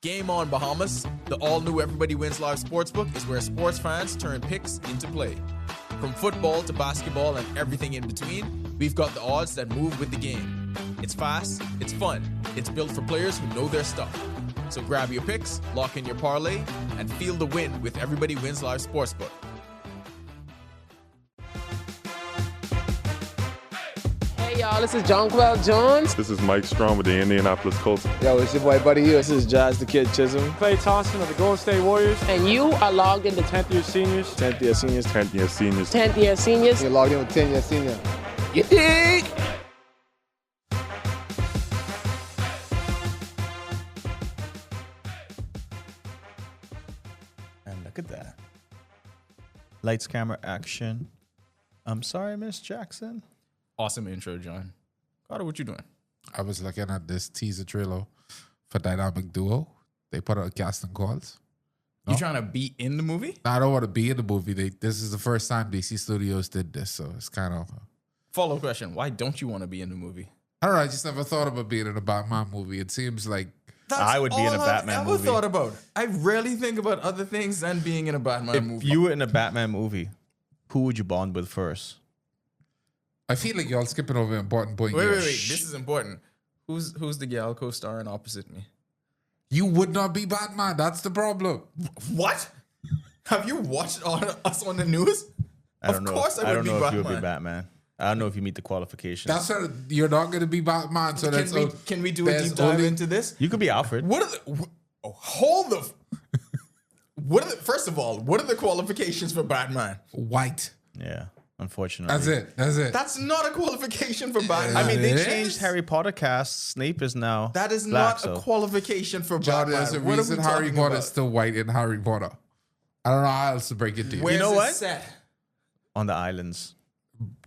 Game On Bahamas, the all-new Everybody Wins Live sportsbook is where sports fans turn picks into play. From football to basketball and everything in between, we've got the odds that move with the game. It's fast, it's fun, it's built for players who know their stuff. So grab your picks, lock in your parlay, and feel the win with Everybody Wins Live sportsbook. Hey y'all, this is John Quell Jones. This is Mike Strong with the Indianapolis Colts. Yo, it's your boy Buddy Hill. This is Jazz the Kid Chisholm. Clay Thompson of the Golden State Warriors. And you are logged into 10th year seniors. 10th year seniors. 10th year seniors. 10th year seniors. You're logged in with 10 year senior. You dig? And look at that. Lights, camera, action. I'm sorry, Miss Jackson. Awesome intro, John. Carter, what you doing? I was looking at this teaser trailer for Dynamic Duo. They put out casting calls. You trying to be in the movie? Now, I don't want to be in the movie. This is the first time DC Studios did this, so it's kind of... Follow-up question. Why don't you want to be in the movie? I don't know. I just never thought about being in a Batman movie. It seems like... I would be in a Batman movie. I thought about. I rarely think about other things than being in a Batman movie. If you were in a Batman movie, who would you bond with first? I feel like y'all skipping over an important point. Wait. here. This is important. Who's the gal co-starring opposite me? You would not be Batman. That's the problem. What? Have you watched us on the news? I don't know. I don't know if you would be Batman. I don't know if you meet the qualifications. That's what you're not going to be Batman. So can we do a deep dive into this? You could be Alfred. What are the? First of all, what are the qualifications for Batman? White. Yeah, unfortunately. That's it. That's not a qualification for Batman. I mean, they It changed is. Harry Potter cast. Snape is now That is black, not a qualification for John, Batman. there's a What are reason we Harry talking Potter about? is still white in Harry Potter. I don't know how else to break it to you. Where's know it what? set? on the islands.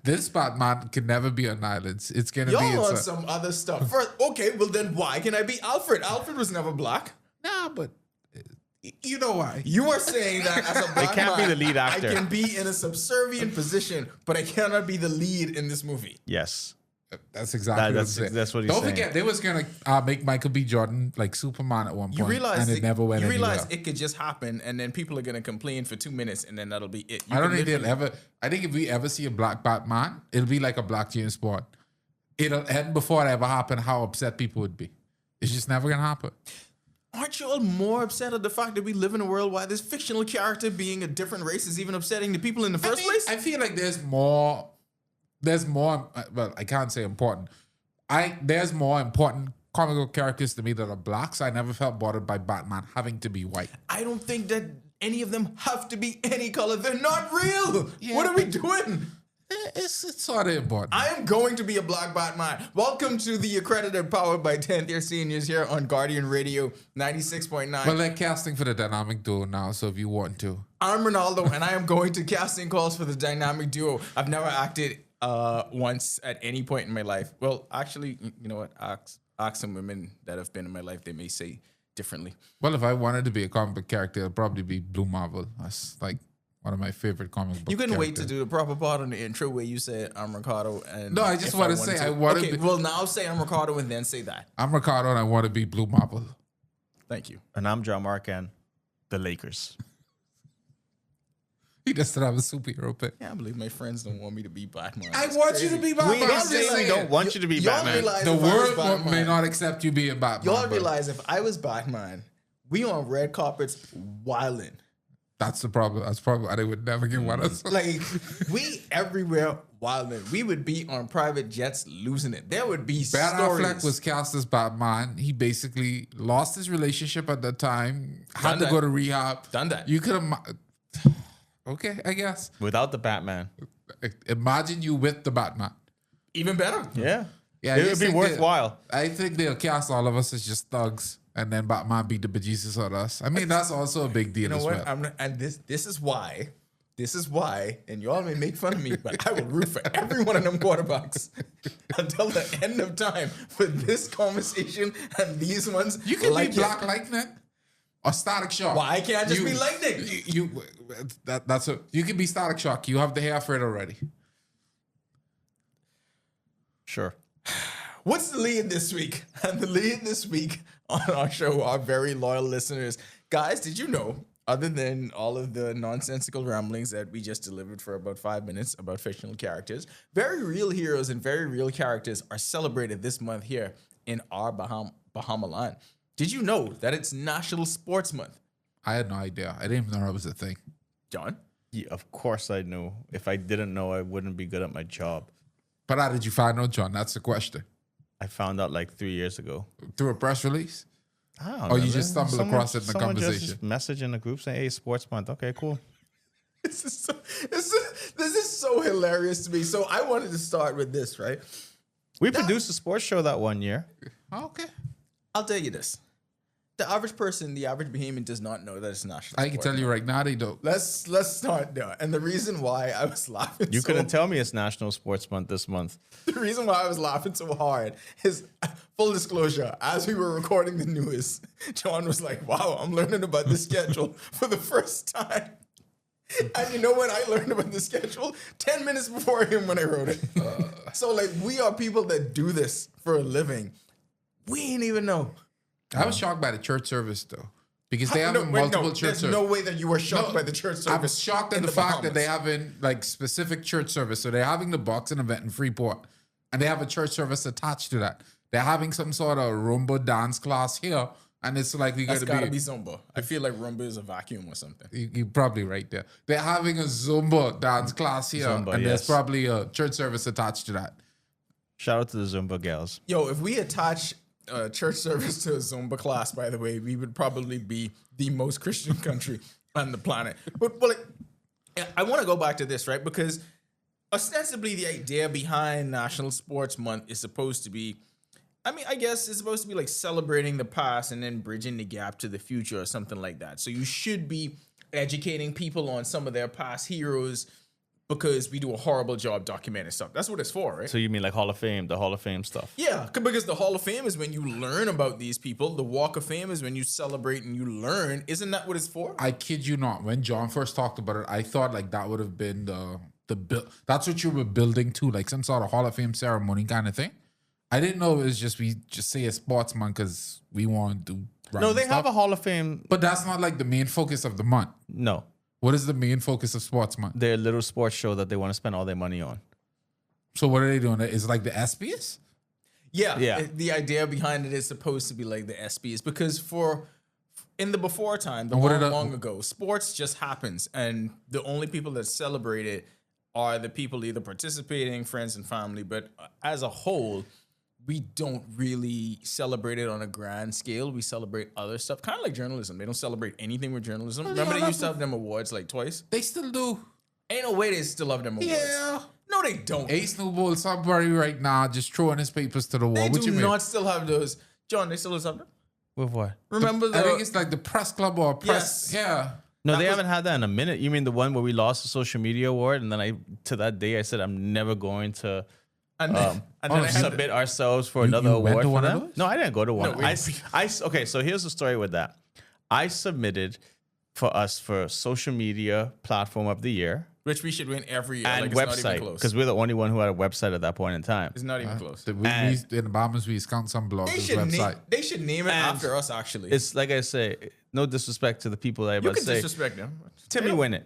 This Batman can never be on islands. It's going to be... Y'all on some other stuff. First, okay, well then why can I be Alfred? Alfred was never black. Nah, but you know why. You are saying that as a black can't be man, the lead actor. I can be in a subservient position, but I cannot be the lead in this movie. Yes. That's exactly what I'm saying. That's what he's Don't saying. forget, they was going to make Michael B. Jordan like Superman at one point. You realize and it never went You anywhere. realize it could just happen, and then people are going to complain for 2 minutes, and then that'll be it. I don't think they'll ever... I think if we ever see a black Batman, it'll be like a black James Bond. It'll end before it ever happen how upset people would be. It's just never going to happen. Aren't you all more upset at the fact that we live in a world where this fictional character being a different race is even upsetting the people in the first place? I feel like there's more... Well, I can't say important. There's more important comic book characters to me that are black, so I never felt bothered by Batman having to be white. I don't think that any of them have to be any color. They're not real. Yeah, What are we doing? It's sort of important. I am going to be a black Batman. Welcome to the Accredited, powered by 10th year seniors here on Guardian Radio 96.9. Well, they're casting for the dynamic duo now, so if you want to. I'm Ronaldo, and I am going to casting calls for the dynamic duo. I've never acted once at any point in my life. Well, actually, you know what? Ask some women that have been in my life. They may say differently. Well, if I wanted to be a comic book character, it'd probably be Blue Marvel. That's like one of my favorite comic book You couldn't wait to characters. do the proper part on the intro where you said I'm Ricardo. And No, I just if want to wanted say I want to Okay, be... well, now say I'm Ricardo and then say that. I'm Ricardo and I want to be Blue Marvel. Thank you. And I'm John Marcan, the Lakers. He doesn't have a superhero pick. I can't believe my friends don't want me to be Batman. I That's want crazy. you to be Batman. We didn't say we don't want you to be Y'all Batman. realize The if I was world Batman- may not accept you being Batman. Y'all but realize if I was Batman, we on red carpets wilding. that's the problem. That's probably why they would never give one of us. Like, we everywhere wilding. We would be on private jets losing it. There would be Ben stories. Affleck was cast as Batman. He basically lost his relationship at the time, had Done to that. go to rehab. Done that. You could have... Okay, I guess. Without the Batman. Imagine you with the Batman. Even better. Yeah. Yeah, I It would just be think worthwhile. I think they'll cast all of us as just thugs, and then Batman beat the bejesus out of us. I mean, that's also a big deal You know as what? well. And this is why. This is why, and y'all may make fun of me, but I will root for every one of them quarterbacks until the end of time for this conversation and these ones. You can like be Black Lightning or Static Shock. Why can't I just be Lightning? That's a, you can be Static Shock. You have the hair for it already. Sure. What's the lead this week? And the lead this week on our show, our very loyal listeners. Guys, did you know, other than all of the nonsensical ramblings that we just delivered for about 5 minutes about fictional characters, very real heroes and very real characters are celebrated this month here in our Bahama land. Did you know that it's National Sports Month? I had no idea. I didn't even know that was a thing. John? Yeah, of course I knew. If I didn't know, I wouldn't be good at my job. But how did you find out, John? That's the question. I found out like 3 years ago. Through a press release? I don't Or know, you man. just stumbled across it in the Someone conversation? just message in the group saying, hey, sports month. Okay, cool. This is so hilarious to me. So I wanted to start with this, right? We produced a sports show that one year. Okay. I'll tell you this. The average person, the average Bahamian does not know that it's National I can Sport tell you Month. right now they don't. Let's start there. And the reason why I was laughing You so couldn't tell me it's National Sports Month this month. The reason why I was laughing so hard is, full disclosure, as we were recording the news, John was like, wow, I'm learning about the schedule for the first time. And you know when I learned about the schedule? 10 minutes before him when I wrote it. So like we are people that do this for a living. We ain't even know. I was shocked by the church service though. Because they have multiple church There's service. no way that you were shocked by the church service. I'm shocked at in the fact that they Bahamas. having like specific church service. So they're having the boxing event in Freeport, and they have a church service attached to that. They're having some sort of rumba dance class here, and it's like we got That's to gotta be. be Zumba. I feel like rumba is a vacuum or something. You're probably right there. They're having a Zumba dance class here, Zumba, and yes. there's probably a church service attached to that. Shout out to the Zumba gals. Yo, if we attach a church service to a Zumba class, by the way, we would probably be the most Christian country on the planet. But I want to go back to this, right? Because ostensibly the idea behind National Sports Month is supposed to be, I guess it's supposed to be like celebrating the past and then bridging the gap to the future or something like that. So you should be educating people on some of their past heroes because we do a horrible job documenting stuff. That's what it's for, right? So you mean like Hall of Fame, the Hall of Fame stuff? Yeah, because the Hall of Fame is when you learn about these people. The Walk of Fame is when you celebrate and you learn. Isn't that what it's for? I kid you not. When John first talked about it, I thought like that would have been the build. That's what you were building to, like some sort of Hall of Fame ceremony kind of thing. I didn't know it was just we just say a sportsman because we want to do. No, they stuff. have a Hall of Fame. But that's not like the main focus of the month. No, What is the main focus of sports month? their little sports show that they want to spend all their money on. So what are they doing? Is it like the SBS? Yeah. The idea behind it is supposed to be like the SBs because in the before time, And what are the- long ago, sports just happens, and the only people that celebrate it are the people either participating, friends and family. But as a whole, we don't really celebrate it on a grand scale. We celebrate other stuff, kind of like journalism. They don't celebrate anything with journalism. Remember, they used to have them awards like twice. They still do. Ain't no way they still have them awards. Yeah. No, they don't. Ace Noble, somebody right now just throwing his papers to the wall. They What do you mean? not still have those. John, they still have them. With what? Remember I think it's like the press club or press. Yes. Yeah. No, That they was- haven't had that in a minute. You mean the one where we lost the social media award, and then to that day I said I'm never going to and then, and then I had to- submit ourselves for another you went award to for one of them. those? No, I didn't go to one. we- Okay, so here's the story with that. I submitted for us for social media platform of the year which we should win every year. and Like, it's not website even close. because we're the only one who had a website at that point in time. It's not even close. We in the Bahamas, we count some blogs They as should, website. they should name it And after us, actually. It's like I say, no disrespect to the people that I You about to can say. disrespect them. Timmy win it.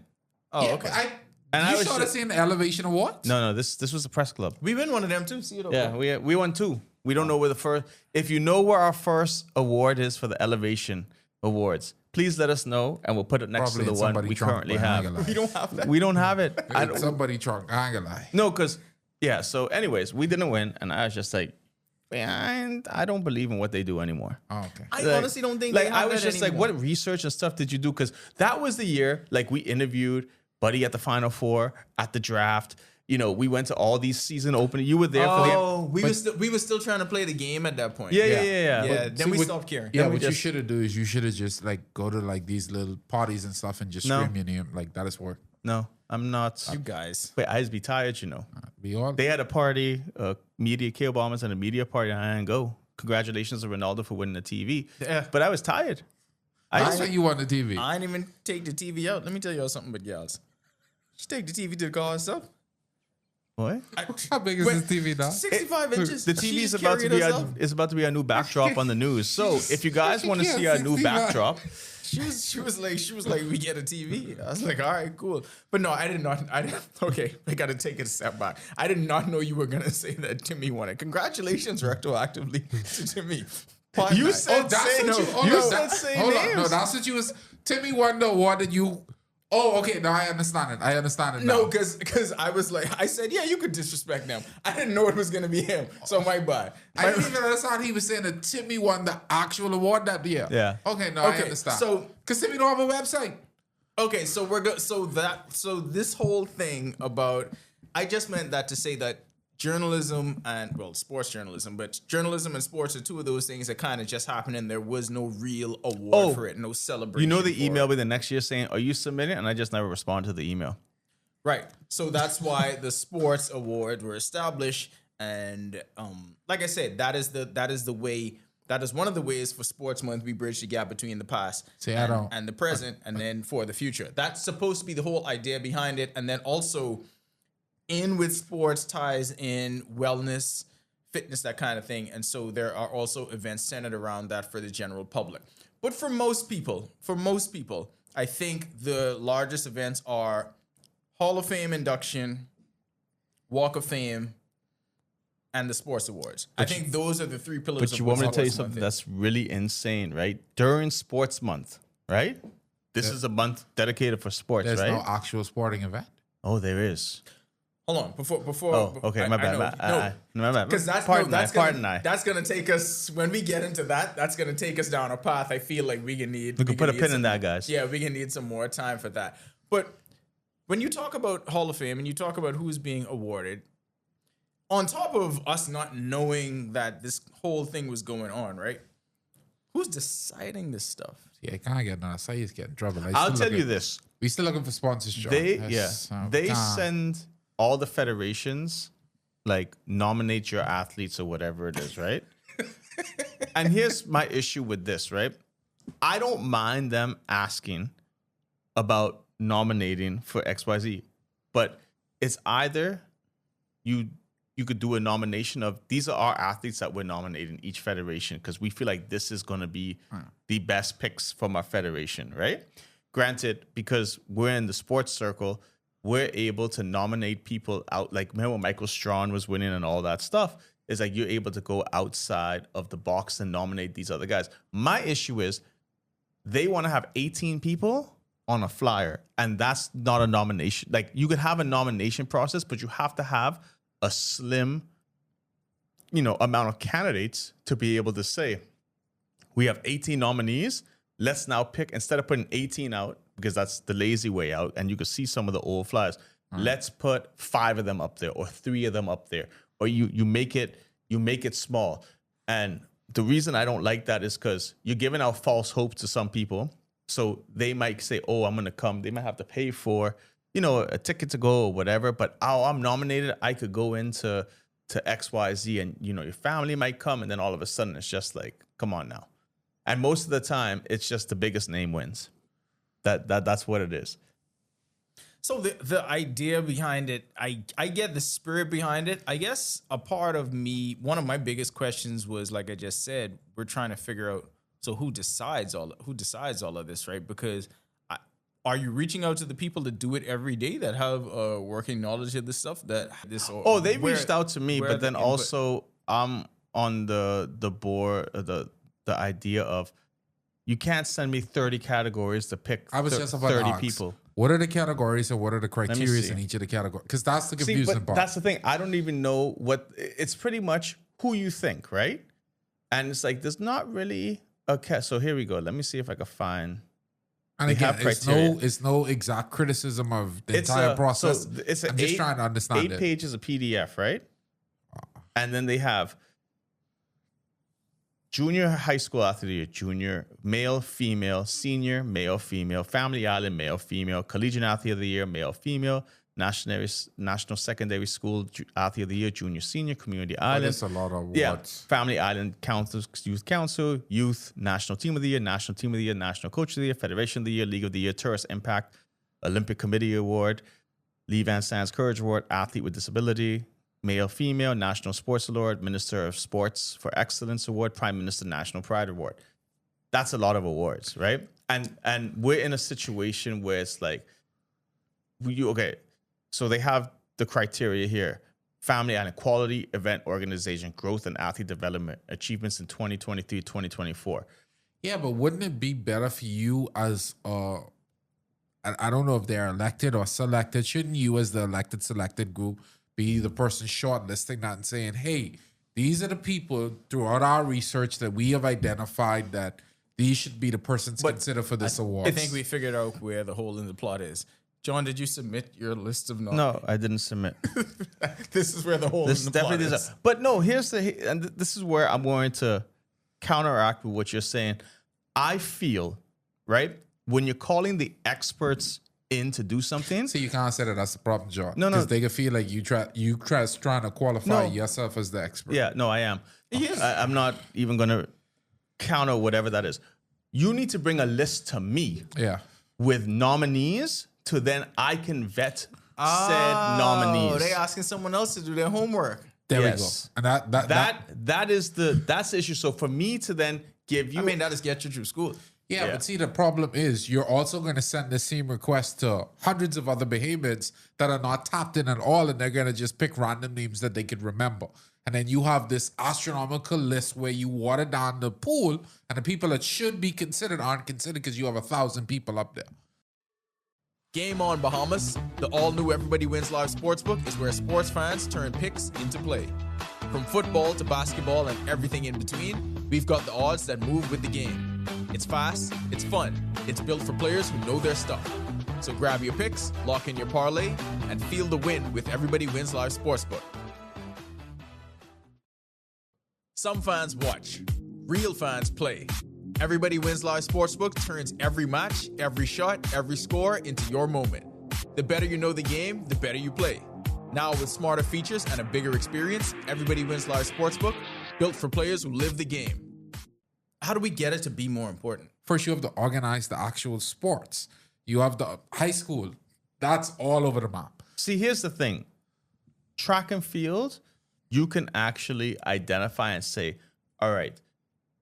Oh, Yeah, okay. And I you was saw just- this in the Elevation Award? No, this was a press club. We win one of them too. See it over. Yeah, we won two. We don't know where the first. If you know where our first award is for the Elevation Awards, please let us know, and we'll put it next Probably to in the one somebody we trunk, currently but I ain't have. gonna lie. We don't have that. We don't have it. I In don't, somebody trunk. I ain't gonna lie. no, because yeah. So, anyways, we didn't win, and I was just like, man, I don't believe in what they do anymore. Oh, okay. I Like- honestly don't think Like they have I was that just like, anymore. what research and stuff did you do? Because that was the year like we interviewed Buddy at the Final Four, at the draft. You know, we went to all these season opening. You were there for the. Oh, we were still trying to play the game at that point. Yeah. Yeah. But Then See, we what- stopped caring. Yeah, Then we what you just- should have do is you should have just like go to like these little parties and stuff and just No. scream your name. Like that is work. No, I'm not. You guys. Wait, I'd be tired, you know. We all. They had a party, media K Bombers and a media party, and I didn't go. Congratulations to Ronaldo for winning the TV. Yeah. But I was tired. That's what you want the TV. I didn't even take the TV out. Let me tell y'all something about gals. She take the TV to the car herself. What? How big is this TV now? 65 inches. The TV She's is about to be carrying herself. is about to be a new backdrop on the news. So if you guys want to see our new 65. backdrop, She was like, we get a TV. I was like, all right, cool. But no, I didn't. Okay, I got to take it a step back. I did not know you were gonna say that Timmy won it. Congratulations, retroactively to Timmy. you said say no. You said say Hold on. names. No, that's what you was. Timmy won the award that you. Oh, okay. No, I understand it. I understand it now. No, because I was like, I said, yeah, you could disrespect them. I didn't know it was gonna be him, so my bad. I didn't even understand he was saying that Timmy won the actual award that year. Yeah. Okay, no, I Okay, understand. so- because Timmy don't have a website. Okay, so we're go. So this whole thing about, I just meant that to say that journalism and, well, sports journalism, but journalism and sports are two of those things that kind of just happened, and there was no real award for it, no celebration. You know the for email it. me the next year saying, "Are you submitting?" And I just never responded to the email. Right. So that's why the sports awards were established, and like I said, that is the way. That is one of the ways for Sports Month we bridge the gap between the past and the present, and then for the future. That's supposed to be the whole idea behind it, and then also in with sports ties in wellness, fitness, that kind of thing. And so there are also events centered around that for the general public. But for most people, I think the largest events are Hall of Fame induction, Walk of Fame, and the sports awards. I think those are the three pillars. But you of want me what to tell you Sports Month something is. that's really insane, right? During Sports Month, right? This is a month dedicated for sports, There's right? no actual sporting event. Oh, there is. Hold on, before. Oh, okay, my bad. My bad. Because that's gonna take us, when we get into that. That's gonna take us down a path. I feel like we can put a pin in that, guys. Yeah, we can need some more time for that. But when you talk about Hall of Fame and you talk about who's being awarded, on top of us not knowing that this whole thing was going on, right? Who's deciding this stuff? Yeah, I can't get no. Say he's getting trouble. I'll tell you this. We still looking for sponsors, John. They Yes, they can't. send all the federations like nominate your athletes or whatever it is, right? And here's my issue with this, right? I don't mind them asking about nominating for XYZ, but it's either you could do a nomination of these are our athletes that we're nominating each federation because we feel like this is going to be the best picks from our federation, right? Granted, because we're in the sports circle, we're able to nominate people out. Like, remember when Michael Strawn was winning and all that stuff? It's like you're able to go outside of the box and nominate these other guys. My issue is they want to have 18 people on a flyer, and that's not a nomination. Like, you could have a nomination process, but you have to have a slim, amount of candidates to be able to say, we have 18 nominees. Let's now pick, instead of putting 18 out, because that's the lazy way out, and you can see some of the old flyers, let's put 5 of them up there or 3 of them up there. Or you make it small. And the reason I don't like that is because you're giving out false hope to some people. So they might say, oh, I'm going to come. They might have to pay for, a ticket to go or whatever. But, I'm nominated. I could go into XYZ and, your family might come. And then all of a sudden it's just like, come on now. And most of the time it's just the biggest name wins. That's what it is. So the idea behind it, I get the spirit behind it. I guess a part of me, one of my biggest questions was, like I just said, we're trying to figure out, so who decides all of this, right? Because are you reaching out to the people that do it every day that have working knowledge of this stuff? They reached out to me, but then also I'm on the board, the idea of you can't send me 30 categories to pick I was just about 30 to ask, people. What are the categories and what are the criteria see. in each of the categories? Because that's the See, confusing but part. that's the thing. I don't even know what it's pretty much who you think, right? And it's like there's not really so here we go. Let me see if I can find. And we again, have criteria. it's no exact criticism of the entire process. So it's I'm just trying to understand 8 it. pages of PDF, right? And then they have junior high school athlete of the year, junior, male, female, senior, male, female, family island, male, female, collegiate athlete of the year, male, female, national secondary school athlete of the year, junior, senior, community island. That's a lot of awards. Yeah, family island youth council, youth, national team of the year, national team of the year, national coach of the year, federation of the year, league of the year, tourist impact, Olympic committee award, Lee Van Sand's Courage Award, Athlete with Disability, Male Female, National Sports Award, Minister of Sports for Excellence Award, Prime Minister National Pride Award. That's a lot of awards, right? And we're in a situation where it's like, so they have the criteria here. Family and Equality, Event Organization, Growth and Athlete Development, Achievements in 2023, 2024. Yeah, but wouldn't it be better for you as I don't know if they're elected or selected. Shouldn't you, as the elected selected group, be the person shortlisting that and saying, hey, these are the people throughout our research that we have identified that these should be the persons considered for this award? I think we figured out where the hole in the plot is. John, did you submit your list of nominations? No, I didn't submit. This is where the hole in the plot is. But no, and this is where I'm going to counteract with what you're saying. I feel, right, when you're calling the experts in to do something. So you can't say that that's the problem, John. No. Because they can feel like you trying to qualify yourself as the expert. Yeah, no, I am. I'm not even going to counter whatever that is. You need to bring a list to me with nominees to then I can vet said nominees. Oh, they asking someone else to do their homework. There we go. And that's the issue. So for me to then give you, that is get you through school. Yeah, but see, the problem is you're also going to send the same request to hundreds of other behemoths that are not tapped in at all, and they're going to just pick random names that they could remember. And then you have this astronomical list where you water down the pool, and the people that should be considered aren't considered because you have 1,000 people up there. Game on, Bahamas. The all-new Everybody Wins Live Sportsbook is where sports fans turn picks into play. From football to basketball and everything in between, we've got the odds that move with the game. It's fast, it's fun, it's built for players who know their stuff. So grab your picks, lock in your parlay, and feel the win with Everybody Wins Live Sportsbook. Some fans watch, real fans play. Everybody Wins Live Sportsbook turns every match, every shot, every score into your moment. The better you know the game, the better you play. Now with smarter features and a bigger experience, Everybody Wins Live Sportsbook, built for players who live the game. How do we get it to be more important? First, you have to organize the actual sports. You have the high school. That's all over the map. See, here's the thing. Track and field, you can actually identify and say, all right,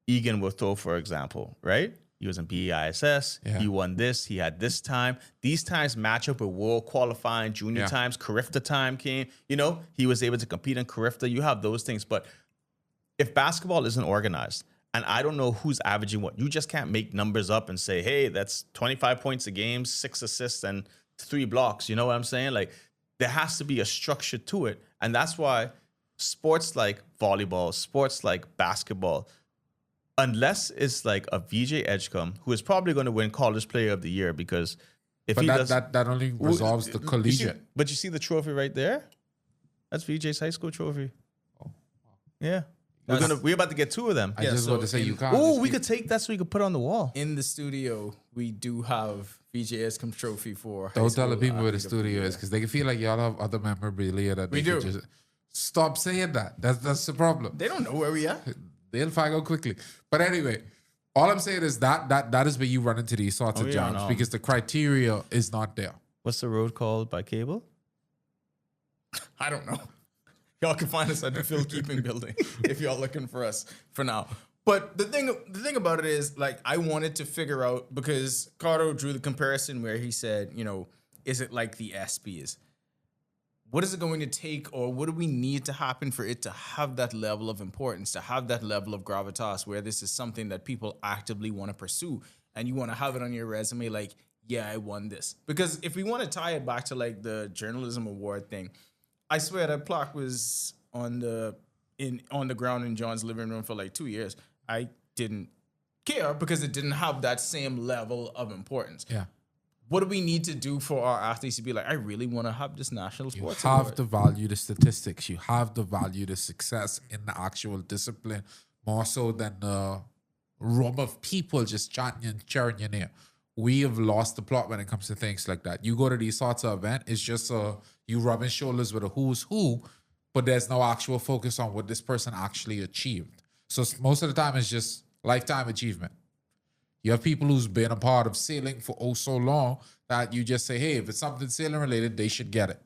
Egan Wotho, for example, right? He was in BEISS. Yeah. He won this. He had this time. These times match up with world qualifying junior times. Carifta time came. He was able to compete in Carifta. You have those things. But if basketball isn't organized, and I don't know who's averaging what, you just can't make numbers up and say, hey, that's 25 points a game, 6 assists, and 3 blocks. You know what I'm saying? Like, there has to be a structure to it. And that's why sports like volleyball, sports like basketball, unless it's like a VJ Edgecombe, who is probably going to win College Player of the Year, because if he does, that only resolves the collegiate. But you see the trophy right there? That's VJ's high school trophy. Oh, yeah. We're about to get 2 of them. I just want to say you can't. Oh, we could take that so we could put it on the wall. In the studio, we do have VJ Edgecombe trophy for. Don't tell the people where the studio is, because they can feel like y'all have other memorabilia that we do. Just stop saying that. That's the problem. They don't know where we are. They'll find out quickly. But anyway, all I'm saying is that is where you run into these sorts of jobs because the criteria is not there. What's the road called by cable? I don't know. Y'all can find us at the Field Keeping Building if y'all looking for us for now. But the thing about it is, like, I wanted to figure out, because Cardo drew the comparison where he said, is it like the ESPYs? What is it going to take, or what do we need to happen for it to have that level of importance, to have that level of gravitas, where this is something that people actively want to pursue, and you want to have it on your resume, like, yeah, I won this. Because if we want to tie it back to like the journalism award thing, I swear that plaque was on the ground in John's living room for like 2 years. I didn't care because it didn't have that same level of importance. Yeah. What do we need to do for our athletes to be like, I really want to have this national sports award? You have to value the statistics. You have to value the success in the actual discipline more so than the room of people just chanting and cheering your name. We have lost the plot when it comes to things like that. You go to these sorts of events, it's just you rubbing shoulders with a who's who, but there's no actual focus on what this person actually achieved. So most of the time, it's just lifetime achievement. You have people who's been a part of sailing for oh so long that you just say, hey, if it's something sailing related, they should get it.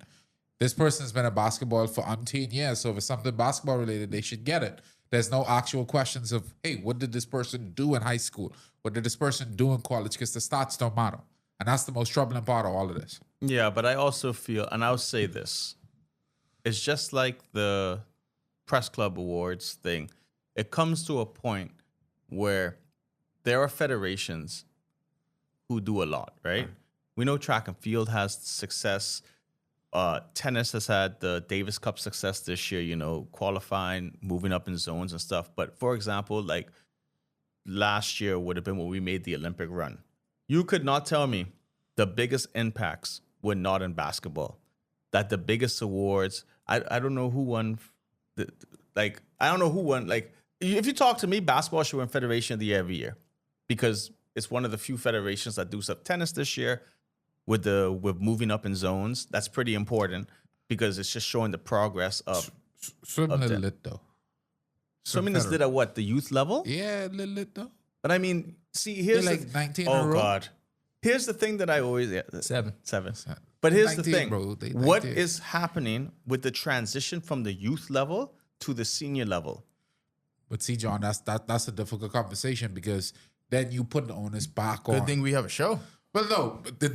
This person's been at basketball for umpteen years, so if it's something basketball related, they should get it. There's no actual questions of, hey, what did this person do in high school? What did this person do in college? Because the stats don't matter. And that's the most troubling part of all of this. Yeah, but I also feel, and I'll say this, it's just like the press club awards thing. It comes to a point where there are federations who do a lot, right? We know track and field has success. Tennis has had the Davis Cup success this year, qualifying, moving up in zones and stuff. But for example, like last year would have been when we made the Olympic run. You could not tell me the biggest impacts were not in basketball. That the biggest awards, I don't know who won. I don't know who won. Like, if you talk to me, basketball should win Federation of the Year every year because it's one of the few federations that do stuff. Tennis this year with moving up in zones, that's pretty important because it's just showing the progress of Swimming is lit though. Swimming is lit at what? The youth level? Yeah, lit though. But I mean, see, here's like 19 in a oh row. God. Here's the thing that I always Seven. But here's 19, the thing. bro. They What 19. is happening with the transition from the youth level to the senior level? But see, John, that's a difficult conversation because then you put the onus back on. Good thing we have a show. Well, no, but the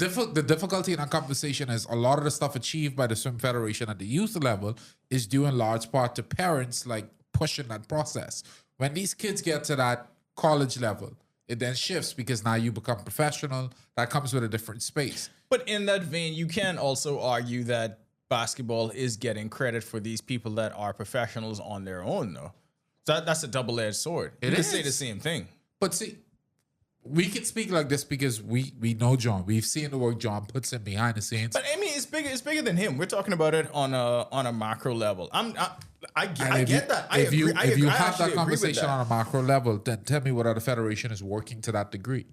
difficulty in that conversation is a lot of the stuff achieved by the Swim Federation at the youth level is due in large part to parents like pushing that process. When these kids get to that college level, it then shifts because now you become professional. That comes with a different space. But in that vein, you can also argue that basketball is getting credit for these people that are professionals on their own, though. So that's a double-edged sword. You It can is. say the same thing. But see, we can speak like this because we know John. We've seen the work John puts in behind the scenes. But I mean, it's bigger than him. We're talking about it on a macro level. I get that. I If you agree. if you I have actually that agree with conversation that. on a macro level, then tell me what other federation is working to that degree.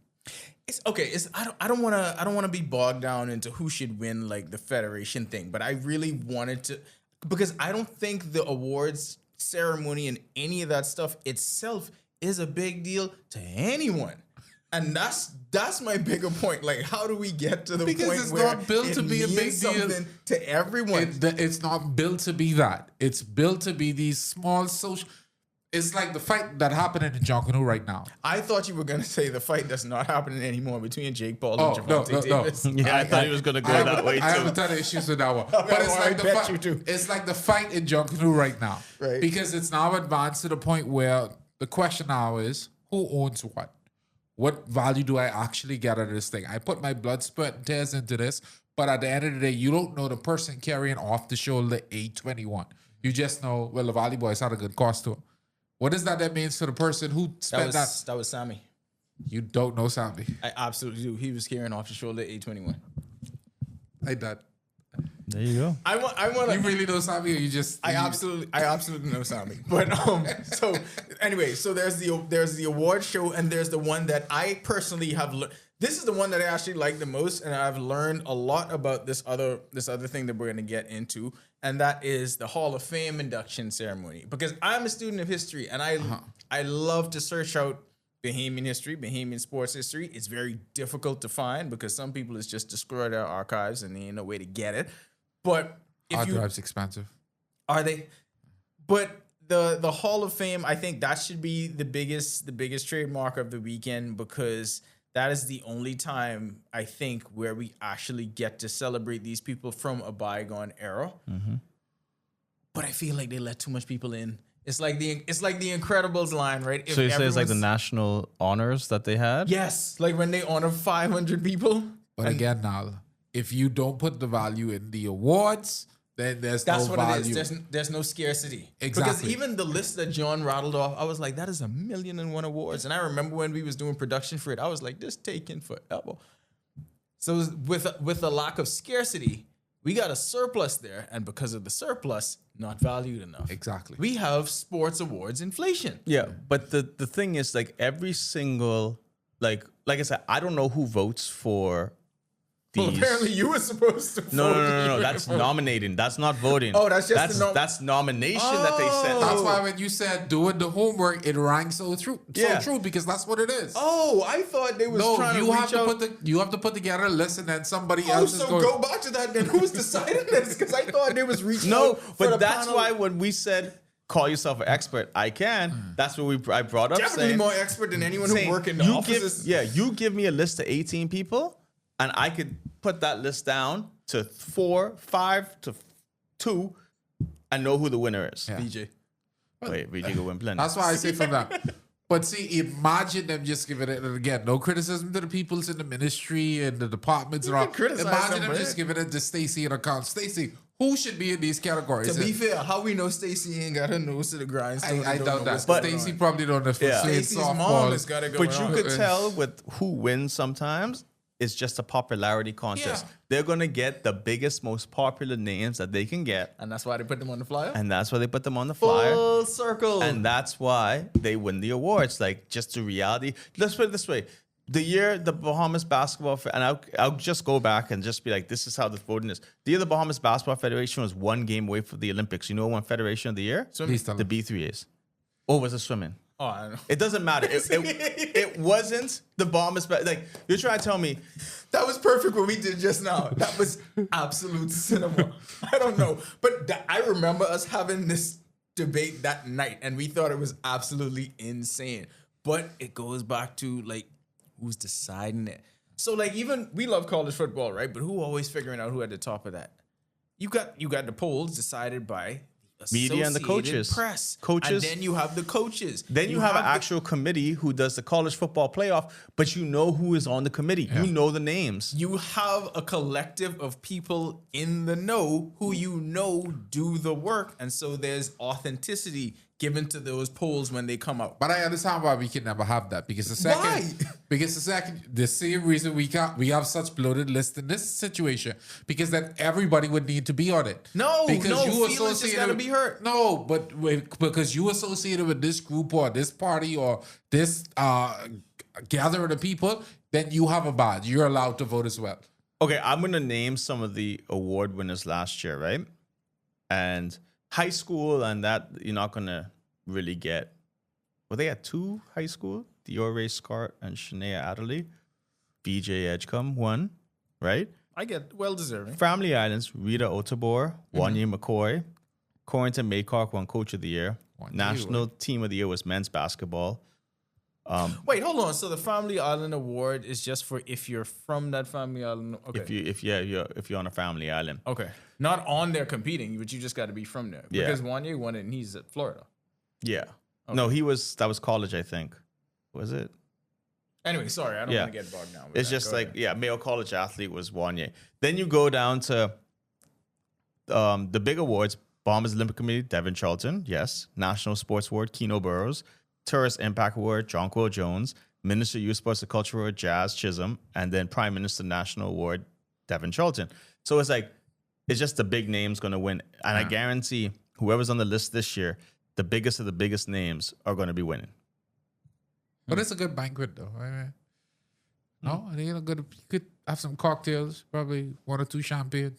It's okay. I don't want to be bogged down into who should win like the federation thing, but I really wanted to because I don't think the awards ceremony and any of that stuff itself is a big deal to anyone. And that's my bigger point. Like, how do we get to the Because point it's where not built it to be a big means deal. something to everyone? It's not built to be that. It's built to be these small social. It's like the fight that happened in Jonkanu right now. I thought you were gonna say the fight that's not happening anymore between Jake Paul Oh, and no, Javante no, no. Davis. Yeah, I thought he was going to go that way I have a too. ton of issues with that one. well, But it's I like the bet fight. you do. It's like the fight in Jonkanu right now. Right. Because it's now advanced to the point where the question now is who owns what? What value do I actually get out of this thing? I put my blood, sweat, and tears into this, but at the end of the day, you don't know the person carrying off the shoulder A21. You just know, well, the volleyball had a good cost to him. What does that mean to the person who spent that? That was Sammy. You don't know Sammy. I absolutely do. He was carrying off the shoulder A21. I did. There you go. I want You really know Sammy, or you just? I absolutely know Sammy. But so anyway, so there's the award show and there's the one that I personally have learned. This is the one that I actually like the most, and I've learned a lot about this other thing that we're gonna get into, and that is the Hall of Fame induction ceremony. Because I'm a student of history, and I love to search out Bahamian history, Bahamian sports history. It's very difficult to find because some people it's just destroy their archives and there ain't no way to get it. But if Hard you drive's expensive. are they? But the Hall of Fame, I think that should be the biggest trademark of the weekend because that is the only time I think where we actually get to celebrate these people from a bygone era. But I feel like they let too much people in. It's like the Incredibles line, right? If So you say it's like the everyone's- national honors that they had? yes, like when they honor 500 people. But again, now, if you don't put the value in the awards, then there's That's no what value. it is. There's no scarcity. Exactly. Because even the list that John rattled off, I was like, that is 1,000,001 awards. And I remember when we was doing production for it, I was like, this taking forever. So with the lack of scarcity, we got a surplus there. And because of the surplus, not valued enough. Exactly. We have sports awards inflation. Yeah, but the thing is, like every single, like I said, I don't know who votes for Well, these. apparently you were supposed to. No, vote no, no, no, no. here. That's nominating. That's not voting. Oh, that's just that's nomination that they sent. That's why when you said doing the homework, it rang so true. Yeah. So true because that's what it is. Oh, I thought they was no, trying you to have reach to out. you have to put together a list and then somebody Oh, else is so going. go back to that then. Who's deciding this? Because I thought they was reaching No, out. for but the that's panel. why when we said call yourself an expert, I can. That's what I brought up. Definitely saying, more expert than anyone who saying, work in the you offices. you give me a list of 18 people, and I could put that list down to 4, 5 to 2, and know who the winner is. Yeah. BJ. Wait, VJ could win plenty. That's why I say from that. But see, imagine them just giving it, and again, no criticism to the peoples in the ministry and the departments and all. can criticize Imagine them, them but just giving it to Stacey and account. Stacey, who should be in these categories? To be fair, how we know Stacey ain't got her nose to the grindstone? I and don't doubt know that. what's But going Stacey on. probably don't know if Yeah. playing Stacey's mom softball. has got to go. But you on. could tell with who wins sometimes. It's just a popularity contest. Yeah. They're gonna get the biggest, most popular names that they can get, And that's why they put them on the flyer? and that's why they put them on the flyer. Full circle. And that's why they win the awards. Like, just the reality. Let's put it this way. The year the Bahamas Basketball, and I'll just go back and just be like, this is how the voting is. The year the Bahamas Basketball Federation was 1 game away from the Olympics. You know what Federation of the Year? Please tell The me. B3As. Or was it swimming? Oh, I don't know. It doesn't matter. It wasn't the Bahamas. Like, you're trying to tell me, That was perfect what we did just now. That was absolute cinema. I don't know. But I remember us having this debate that night, and we thought it was absolutely insane. But it goes back to, like, who's deciding it. So, like, even we love college football, right? But who always figuring out who at the top of that? You got the polls decided by Media and the Associated coaches. Press. Coaches. And then you have the coaches. then you have an the- actual committee who does the college football playoff, but you know who is on the committee. You know the names. You have a collective of people in the know who you know do the work. And so there's authenticity given to those polls when they come out. But I understand why we can never have that because Why? the same reason we have such bloated lists in this situation because then everybody would need to be on it. No, because no, you feelings just associated gotta be hurt. No, but because you associated with this group or this party or this gathering of people, then you have a badge. You're allowed to vote as well. Okay, I'm going to name some of the award winners last year, right? And high school and that you're not going to really get. Well, they had 2 high school, Diore Scott and Shania Adderley. BJ Edgecombe won, right? I get well deserving. Family Islands, Rita Otabor, Wanye McCoy. Corrington Maycock won Coach of the Year. Wanye, National Team of the Year was men's basketball. Wait, hold on. So the Family Island Award is just for if you're from that Family Island. Okay. If you're on a family island. Okay. Not on there competing, but you just got to be from there. Yeah. Because Wanye won it and he's at Florida. Yeah. No, that was college, I think. Was it? Anyway, sorry. I don't Yeah. want to get bogged down with It's that. just Go like, ahead. yeah, male college athlete was Wanye. Then you go down to the big awards. Bahamas Olympic Committee, Devin Charlton, yes. National Sports Award, Keno Burrows. Tourist Impact Award, Jonquil Jones. Minister of Youth Sports and Culture Award, Jazz Chisholm. And then Prime Minister National Award, Devin Charlton. So it's like, it's just the big names going to win. And I guarantee whoever's on the list this year, the biggest of the biggest names are going to be winning. But it's a good banquet, though. Right? No, it ain't a good. You could have some cocktails, probably 1 or 2 champagne.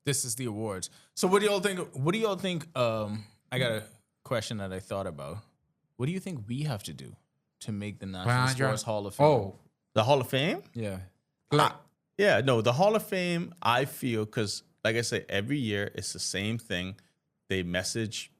This is the awards. So what do y'all think? What do y'all think? I got a question that I thought about. What do you think we have to do to make the National Sports Hall of Fame? Oh, The Hall of Fame? Yeah. Yeah, no, the Hall of Fame, I feel, because like I say, every year it's the same thing. They message,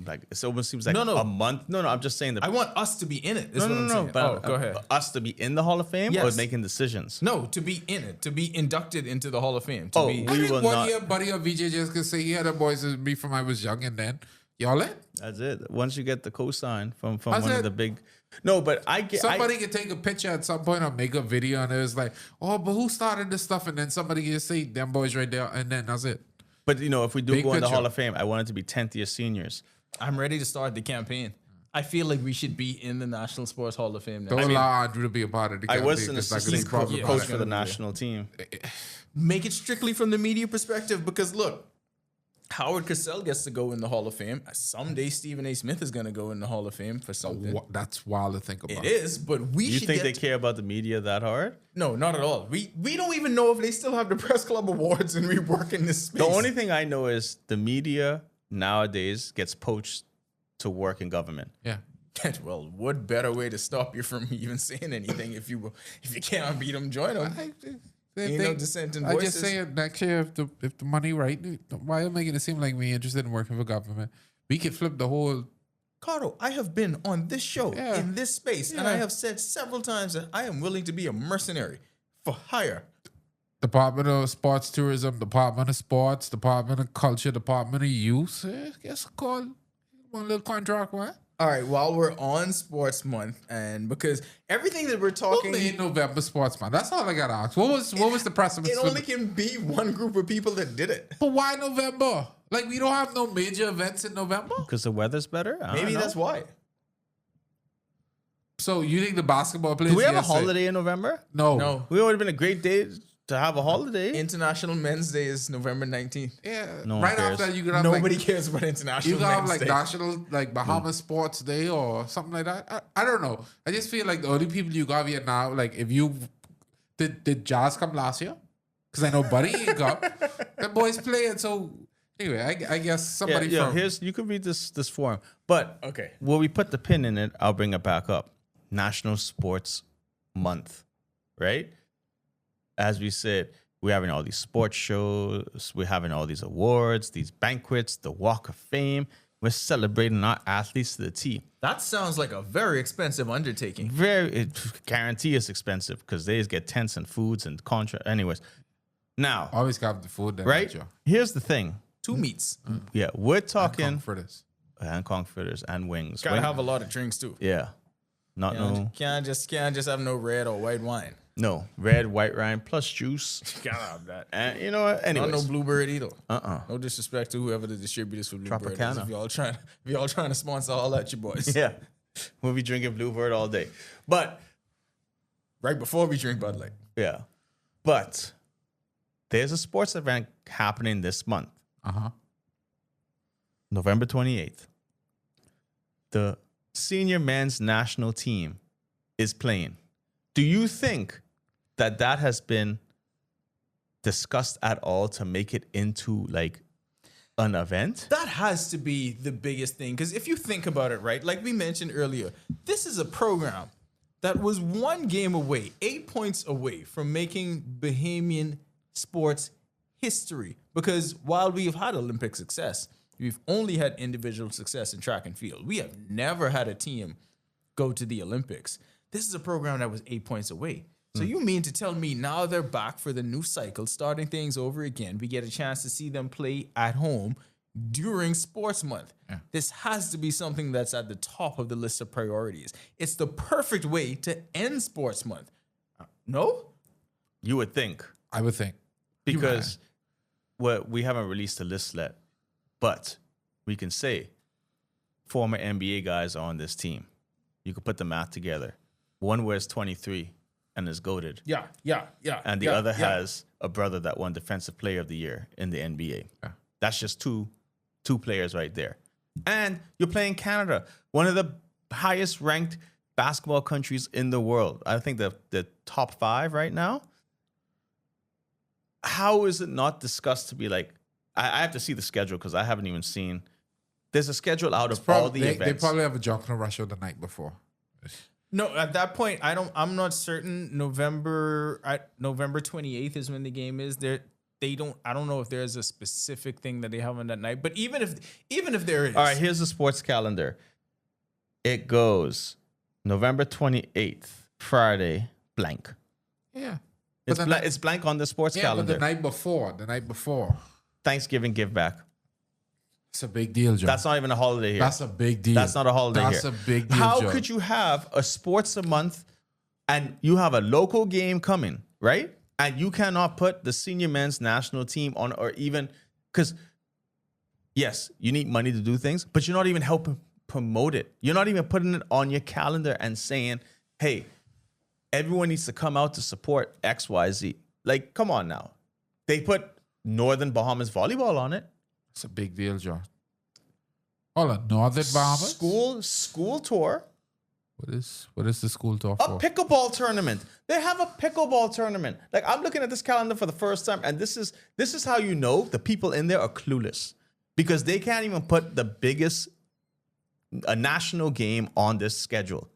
like, it almost seems like No. a month. No, I'm just saying I want us to be in it. Is no, what I'm saying. but Go ahead. us to be in the Hall of Fame or Yes. making decisions? No, to be in it, to be inducted into the Hall of Fame. To Oh, be, I we think will one not. year, buddy of VJ just could say he had a boys with me from I was young, and then y'all in. That's it. Once you get the cosign from That's one it. of the big, no, but I get Somebody could take a picture at some point or make a video, and it was like, oh, but who started this stuff? And then somebody can just say, them boys right there, and then that's it. But you know, if we do Big go in the picture. Hall of Fame, I want it to be 10th year seniors. I'm ready to start the campaign. I feel like we should be in the National Sports Hall of Fame now. Don't allow Andrew to be a part of the I campaign. was an 'cause that could assistant be problematic. coach Yeah. for the national team. Make it strictly from the media perspective because look, Howard Cosell gets to go in the Hall of Fame. Someday Stephen A. Smith is going to go in the Hall of Fame for something. That's wild to think about. It is, but we You should think get they care about the media that hard? No, not at all. We don't even know if they still have the Press Club Awards and we work in this space. The only thing I know is the media nowadays gets poached to work in government. Yeah. Well, what better way to stop you from even saying anything if you can't beat them, join them. Ain't no dissenting I voices. just say it next year if the money right. Why are you making it seem like me interested in working for government? We could flip the whole. Cardo, I have been on this show Yeah. in this space, and Yeah. I have said several times that I am willing to be a mercenary for hire. Department of Sports Tourism, Department of Sports, Department of Culture, Department of Youth. Guess call one little contract, what? All right, while we're on Sports Month, and because everything that we're Who talking, made November Sports Month? That's all I gotta ask. What was the precedent? it only can be one group of people that did it. But why November? Like we don't have no major events in November. Because the weather's better? I don't Maybe know. that's why. So you think the basketball players? Do we have a yesterday- holiday in November? No. No. We would have been a great day to have a holiday. International Men's Day is November 19th. Yeah. No one right cares. after you could have Nobody like, cares about International you could have Men's like Day. national like Bahamas Sports Day or something like that. I don't know. I just feel like the only people you got here now, like if you did Jazz come last year? Because I know Buddy ain't come. The boys playing. So anyway, I guess somebody from here's you can read this forum. But Okay. when we put the pin in it, I'll bring it back up. National Sports Month, right? As we said, we're having all these sports shows, we're having all these awards, these banquets, the Walk of Fame. We're celebrating our athletes to the T. That sounds like a very expensive undertaking. Guarantee it's expensive because they just get tents and foods and contract. Anyways, now, always got the food there, right? Joe. Here's the thing. Two meats. Yeah, we're talking For this. and Kong fritters and wings. Gotta have a lot of drinks too. Yeah, not no. Can't just have no red or white wine. No, red, white wine plus juice. Gotta have that. And you know what? Anyways, Not no Bluebird either. uh-uh. No disrespect to whoever the distributors for Bluebird is. Tropicana. If y'all trying to sponsor all that, you boys. Yeah, we'll be drinking Bluebird all day. But Right before we drink Bud Light. yeah, but there's a sports event happening this month, November 28th. The senior men's national team is playing. Do you think that has been discussed at all to make it into like an event? That has to be the biggest thing. Because if you think about it, right, like we mentioned earlier, this is a program that was one game away, 8 points away from making Bahamian sports history. Because while we've had Olympic success, we've only had individual success in track and field. We have never had a team go to the Olympics. This is a program that was 8 points away. So you mean to tell me now they're back for the new cycle, starting things over again. We get a chance to see them play at home during Sports Month. Yeah. This has to be something that's at the top of the list of priorities. It's the perfect way to end Sports Month. No? You would think, I would think. because we haven't released a list yet, but we can say former NBA guys are on this team. You could put the math together. One wears 23 and is goated. Yeah. And the other has a brother that won Defensive Player of the Year in the NBA. Yeah. That's just two players right there. And you're playing Canada, one of the highest ranked basketball countries in the world. I think the top 5 right now. How is it not discussed to be like, I have to see the schedule because I haven't even seen. There's a schedule out of all the they events. probably have a Johnson Russia the night before. No, at that point, I'm not certain. November 28th is when the game is. I don't know if there's a specific thing that they have on that night. But even if there is, All right, here's the sports calendar. It goes November 28th, Friday, blank. Yeah. It's blank on the sports Yeah, calendar. but the night before. Thanksgiving give back. It's a big deal, Joe. That's not even a holiday here. That's a big deal. That's not a holiday That's here. a big deal, How Joe. could you have a sports a month and you have a local game coming, right? And you cannot put the senior men's national team on, or even, because yes, you need money to do things, but you're not even helping promote it. You're not even putting it on your calendar and saying, hey, everyone needs to come out to support XYZ. Like, come on now. They put Northern Bahamas volleyball on it. It's a big deal, John. Hold on, Northern Bahamas. School tour. What is the school tour A for? pickleball tournament. They have a pickleball tournament. Like I'm looking at this calendar for the first time, and this is how you know the people in there are clueless because they can't even put the biggest a national game on this schedule.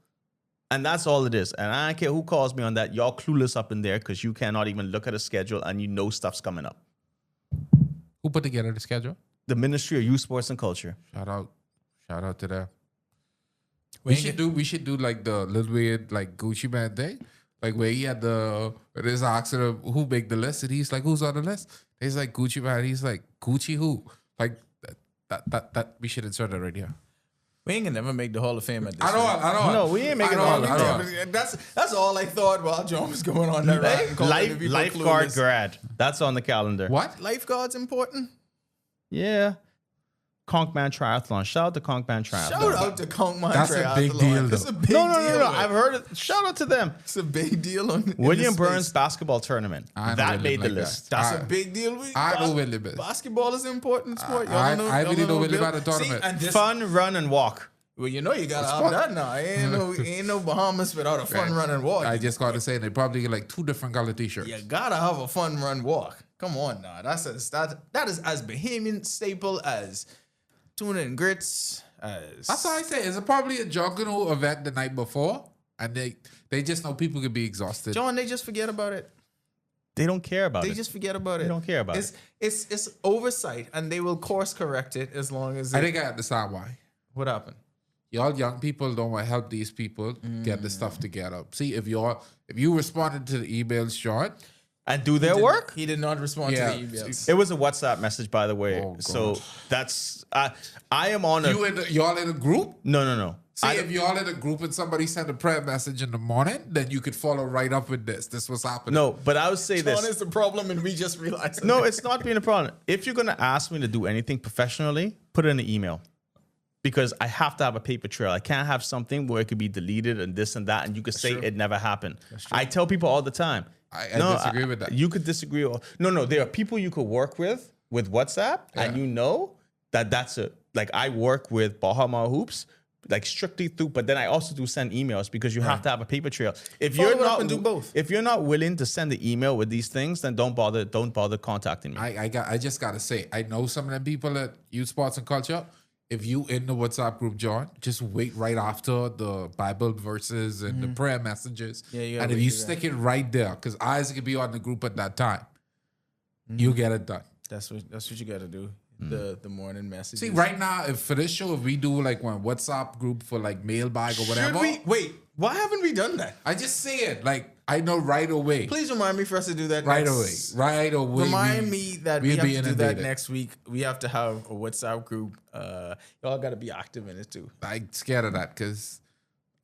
And that's all it is. And I don't care who calls me on that. Y'all clueless up in there because you cannot even look at a schedule and you know stuff's coming up. Who put together the schedule? The Ministry of Youth, Sports, and Culture. Shout out to them. We should do like the little weird like Gucci Man thing, like where he had it is asking him who make the list, and he's like, who's on the list? He's like Gucci Man. He's like Gucci who? Like that we should insert that right here. We ain't gonna never make the Hall of Fame at this. I know. No, we ain't making all the That's all I thought while John was going on that rant and calling the people Lifeguard clueless. grad. That's on the calendar. What? Lifeguard's important. Yeah. Conkman Triathlon. Shout out to Conkman Triathlon. Shout out to Conkman That's a Triathlon. big deal, That's though. a big No. deal. I've heard it. Shout out to them. It's a big deal in William this Burns space. basketball tournament. I know That William made the like that. list. That's I- a big deal. I know William is. Basketball is an important sport. Y'all I don't really y'all know William Bill? about the tournament. See, and this, Fun, run, and walk. well, you know you gotta It's have fun. that now. Ain't no Bahamas without a fun run and walk. I just got to say they probably get like 2 different color t-shirts. You gotta have a fun run walk. Come on now. That is as Bahamian staple as tuna and grits. That's why I say it's probably a juggernaut event the night before, and they just know people could be exhausted. John, they just forget about it. They don't care about They it. just forget about it. They don't care about it. It's oversight, and they will course correct it as long as I think I understand why. what happened. Y'all young people don't want to help these people get the stuff together. See, if you responded to the emails short, And do their work? He did not respond Yeah. to the emails. It was a WhatsApp message, by the way. Oh, So God. that's I am on a y'all in a group. no. See, if y'all in a group and somebody sent a prayer message in the morning, then you could follow right up with this. This was happening. No, but I would say John this. is the problem, and we just realized. No, it's not being a problem. If you're gonna ask me to do anything professionally, put it in an email. Because I have to have a paper trail. I can't have something where it could be deleted and this and that, and you could say it never happened. I tell people all the time. I disagree with that. You could disagree. No. There are people you could work with WhatsApp, and you know that's a like I work with Bahama Hoops. Like strictly through, but then I also do send emails because you have to have a paper trail. If Follow you're up not and do both. If you're not willing to send the email with these things, then don't bother contacting me. I just gotta say, I know some of the people at Youth Sports and Culture. If you in the WhatsApp group, John, just wait right after the Bible verses and the prayer messages. Yeah, you gotta and if wait you for that. stick it right there, because Isaac could be on the group at that time, you get it done. That's what you got to do. The morning messages. See, right now, if for this show, if we do like one WhatsApp group for like mailbag or whatever, Wait, why haven't we done that? I just say it. Like, I know right away. Please remind me for us to do that Right next. away. Right away. Remind me that we we'll have be to do that inundated. next week. We have to have a WhatsApp group. Y'all got to be active in it too. I'm scared of that because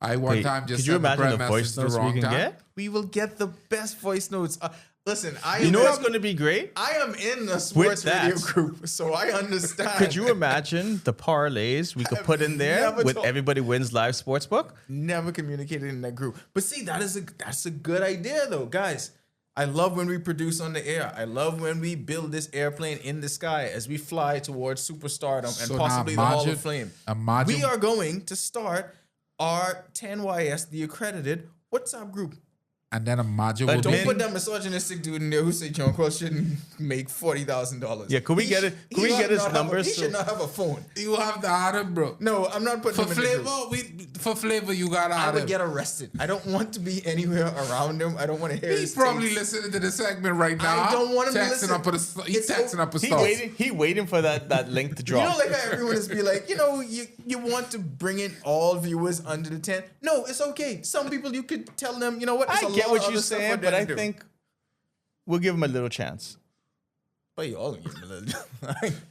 I one time just could you sent the imagine prayer the voice message the notes we wrong can time. get? We will get the best voice notes. Listen, You know what's going to be great? I am in the sports that, radio group, so I understand. Could you imagine the parlays we could put in there never with told- Everybody Wins Live Sportsbook? Never communicated in that group. But see, that's a good idea though, guys. I love when we produce on the air. I love when we build this airplane in the sky as we fly towards superstardom and So now possibly the Hall imagine- of Fame. imagine- We are going to start our 10YS, the accredited WhatsApp group. And then imagine But we'll Don't be- put that misogynistic dude in there who say John Cross shouldn't make $40,000. Yeah, could we get it? Could we get his numbers? He should not have a phone. You have to add him, bro. No, I'm not putting For him in the group. flavor, you gotta I add would him. get arrested. I don't want to be anywhere around him. I don't want to hear He's his probably tapes. listening to the segment right now. I don't want him to texting listen. up with a, he's It's texting up a He stuff. waiting for that link to You drop. know, like how everyone is be like, you want to bring in all viewers under the 10. No, it's okay. Some people you could tell them, you know what? there's I a get lot what of you're other stuff saying, out but there I to do. think we'll give him a little chance. But you all give him a little.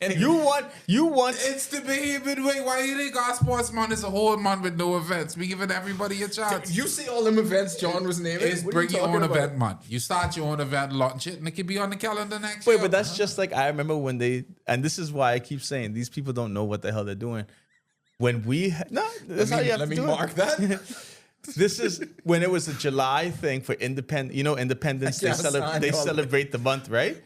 Anyway, You want It's the behavior way. Why you think our sports month is a whole month with no events? We giving everybody a chance. you see all them events John was naming. It's What are you bring your talking own about? event month. You start your own event, launch it, and it can be on the calendar next Wait, year. but that's just like I remember when and this is why I keep saying these people don't know what the hell they're doing. When we that's how you have Let to me do mark it. that. This is when it was a July thing for Independence. Independence. They Yes, I celebrate. They know. celebrate the month, right?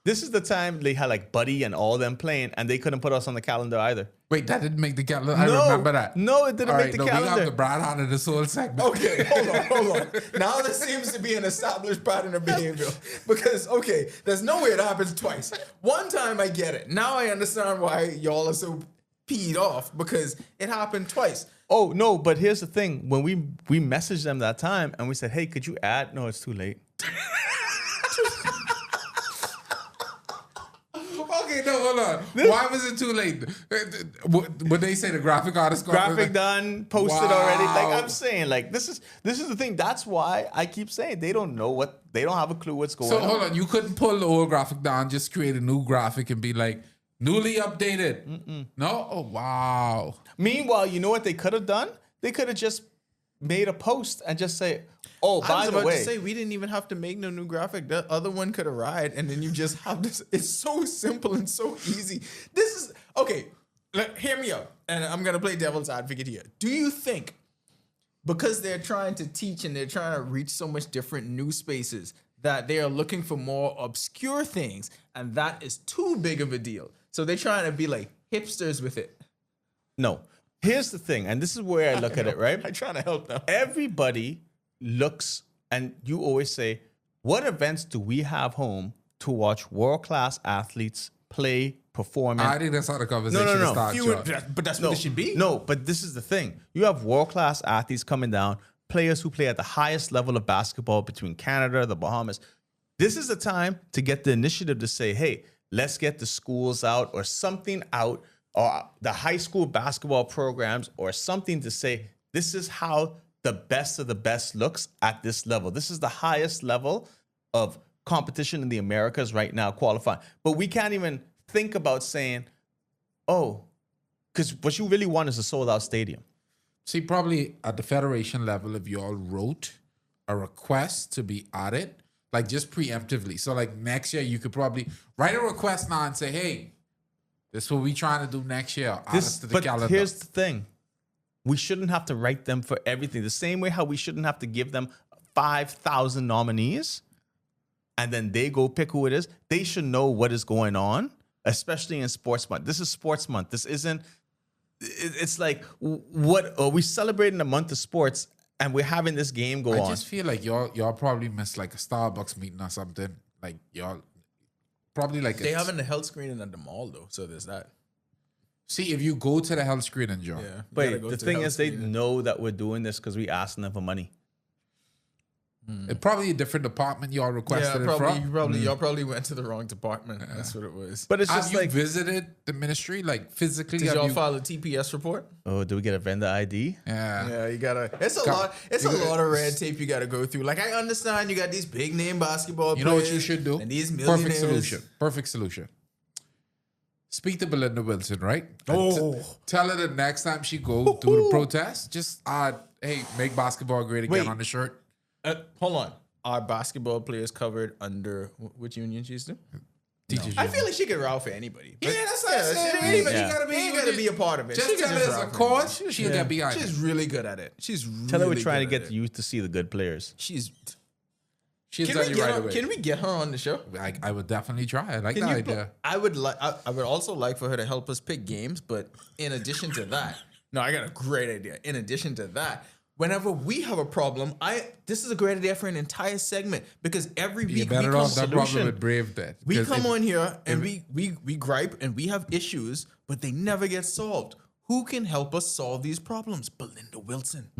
This is the time they had like Buddy and all them playing, and they couldn't put us on the calendar either. Wait, that didn't make the calendar. I remember that. No, it didn't All make right, the no, we calendar. have the Brad Hart of this whole segment. Okay, hold on. Now there seems to be an established pattern of behavior because, okay, there's no way it happens twice. One time I get it. Now I understand why y'all are so peed off because it happened twice. Oh no, but here's the thing: when we messaged them that time and we said, "Hey, could you add?" No, it's too late. Okay, no, hold on. Why was it too late? Would they say the graphic artist? Graphic done, posted already. Like Wow. I'm saying, like this is the thing. That's why I keep saying they don't know they don't have a clue what's going So on. hold on, you couldn't pull the old graphic down, just create a new graphic and be like newly updated. No, oh wow. Meanwhile, you know what they could have done? They could have just made a post and just say, "Oh, I by was the about way, to say we didn't even have to make no new graphic. The other one could arrive, and then you just have this. It's so simple and so easy. This is okay. Hear me out, and I'm gonna play devil's advocate here. Do you think because they're trying to teach and they're trying to reach so much different new spaces that they are looking for more obscure things, and that is too big of a deal? So they're trying to be like hipsters with it. no." Here's the thing, and this is where I look at it, right? I'm trying to help them. Everybody looks, and you always say, what events do we have home to watch world-class athletes play, perform? I think that's how the conversation no. starts. Fewer- John. but that's what it should be. No, but this is the thing. You have world-class athletes coming down, players who play at the highest level of basketball between Canada, the Bahamas. This is the time to get the initiative to say, hey, let's get the schools out or something out, or the high school basketball programs or something to say, this is how the best of the best looks at this level. This is the highest level of competition in the Americas right now qualifying. But we can't even think about saying, oh, because what you really want is a sold-out stadium. See, probably at the federation level, if you all wrote a request to be added, like just preemptively. So like next year, you could probably write a request now and say, hey, this is what we trying to do next year. Add us to the But calendar. here's the thing. We shouldn't have to write them for everything. The same way how we shouldn't have to give them 5,000 nominees and then they go pick who it is. They should know what is going on, especially in sports month. This is sports month. This isn't, it's like, what are we celebrating a month of sports and we're having this game go I on? just feel like y'all probably missed like a Starbucks meeting or something. Like y'all probably like They having the health screening at the mall though, so there's that. see if you go to the health screening, John. Yeah. But the thing is, they know that we're doing this because we asking them for money. It's probably a different department y'all requested it from. Y'all probably went to the wrong department. That's what it was. But it's Have just you like, visited the ministry like physically? Did Have y'all you- file a TPS report? oh, do we get a vendor ID? Yeah. Yeah, you gotta. It's a lot. It's a lot of red tape you gotta go through. Like I understand you got these big name basketball. You know what players you should do? And these millionaires. Perfect solution. Perfect solution. Speak to Belinda Wilson, right? And Oh. tell her the next time she go do the protest, just add, hey, make basketball great again Wait. on the shirt. Hold on. Are basketball players covered under which union she's to? Teachers. I feel like she could route for anybody. Yeah, that's what I'm saying. She ain't Yeah. gotta be a part of it. Just She can tell her it's a route for cause. anybody. She'll get behind She's it. really good at it. She's really Tell her we're trying to good get at the it. youth to see the good players. She's. She'll Can tell we, you get right her, away. can we get her on the show? I would definitely try. I like Can the you idea. I would like. I would also like for her to help us pick games. But in addition to that, no, I got a great idea. In addition to that, whenever we have a problem, this is a great idea for an entire segment because every You week we better come, off that problem with Brave Dead. we 'Cause come if- on here and we gripe and we have issues, but they never get solved. Who can help us solve these problems? Belinda Wilson.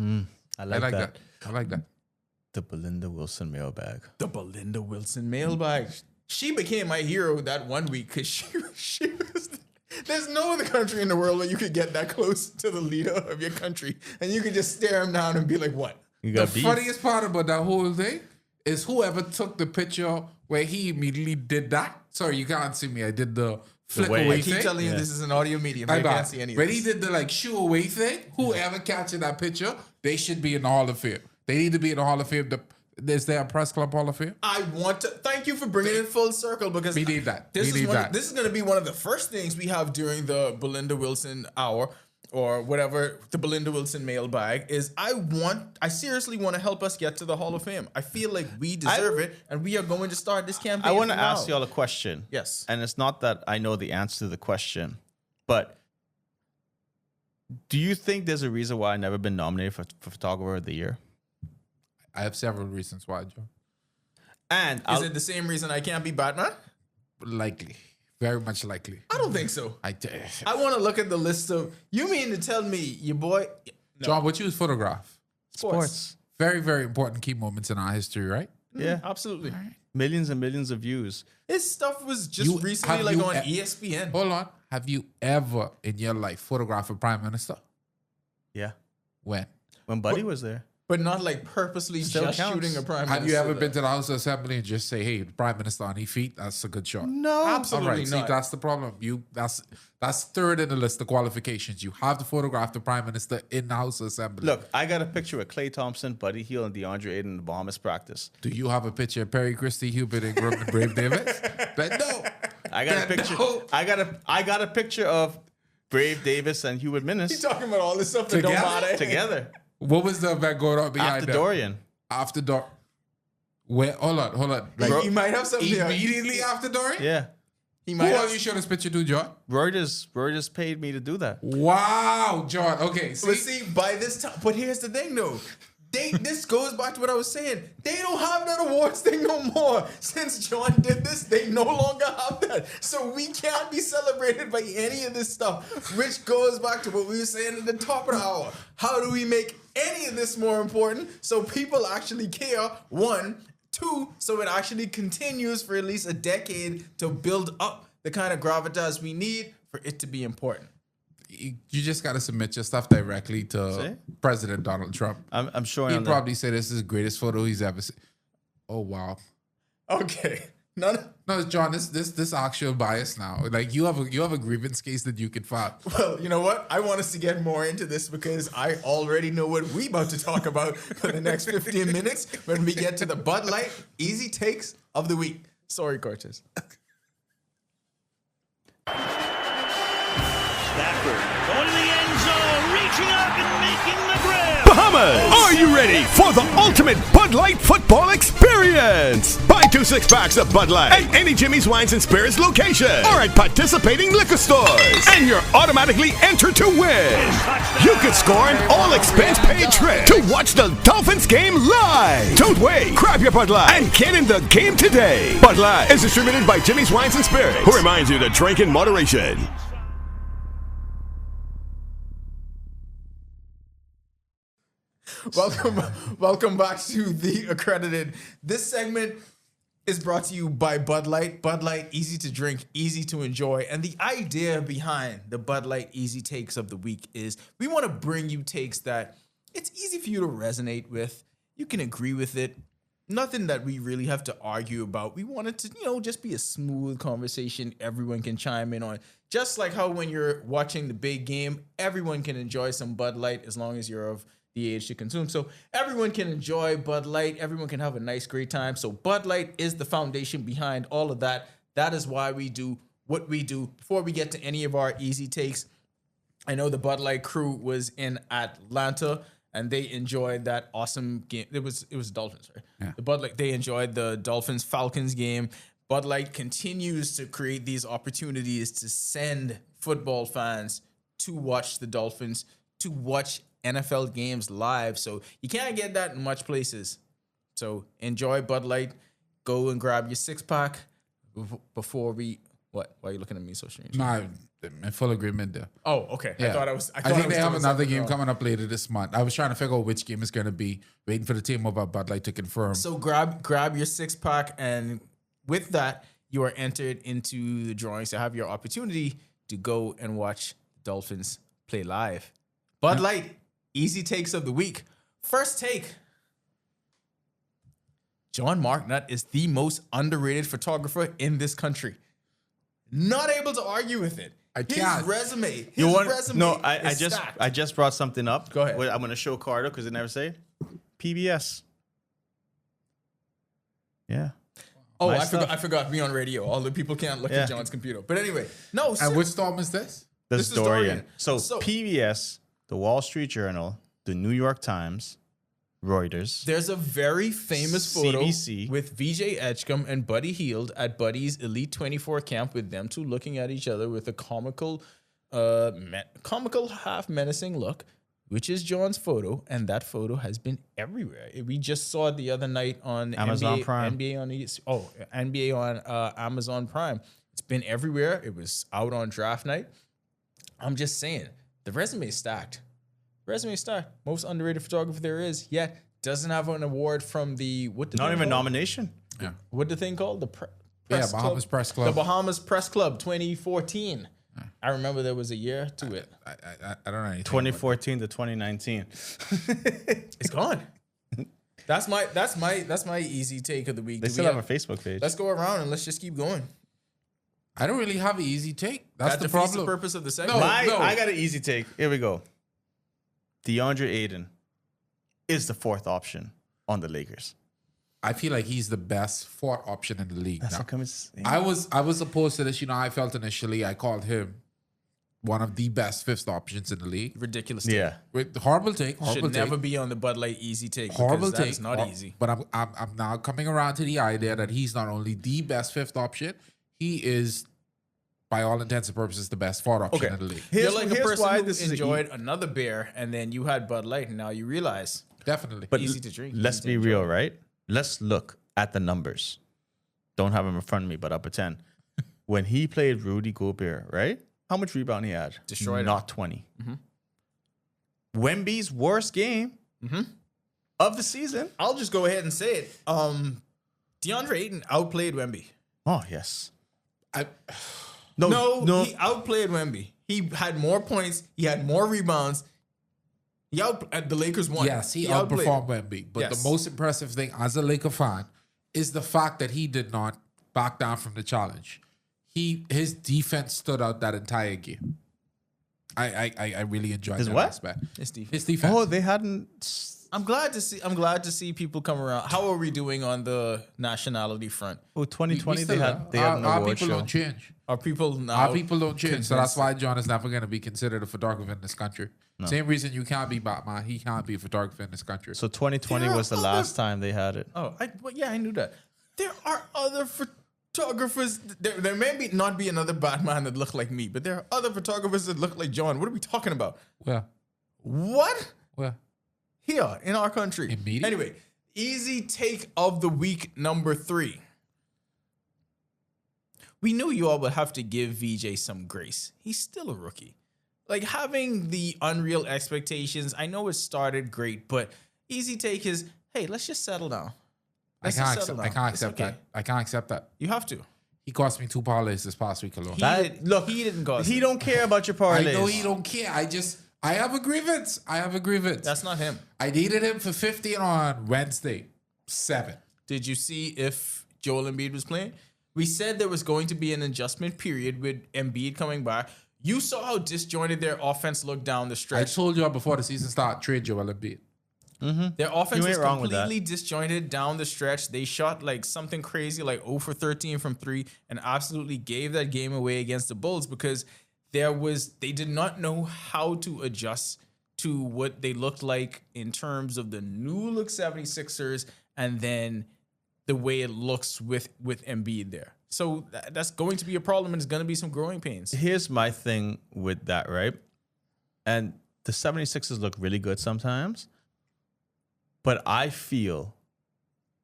I I like, like that. that. I like that. The Belinda Wilson mailbag. The Belinda Wilson mailbag. She became my hero that one week because she was. There's no other country in the world where you could get that close to the leader of your country and you could just stare him down and be like, "What?" You The got beef. funniest part about that whole thing is whoever took the picture where he immediately did that. Sorry, you can't see me. I did the flick way. away I keep thing. telling you this is an audio medium. I My can't bad. see any of When this. he did the like shoo away thing, whoever catching that picture, they should be in the Hall of Fame. They need to be in the Hall of Fame. Is there a press club Hall of Fame? I want to thank you for bringing it full circle because We need that. This We is need one, that. This is going to be one of the first things we have during the Belinda Wilson hour. or whatever, the Belinda Wilson mailbag, is I seriously want to help us get to the Hall of Fame. I feel like we deserve it, and we are going to start this campaign. I want to from now. ask y'all a question. Yes. And it's not that I know the answer to the question, but do you think there's a reason why I've never been nominated for Photographer of the Year? I have several reasons why, Joe. And Is it the same reason I can't be Batman? Likely. Very much likely. I don't think so. I want to look at the list of. You mean to tell me your boy? John, what you photograph? Sports. Very, very important key moments in our history, right? Yeah. Absolutely. Millions and millions of views. His stuff was just recently on ESPN. Hold on. Have you ever in your life photographed a prime minister? Yeah. When? When Buddy was there. But not like purposely Still just counts. shooting a prime minister. Have you ever been to the House of Assembly and just say, "Hey, the prime minister on his feet"? That's a good shot. No. Absolutely All right, see, not. that's the problem. That's third in the list of qualifications. You have to photograph the prime minister in the House of Assembly. Look, I got a picture with Klay Thompson, Buddy Hield, and DeAndre Ayton in the Bahamas practice. Do you have a picture of Perry Christie, Hubert, and Brave Davis? Then no. I got a Then picture. no. I got a picture of Brave Davis and Hubert Minnis He's talking about all this stuff that don't Together? matter. Together. What was the event going on behind after that? Dorian. After Dorian. Where? Hold on. Like, you might have something. Immediately after Dorian? Yeah. He Who might are have. you showing this picture to, John? Reuters paid me to do that. Wow, John. Okay, But see, by this time, but here's the thing, though. This goes back to what I was saying. They don't have that awards thing no more. Since John did this, they no longer have that. So we can't be celebrated by any of this stuff, which goes back to what we were saying at the top of the hour. How do we make any of this more important so people actually care? One. Two, so it actually continues for at least a decade to build up the kind of gravitas we need for it to be important. you just got to submit your stuff directly to See? President Donald Trump. I'm showing He'd on probably say this is the greatest photo he's ever seen. Oh, wow. Okay. No, John, this actual bias now. Like you have a grievance case that you could file. Well, you know what? I want us to get more into this because I already know what we about to talk about for the next 15 minutes when we get to the Bud Light Easy Takes of the Week. Sorry, Cortez. Stafford going to the end zone, reaching up and making the grab. Bahamas, are you ready for the ultimate Bud Light football experience? Buy 2 6-packs of Bud Light at any Jimmy's Wines and Spirits location or at participating liquor stores, and you're automatically entered to win. You could score an all-expense-paid trip to watch the Dolphins game live. Don't wait. Grab your Bud Light and get in the game today. Bud Light is distributed by Jimmy's Wines and Spirits, who reminds you to drink in moderation. Welcome back to the Accredited. This segment is brought to you by Bud Light. Bud Light, easy to drink, easy to enjoy. And the idea behind the Bud Light Easy Takes of the Week is we want to bring you takes that it's easy for you to resonate with. You can agree with it. Nothing that we really have to argue about. We want it to, just be a smooth conversation everyone can chime in on. Just like how when you're watching the big game, everyone can enjoy some Bud Light as long as you're of the age to consume. So everyone can enjoy Bud Light. Everyone can have a nice, great time. So Bud Light is the foundation behind all of that. That is why we do what we do. Before we get to any of our easy takes, I know the Bud Light crew was in Atlanta and they enjoyed that awesome game. It was Dolphins, right? Yeah. The Bud Light, they enjoyed the Dolphins Falcons game. Bud Light continues to create these opportunities to send football fans to watch the Dolphins, to watch NFL games live. So you can't get that in much places. So enjoy Bud Light. Go and grab your 6-pack before we. What? Why are you looking at me so strange? No, I'm in full agreement there. Oh, okay. Yeah. I think they have doing another something game wrong. coming up later this month. I was trying to figure out which game it's going to be. Waiting for the team about Bud Light to confirm. So grab your 6-pack, and with that, you are entered into the drawing. So have your opportunity to go and watch Dolphins play live. Bud Light, easy takes of the week. First take. John Marknut is the most underrated photographer in this country. Not able to argue with it. can't. His resume. I just brought something up. Go ahead. I'm going to show Carter because they never say PBS. Yeah. Oh, My I stuff. forgot. I forgot. Me on radio. All the people can't look Yeah. at John's computer. But anyway, no. And which storm is this? This is Dorian. So PBS, the Wall Street Journal, the New York Times, Reuters. There's a very famous photo CBC. with VJ Edgecombe and Buddy Hield at Buddy's Elite 24 camp with them two looking at each other with a comical half menacing look, which is John's photo, and that photo has been everywhere. We just saw it the other night on Amazon NBA, Prime. NBA on Amazon Prime. It's been everywhere. It was out on draft night. I'm just saying, the resume is stacked. Most underrated photographer there is, yet doesn't have an award from the Not even nomination. Yeah. What the thing called? Press Bahamas Club? Press Club. The Bahamas Press Club 2014. I remember there was a year to it. I don't know anything. 2014 to 2019. It's gone. That's my easy take of the week. They still have a Facebook page. Let's go around and let's just keep going. I don't really have an easy take. That's That the defeats problem. the purpose of the segment. No. I got an easy take. Here we go. DeAndre Ayton is the fourth option on the Lakers. I feel like he's the best fourth option in the league. That's now. how come it's. I was opposed to this. I felt initially I called him one of the best fifth options in the league. Ridiculous. Yeah. With horrible take. Horrible Should take. never be on the Bud Light easy take. Horrible because that take. is not easy. But I'm now coming around to the idea that he's not only the best fifth option, he is, by all intents and purposes, the best fourth option in the league. You're like a person why who this is enjoyed another beer and then you had Bud Light and now you realize Definitely. But easy to drink. let's easy to be enjoy. real, right? Let's look at the numbers. Don't have them in front of me, but I'll pretend. When he played Rudy Gobert, right? How much rebound he had? Destroyed him. Not 20. Wemby's worst game of the season. I'll just go ahead and say it. DeAndre Ayton outplayed Wemby. Oh, yes. No, he outplayed Wemby. He had more points. He had more rebounds. The Lakers won. Yes, he outplayed outperformed him. Wemby. But Yes. the most impressive thing as a Laker fan is the fact that he did not back down from the challenge. His defense stood out that entire game. I really enjoyed His that what? aspect. His defense. His defense. Oh, they hadn't. I'm glad to see people come around. How are we doing on the nationality front? Oh, 2020, We they still had are. an Our award people show. don't change. Are people now? Our people don't change. So that's convinced- why John is never going to be considered a photographer in this country. Same reason you can't be Batman. He can't be a photographer in this country. So 2020 There was the are last time they had it. Oh, I knew that. There are other photographers. There may not be another Batman that look like me, but there are other photographers that look like John. What are we talking about? What? Well, Here in our country. In media? Anyway, easy take of the week number 3. We knew you all would have to give VJ some grace. He's still a rookie. Like having the unreal expectations. I know it started great, but easy take is, hey, let's just settle down. I can't settle accept, I down. can't It's accept okay. that. I can't accept that. You have to. He cost me 2 parlays this past week alone. He didn't cause He it. don't care about your I parlays. know he don't care. I have a grievance. That's not him. I needed him for 50 on Wednesday. 7. Did you see if Joel Embiid was playing? We said there was going to be an adjustment period with Embiid coming back. You saw how disjointed their offense looked down the I stretch. told you before the season started, trade Joel Embiid. Their offense You was ain't wrong with that. completely disjointed down the stretch. They shot like something crazy, like 0 for 13 from 3, and absolutely gave that game away against the Bulls because they did not know how to adjust to what they looked like in terms of the new look 76ers and then the way it looks with Embiid there. So that's going to be a problem, and it's going to be some growing pains. Here's my thing with that, right? And the 76ers look really good sometimes, but I feel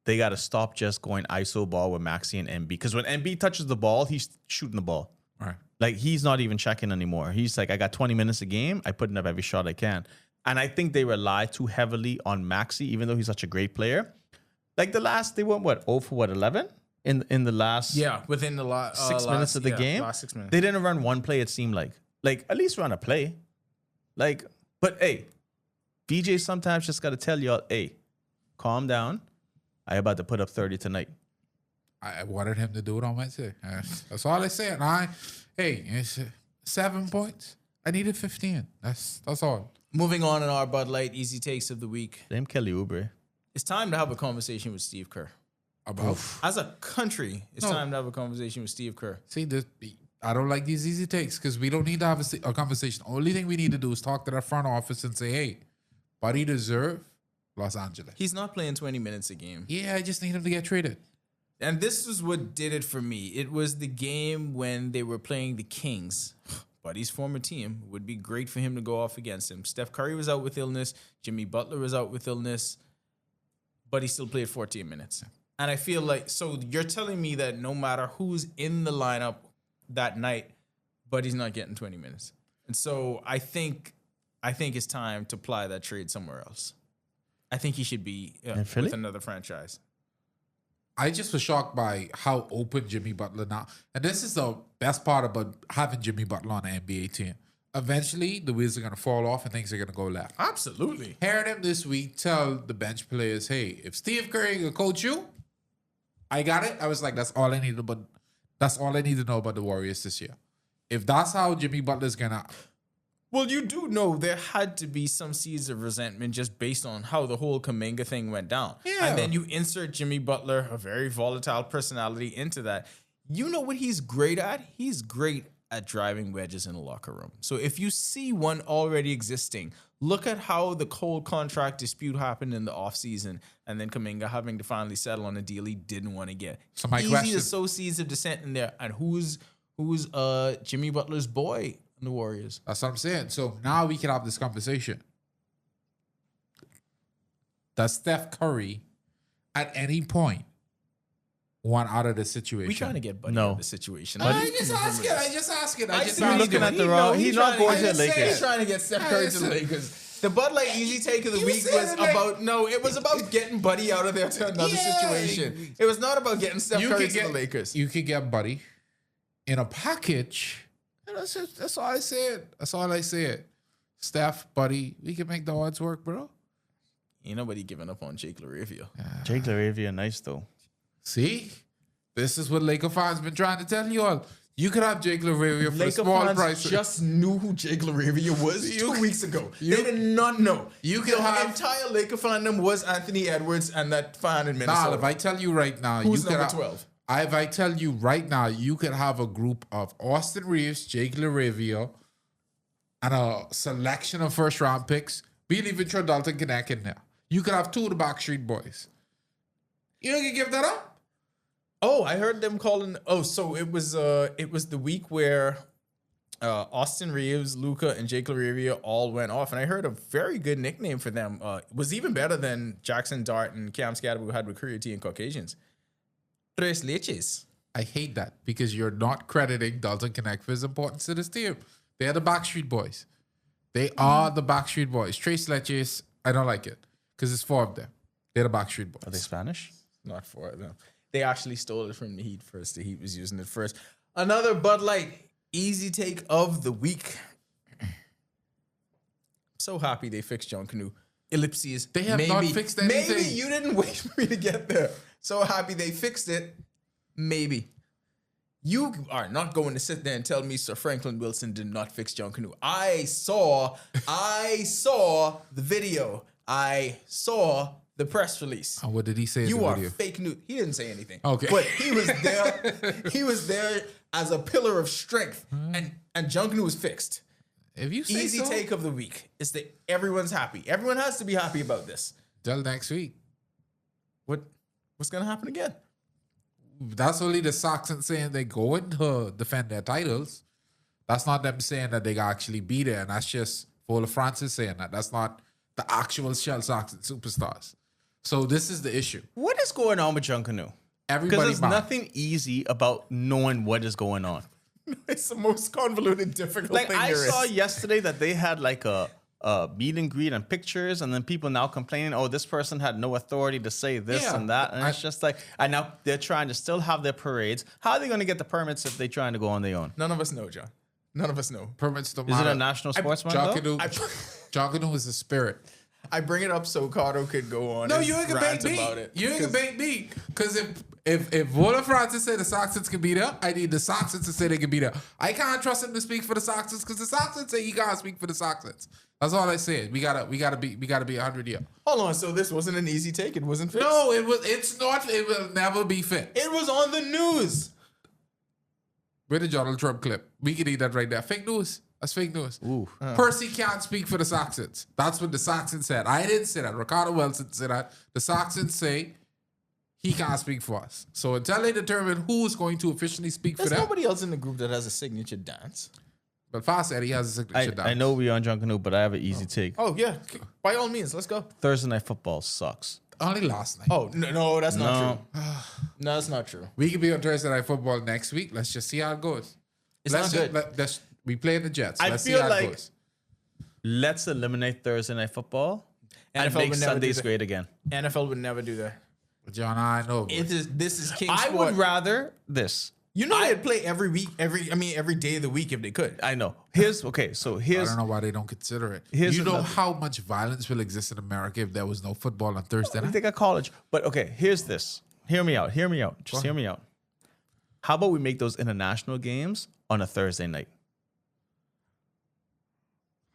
they got to stop just going ISO ball with Maxey and Embiid. Because when Embiid touches the ball, he's shooting the ball. All right. Like, he's not even checking anymore. He's like, I got 20 minutes a game. I put in up every shot I can. And I think they rely too heavily on Maxey, even though he's such a great player. Like they went, 0 for 11? In the last Within the last 6 minutes of the game. last 6 minutes. They didn't run one play, it seemed like. Like, at least run a play. Like, but hey, VJ sometimes just got to tell y'all, hey, calm down. I about to put up 30 tonight. I wanted him to do it on Wednesday. That's all I said. It's 7 points. I needed 15. That's all. Moving on in our Bud Light Easy Takes of the week. Damn Kelly Oubre. It's time to have a conversation with Steve Kerr. About As a country, it's time to have a conversation with Steve Kerr. see this. I don't like these easy takes because we don't need to have a conversation. Only thing we need to do is talk to that front office and say, hey, Buddy deserve Los Angeles. He's not playing 20 minutes a game. Yeah, I just need him to get traded. And this is what did it for me. It was the game when they were playing the Kings. Buddy's former team. It would be great for him to go off against him. Steph Curry was out with illness. Jimmy Butler was out with illness. But he still played 14 minutes. And I feel like, so you're telling me that no matter who's in the lineup that night, Buddy's not getting 20 minutes. And so I think it's time to apply that trade somewhere else. I think he should be with another franchise. I just was shocked by how open Jimmy Butler now. And this is the best part about having Jimmy Butler on an NBA team. Eventually, the wheels are going to fall off and things are going to go left. Absolutely. Hearing him this week tell the bench players, hey, if Steve Curry can coach you, I got it. I was like, that's all I need to know about the Warriors this year. If that's how Jimmy Butler's going to... Well, you do know there had to be some seeds of resentment just based on how the whole Kuminga thing went down. Yeah. And then you insert Jimmy Butler, a very volatile personality, into that. You know what he's great at? He's great at driving wedges in a locker room. So if you see one already existing, look at how the Cole contract dispute happened in the offseason and then Kuminga having to finally settle on a deal he didn't want to get. So my Easy question... to sow seeds of dissent in there. And who's Jimmy Butler's boy in the Warriors? That's what I'm saying. So now we can have this conversation. Does Steph Curry at any point want out of the situation? We trying to get Buddy out of the situation. I just ask it. You're looking at the wrong. He's not going to the Lakers. He's trying to get Steph Curry to the Lakers. The Bud Light Easy Take of the week was about it was about getting Buddy out of there to another situation. It was not about getting Steph Curry to the Lakers. You could get Buddy in a package. And that's all I said. That's all I said. Steph, Buddy, we can make the odds work, bro. Ain't nobody giving up on Jake LaRavia. Jake LaRavia, nice though. See? This is what Laker fans been trying to tell you all. You could have Jake LaRavia for a Laker small fans price. just knew who Jake LaRavia was 2 weeks ago. They did not know. You could have entire Laker fandom was Anthony Edwards and that fan in Minnesota. Nah, if I tell you right now, who's you could number have, 12? If I tell you right now, you could have a group of Austin Reeves, Jake LaRavia, and a selection of first round picks. We'll even throw Dalton Connect in there. You could have two of the Backstreet Boys. You don't give that up? Oh, I heard them calling. Oh, so it was the week where Austin Reeves, Luka, and Jake LaRavia all went off, and I heard a very good nickname for them. It was even better than Jackson Dart and Cam Scadaboo had with Korea T and Caucasians. Tres leches. I hate that because you're not crediting Dalton Connect for his importance to this team. They're the Backstreet Boys. They are the Backstreet Boys. Tres leches, I don't like it because it's four of them. They're the Backstreet Boys. Are they Spanish? Not four of them. They actually stole it from the Heat first. The Heat was using it first. Another Bud Light Easy Take of the week. So happy they fixed John Canoe. Ellipses. They have not fixed anything. Maybe you didn't wait for me to get there. So happy they fixed it. Maybe. You are not going to sit there and tell me Sir Franklin Wilson did not fix John Canoe. I saw the video. I saw the press release. And what did he say in You the are video? fake news. He didn't say anything. Okay. But he was there. He was there as a pillar of strength. And John Canoe was fixed. If you say Easy so, take of the week is that everyone's happy. Everyone has to be happy about this. till next week. What's gonna happen again? That's only the Soxers saying they're going to defend their titles. That's not them saying that they actually be there. And that's just Fuller Francis saying that. That's not the actual Shell Soxers superstars. So this is the issue. What is going on with John Canoe? Everybody Because there's mad. nothing easy about knowing what is going on. It's the most convoluted, difficult Like thing I there saw is. yesterday that they had like a meet and greet and pictures, and then people now complaining, oh, this person had no authority to say this Yeah, and that, and it's just like, and now they're trying to still have their parades. How are they going to get the permits if they're trying to go on their own? None of us know, John. None of us know. Permits don't Is it matter. a national sportsman? John though? Canoe, John Canoe is a spirit. I bring it up so Cardo could go on. No, and you ain't gonna rant bank about me. it. You ain't gonna bank me. Because if Fuller Francis said the Soxers can be there, I need the Soxers to say they can be there. I can't trust him to speak for the Soxers because the Soxers say he can't speak for the Soxers. That's all I said. We gotta be 100 here. Hold on, so this wasn't an easy take. It wasn't fixed. No, it's not. It will never be fit. It was on the news. Where the Donald Trump clip? We can eat that right there. Fake news. That's fake news. Ooh. Percy can't speak for the Saxons. That's what the Saxons said. I didn't say that. Ricardo Wilson said that. The Saxons say he can't speak for us. So until they determine who is going to officially speak There's for them. nobody else in the group that has a signature dance. But Fast said he has a signature dance. I know we're on Drunk Canoe, but I have an easy take. Oh, yeah. By all means, let's go. Thursday night football sucks. Only last night. Oh, no, that's not true. No, that's not true. We could be on Thursday Night Football next week. Let's just see how it goes. It's let's not just, we play in the Jets. I Let's feel see how like- it goes. Let's eliminate Thursday night football and NFL make would never do Sundays that. great again. NFL would never do that. John, I know. This is king I sport. would rather this. You know they'd play every week, every day of the week if they could. I know. Here's okay. So I here's don't know why they don't consider it. Here's You know another- how much violence will exist in America if there was no football on Thursday night? they got college, but okay. Here's this. Hear me out. Hear me out. Just hear me out. How about we make those international games on a Thursday night?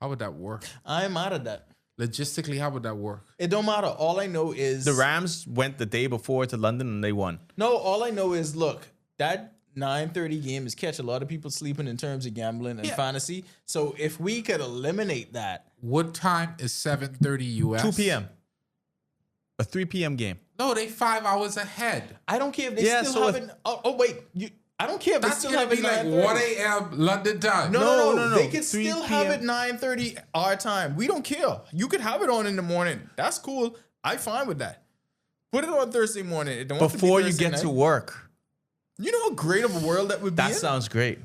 How would that work? I'm out of that. Logistically, how would that work? It don't matter. All I know is The Rams went the day before to London and they won. No, all I know is look, that 9:30 game is catch a lot of people sleeping in terms of gambling and fantasy. So if we could eliminate that, What time is 7:30 US? 2 p.m. A 3 p.m. game. No, they 5 hours ahead. I don't care if they Yeah, still so have if- it. Oh wait, I don't care if That's they still gonna have it be like 9:30. 1 a.m. London time. No. They can 3 still have p.m. it 9:30 our time. We don't care. You could have it on in the morning. That's cool. I'm fine with that. Put it on Thursday morning. It don't have to be Before you Thursday get night. to work. You know how great of a world that would be. That in? sounds great.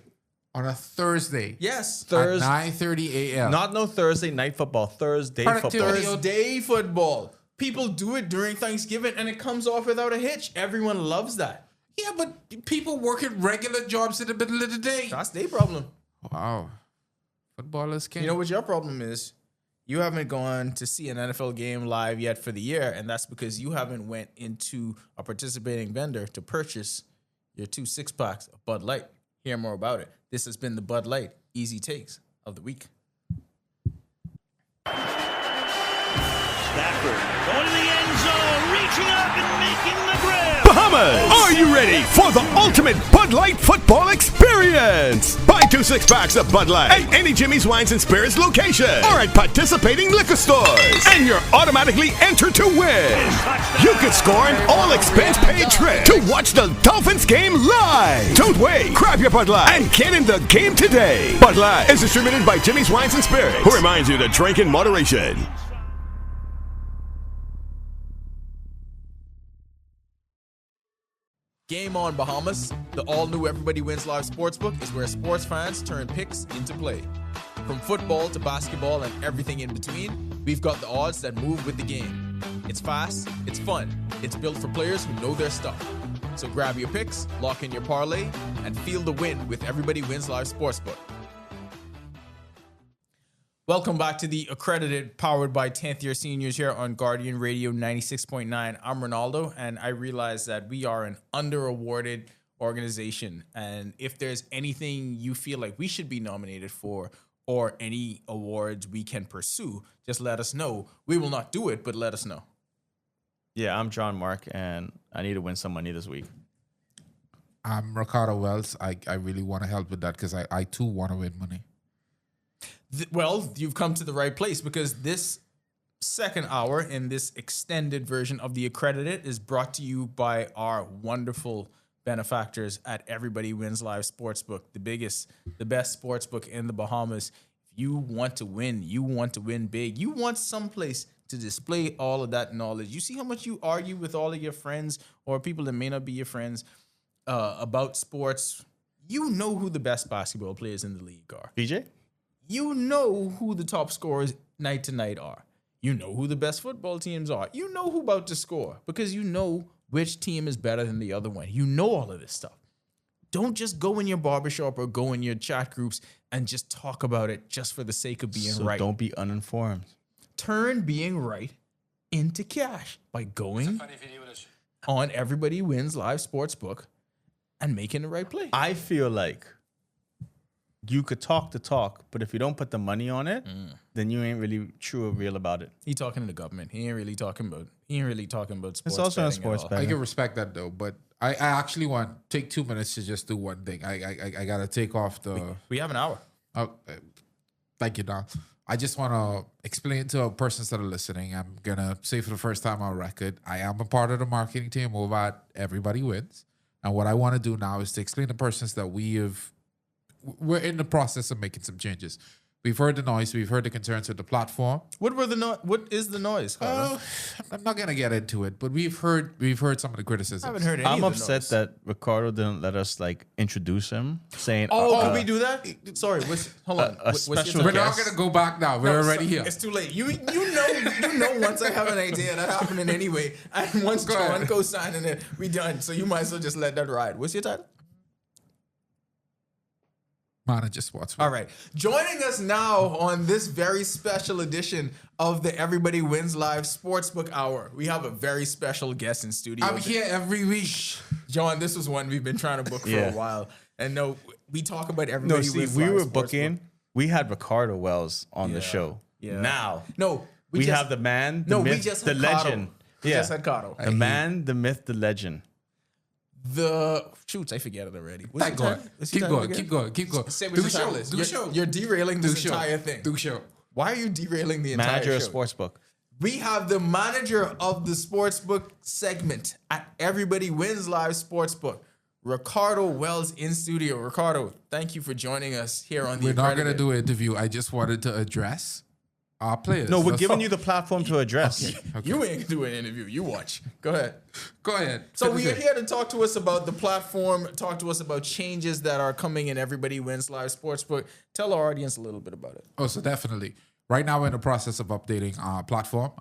On a Thursday. Yes. At 9:30 a.m. Not no Thursday night football. Thursday Productivity. football. Thursday football. People do it during Thanksgiving and it comes off without a hitch. Everyone loves that. Yeah, but people working regular jobs in the middle of the day. That's their problem. Wow. Footballers can. You know what your problem is? You haven't gone to see an NFL game live yet for the year, and that's because you haven't went into a participating vendor to purchase your 2 6-packs of Bud Light. Hear more about it. This has been the Bud Light Easy Takes of the week. Stafford going to the end zone, reaching up and making the grab. Bahamas, are you ready for the ultimate Bud Light football experience? Buy 2 6-packs of Bud Light at any Jimmy's Wines and Spirits location or at participating liquor stores, and you're automatically entered to win. You could score an all-expense-paid trip to watch the Dolphins game live. Don't wait. Grab your Bud Light and get in the game today. Bud Light is distributed by Jimmy's Wines and Spirits, who reminds you to drink in moderation. Game on, Bahamas. The all-new Everybody Wins Live Sportsbook is where sports fans turn picks into play. From football to basketball and everything in between, we've got the odds that move with the game. It's fast, it's fun, it's built for players who know their stuff. So grab your picks, lock in your parlay, and feel the win with Everybody Wins Live Sportsbook. Welcome back to the Accredited, powered by 10th year seniors here on Guardian Radio 96.9. I'm Ronaldo, and I realize that we are an under-awarded organization. And if there's anything you feel like we should be nominated for or any awards we can pursue, just let us know. We will not do it, but let us know. Yeah, I'm John Mark, and I need to win some money this week. I'm Ricardo Wells. I really want to help with that because I too want to win money. Well, you've come to the right place because this second hour in this extended version of the Accredited is brought to you by our wonderful benefactors at Everybody Wins Live Sportsbook, the biggest, the best sportsbook in the Bahamas. If you want to win big, you want someplace to display all of that knowledge. You see how much you argue with all of your friends or people that may not be your friends about sports. You know who the best basketball players in the league are. BJ? You know who the top scorers night to night are. You know who the best football teams are. You know who about to score because you know which team is better than the other one. You know all of this stuff. Don't just go in your barbershop or go in your chat groups and just talk about it just for the sake of being right. Don't be uninformed. Turn being right into cash by going on Everybody Wins Live Sportsbook and making the right play. I feel like you could talk the talk, but if you don't put the money on it, then you ain't really true or real about it. He talking to the government. He ain't really talking about sports. It's also not betting at sports all. betting. I can respect that though, but I actually want take 2 minutes to just do one thing. I gotta take off the. We have an hour. Oh, thank you, Don. I just want to explain to persons that are listening. I'm gonna say for the first time on record, I am a part of the marketing team over at Everybody Wins, and what I want to do now is to explain to persons that we're in the process of making some changes. We've heard the noise. We've heard the concerns with the platform. What is the noise? Carter? I'm not gonna get into it, but we've heard some of the criticisms. I haven't heard any. I'm of the upset noise. that Ricardo didn't let us like introduce him, saying, Oh, can we do that? Sorry, hold on. What's your special time? We're not guest. gonna go back now. We're already here. It's too late. You know. Once I have an idea, that happening anyway. And once Go John ahead. co-signing it, we done. So you might as well just let that ride. What's your title? Manager Sports. All right. Joining us now on this very special edition of the Everybody Wins Live Sportsbook Hour, we have a very special guest in studio. I'm here every week. John, this was one we've been trying to book for Yeah. a while. And no, we talk about No, Everybody see, Wins we Live were Sportsbook. booking. We had Ricardo Wells on the show. Yeah. Now, No, we have the man, the myth, we just the had Cotto. legend. We just had Cotto. The man, the myth, the legend. I forget it already. Thank God. Keep going. Say what Do your show. title is. Do You're, show. you're derailing this Do show. entire thing. Do show. Why are you derailing the entire Manager of show? Sportsbook. We have the manager of the sportsbook segment at Everybody Wins Live Sportsbook, Ricardo Wells, in studio. Ricardo, thank you for joining us here on the We're not going to Accredited. do an interview. I just wanted to address our players. No, we're That's giving all. you the platform to address. You ain't gonna do an interview. You watch. Go ahead. Go ahead. So Finish we are it. here to talk to us about the platform, talk to us about changes that are coming in Everybody Wins Live Sportsbook. Tell our audience a little bit about it. Oh, so definitely. Right now, we're in the process of updating our platform.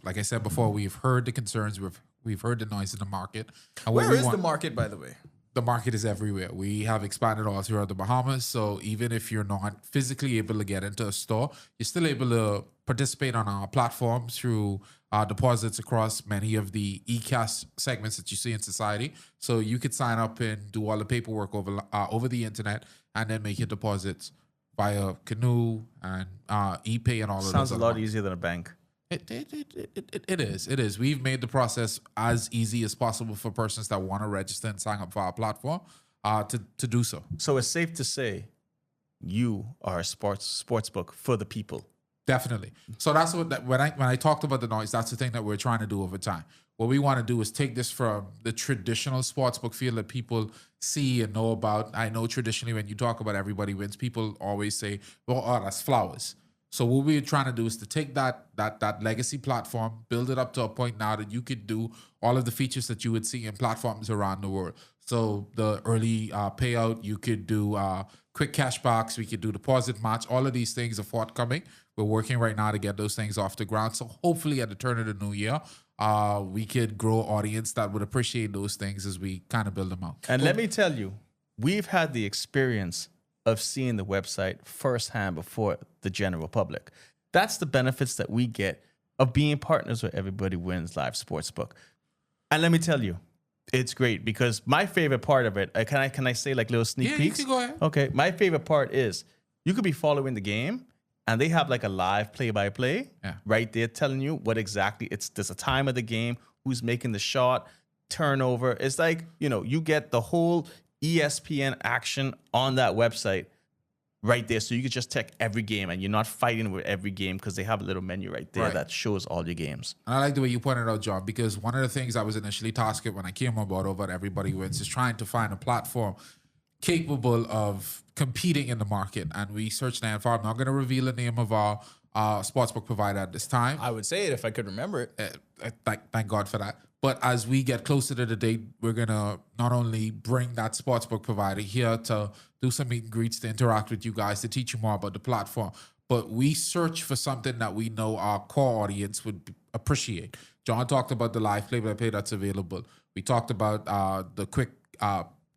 Like I said before, we've heard the concerns. We've heard the noise in the market. And what Where we is want- the market, by the way? The market is everywhere. We have expanded all throughout the Bahamas. So even if you're not physically able to get into a store, you're still able to participate on our platform through deposits across many of the ECAS segments that you see in society. So you could sign up and do all the paperwork over the internet and then make your deposits via Canoe and ePay and all of those. Sounds a other lot ones. easier than a bank. It is. We've made the process as easy as possible for persons that want to register and sign up for our platform to do so. So it's safe to say you are a sportsbook for the people. Definitely. So that's when I talked about the noise, that's the thing that we're trying to do over time. What we want to do is take this from the traditional sportsbook field that people see and know about. I know traditionally when you talk about Everybody Wins, people always say, well, oh, that's flowers. So what we're trying to do is to take that legacy platform, build it up to a point now that you could do all of the features that you would see in platforms around the world. So the early payout, you could do quick cash backs, we could do deposit match. All of these things are forthcoming. We're working right now to get those things off the ground. So hopefully at the turn of the new year, we could grow an audience that would appreciate those things as we kind of build them out. And let me tell you, we've had the experience of seeing the website firsthand before the general public. That's the benefits that we get of being partners with Everybody Wins Live Sportsbook. And let me tell you, it's great because my favorite part of it, can I say like little sneak peeks? You can go ahead. Okay, my favorite part is you could be following the game and they have like a live play-by-play right there telling you what exactly there's a time of the game, who's making the shot, turnover. It's like, you get the whole ESPN action on that website right there. So you could just check every game and you're not fighting with every game because they have a little menu right there that shows all your games. And I like the way you pointed out, John, because one of the things I was initially tasked with when I came on board over at Everybody Wins is trying to find a platform capable of competing in the market. And we searched and far. I'm not going to reveal the name of our sportsbook provider at this time. I would say it if I could remember it. Thank God for that. But as we get closer to the date, we're going to not only bring that sportsbook provider here to do some meet and greets, to interact with you guys, to teach you more about the platform, but we search for something that we know our core audience would appreciate. John talked about the live play-by-play that's available. We talked about the quick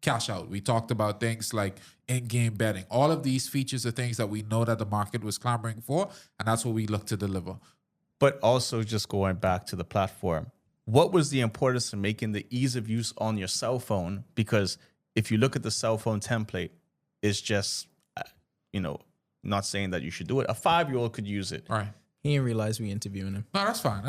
cash out. We talked about things like in-game betting. All of these features are things that we know that the market was clamoring for, and that's what we look to deliver. But also just going back to the platform, what was the importance of making the ease of use on your cell phone? Because if you look at the cell phone template, it's just, not saying that you should do it. A 5-year-old could use it. All right. He didn't realize we interviewing him. No, that's fine.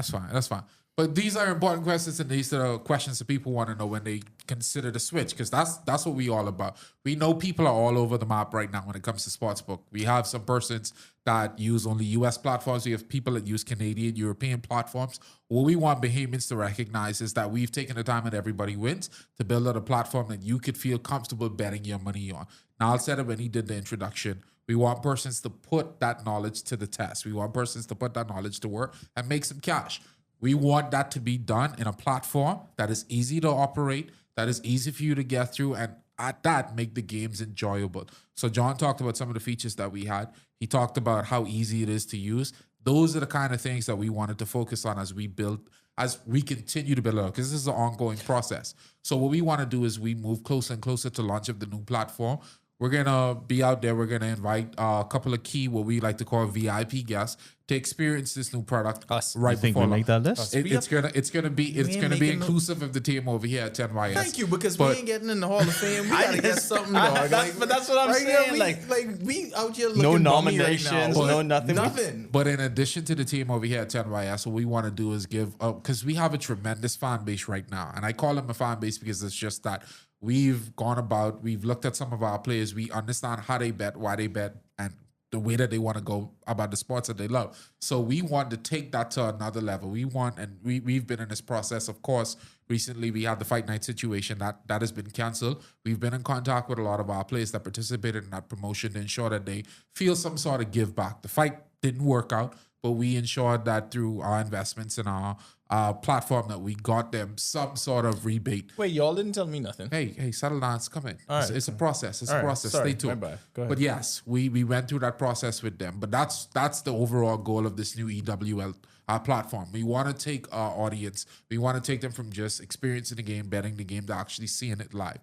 But these are important questions, and these are questions that people want to know when they consider the switch, because that's what we all about. We know people are all over the map right now when it comes to sportsbook. We have some persons that use only U.S. platforms. We have people that use Canadian, European platforms. What we want Bahamians to recognize is that we've taken the time at Everybody Wins to build out a platform that you could feel comfortable betting your money on. Niall said it when he did the introduction. We want persons to put that knowledge to the test. We want persons to put that knowledge to work and make some cash. We want that to be done in a platform that is easy to operate, that is easy for you to get through, and at that, make the games enjoyable. So John talked about some of the features that we had. He talked about how easy it is to use. Those are the kind of things that we wanted to focus on as we continue to build it out, because this is an ongoing process. So what we want to do is we move closer and closer to launch of the new platform. We're going to be out there. We're going to invite a couple of key, what we like to call VIP guests, to experience this new product. Right you think before we make that list? It's gonna be inclusive of the team over here at 10YS. Thank you, because we ain't getting in the Hall of Fame. We gotta get something, dog. But that's what I'm saying. We out here looking no bummy nominations, right now. no nothing. Nothing. But in addition to the team over here at 10YS, what we want to do is give, because we have a tremendous fan base right now, and I call them a fan base because it's just that we've looked at some of our players, we understand how they bet, why they bet, and the way that they want to go about the sports that they love. So we want to take that to another level. We've been in this process. Of course, recently we had the fight night situation that has been canceled. We've been in contact with a lot of our players that participated in that promotion to ensure that they feel some sort of give back. The fight didn't work out, but we ensured that through our investments in our platform that we got them some sort of rebate. Wait, y'all didn't tell me nothing. Hey, settle down. It's coming. It's a process. It's All a right. process. Sorry. Stay tuned. My bad. Go ahead. But yes, we went through that process with them. But that's the overall goal of this new EWL platform. We want to take our audience. We want to take them from just experiencing the game, betting the game, to actually seeing it live.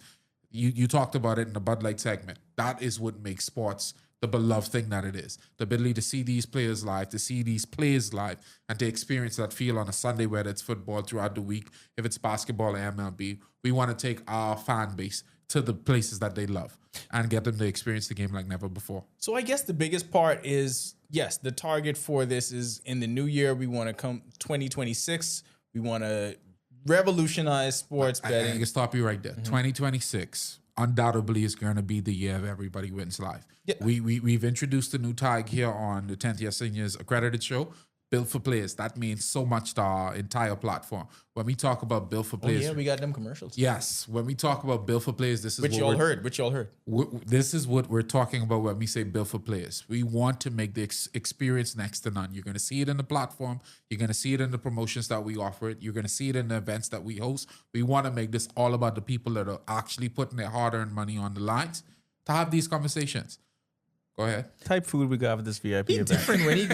You talked about it in the Bud Light segment. That is what makes sports the beloved thing that it is. The ability to see these players live, to see these plays live, and to experience that feel on a Sunday, whether it's football throughout the week, if it's basketball or MLB. We want to take our fan base to the places that they love and get them to experience the game like never before. So I guess the biggest part is, yes, the target for this is in the new year. We want to come 2026. We want to revolutionize sports betting. I can stop you right there. 2026 undoubtedly is going to be the year of Everybody Wins Live. Yeah. We've introduced a new tag here on the 10th Year Seniors Accredited show, Built for Players. That means so much to our entire platform. When we talk about Built for Players, we got them commercials. yes, when we talk about Built for Players, this is Which y'all heard. This is what we're talking about when we say Built for Players. We want to make the experience next to none. You're going to see it in the platform. You're going to see it in the promotions that we offer it. You're going to see it in the events that we host. We want to make this all about the people that are actually putting their hard-earned money on the lines to have these conversations. Go ahead. Type food we got for this VIP Be event. different when he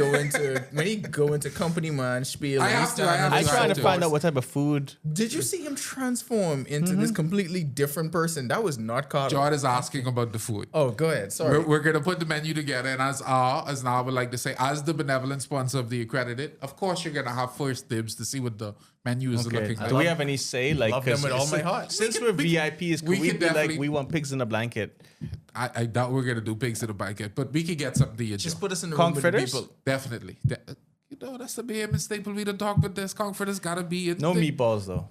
go into company man spiel. I and have he's to, I have I'm to. trying to find out what type of food. Did you see him transform into this completely different person? That was not caught. John is asking about the food. Oh, go ahead. Sorry. We're going to put the menu together, and as now I would like to say, as the benevolent sponsor of the Accredited, of course you're going to have first dibs to see what the menu is looking like. Do we have any say? Like, love them with all 'cause my heart. Since we're VIPs, could we we can be like, definitely- we want pigs in a blanket? I doubt we're going to do pigs in a blanket, but we could get something to you. Just Joe. put us in the Conch room with the fritters? people. Definitely. That's the Bahamian staple. We don't talk about this. Conch fritters got to be in No the- meatballs though.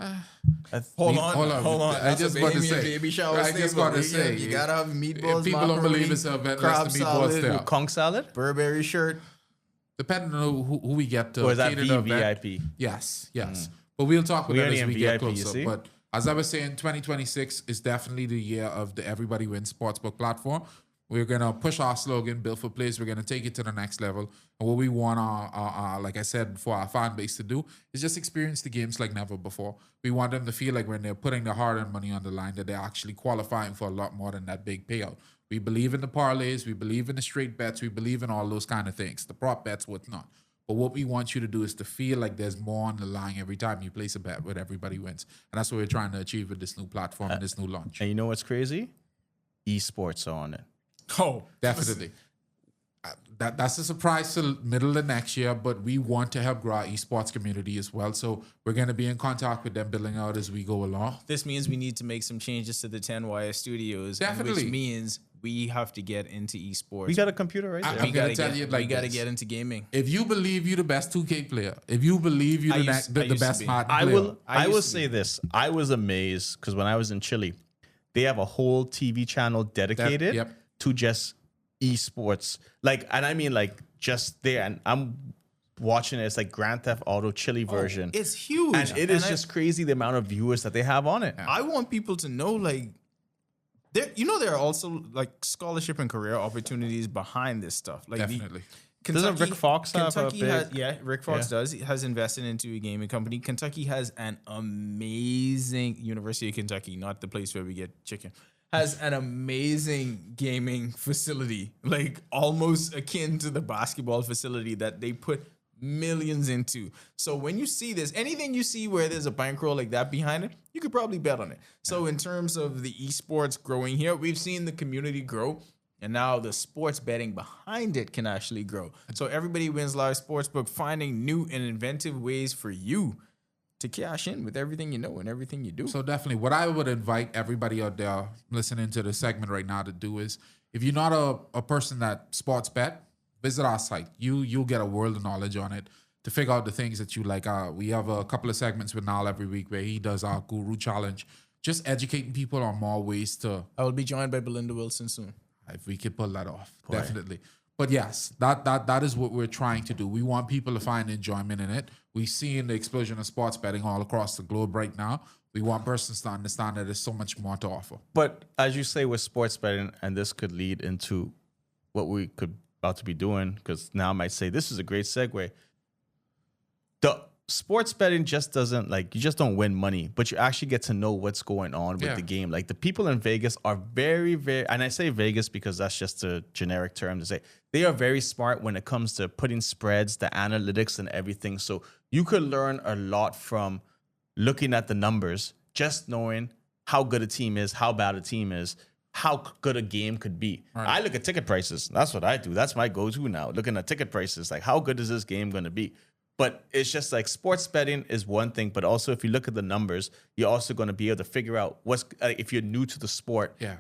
Hold on. I That's just a want to Bahamian say. baby shower I just staple. want to say. You gotta have meatballs. If people don't macaroni, believe it's an event, crab less the meatballs salad, there. Conch salad? Burberry shirt. Depending on who we get to Or is that cater the event. VIP? Yes. But we'll talk about We that already as in we get VIP, you closer. see? But as I was saying, 2026 is definitely the year of the Everybody Wins Sportsbook platform. We're going to push our slogan, Built for Players. We're going to take it to the next level. And what we want our like I said, for our fan base to do is just experience the games like never before. We want them to feel like when they're putting their hard-earned money on the line, that they're actually qualifying for a lot more than that big payout. We believe in the parlays. We believe in the straight bets. We believe in all those kind of things, the prop bets, whatnot. But what we want you to do is to feel like there's more on the line every time you place a bet with Everybody Wins. And that's what we're trying to achieve with this new platform and this new launch. And you know what's crazy? Esports are on it. Oh, Definitely. That's a surprise till middle of next year, but we want to help grow our esports community as well. So we're going to be in contact with them, building out as we go along. This means we need to make some changes to the 10YS studios. Definitely. Which means we have to get into esports. We got a computer right there. I'm gonna tell you like we got to this. get into gaming. If you believe you're the best 2K player, if you believe you're I the used to best be. Madden I player, will. I used will to say this. I was amazed because when I was in Chile, they have a whole TV channel dedicated yep. to just esports. Like, and I mean, like, just there. And I'm watching it. It's like Grand Theft Auto Chile version. It's huge, and it is just crazy the amount of viewers that they have on it. I want people to know, like, there are also like scholarship and career opportunities behind this stuff. Like, definitely. Doesn't Rick Fox have a big- Rick Fox does. He has invested into a gaming company. Kentucky has an amazing University of Kentucky, not the place where we get chicken. Has an amazing gaming facility, like almost akin to the basketball facility that they put millions into. So when you see this, anything you see where there's a bankroll like that behind it, you could probably bet on it. So in terms of the esports growing here, we've seen the community grow. And now the sports betting behind it can actually grow. So Everybody Wins Live Sportsbook, finding new and inventive ways for you to cash in with everything you know and everything you do. So definitely, what I would invite everybody out there listening to the segment right now to do is, if you're not a person that sports bet, visit our site. You'll get a world of knowledge on it to figure out the things that you like. We have a couple of segments with Niall every week where he does our Guru Challenge, just educating people on more ways to. I will be joined by Belinda Wilson soon. If we could pull that off, definitely. But yes, that is what we're trying to do. We want people to find enjoyment in it. We've seen the explosion of sports betting all across the globe right now. We want persons to understand that there's so much more to offer. But as you say with sports betting, and this could lead into what we could about to be doing, because now I might say this is a great segue. The sports betting just doesn't, like, you just don't win money, but you actually get to know what's going on with the game. Like, the people in Vegas are very, very, and I say Vegas because that's just a generic term to say, they are very smart when it comes to putting spreads, the analytics and everything. So you could learn a lot from looking at the numbers, just knowing how good a team is, how bad a team is, how good a game could be. Right. I look at ticket prices. That's what I do. That's my go-to now, looking at ticket prices. Like, how good is this game going to be? But it's just like sports betting is one thing, but also if you look at the numbers, you're also going to be able to figure out what's, if you're new to the sport. Yeah.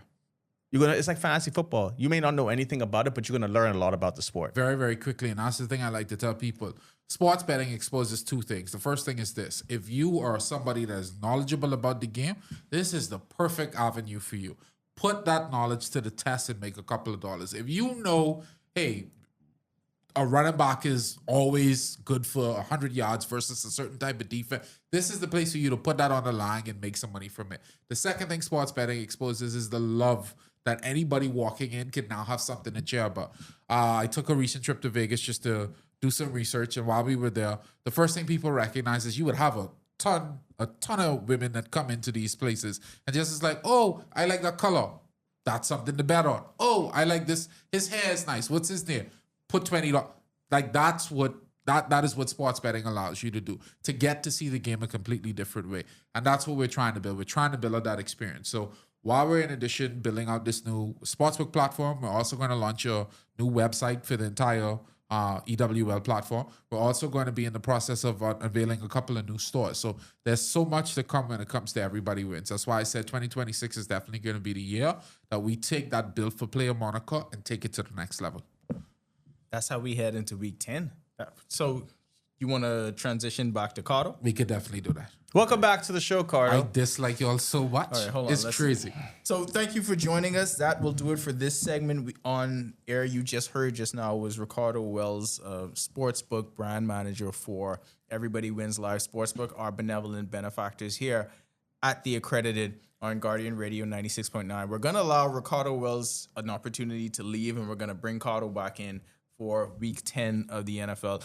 It's like fantasy football. You may not know anything about it, but you're going to learn a lot about the sport. Very, very quickly. And that's the thing I like to tell people. Sports betting exposes two things. The first thing is this. If you are somebody that is knowledgeable about the game, this is the perfect avenue for you. Put that knowledge to the test and make a couple of dollars. If you know, hey, a running back is always good for 100 yards versus a certain type of defense, this is the place for you to put that on the line and make some money from it. The second thing sports betting exposes is the love that anybody walking in can now have something to cheer about. I took a recent trip to Vegas just to do some research, and while we were there, the first thing people recognize is you would have a ton of women that come into these places and just is like, oh, I like that color. That's something to bet on. Oh, I like this. His hair is nice. What's his name? Put $20. Like, that's what that is what sports betting allows you to do, to get to see the game a completely different way. And that's what we're trying to build. We're trying to build that experience. So while we're in addition building out this new sportsbook platform, we're also going to launch a new website for the entire EWL platform. We're also going to be in the process of unveiling a couple of new stores. So there's so much to come when it comes to Everybody Wins. That's why I said 2026 is definitely going to be the year that we take that build for player moniker and take it to the next level. That's how we head into week 10. So you want to transition back to Cardo? We could definitely do that. Welcome back to the show, Cardo. I dislike y'all so much. All right, hold on. It's crazy. So thank you for joining us. That will do it for this segment. On air, you just heard just now was Ricardo Wells, sportsbook brand manager for Everybody Wins Live Sportsbook, our benevolent benefactors here at the Accredited on Guardian Radio 96.9. We're going to allow Ricardo Wells an opportunity to leave, and we're going to bring Cardo back in for week 10 of the NFL.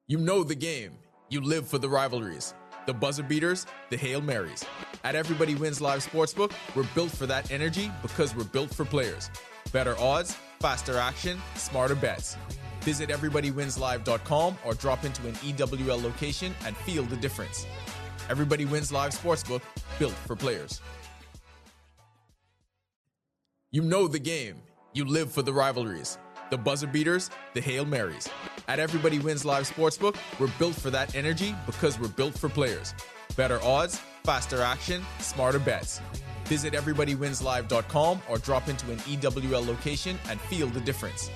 You know the game. You live for the rivalries. The buzzer beaters, the Hail Marys. At Everybody Wins Live Sportsbook, we're built for that energy because we're built for players. Better odds, faster action, smarter bets. Visit everybodywinslive.com or drop into an EWL location and feel the difference. Everybody Wins Live Sportsbook, built for players. You know the game. You live for the rivalries. The buzzer beaters, the Hail Marys. At Everybody Wins Live Sportsbook, we're built for that energy because we're built for players. Better odds, faster action, smarter bets. Visit everybodywinslive.com or drop into an EWL location and feel the difference.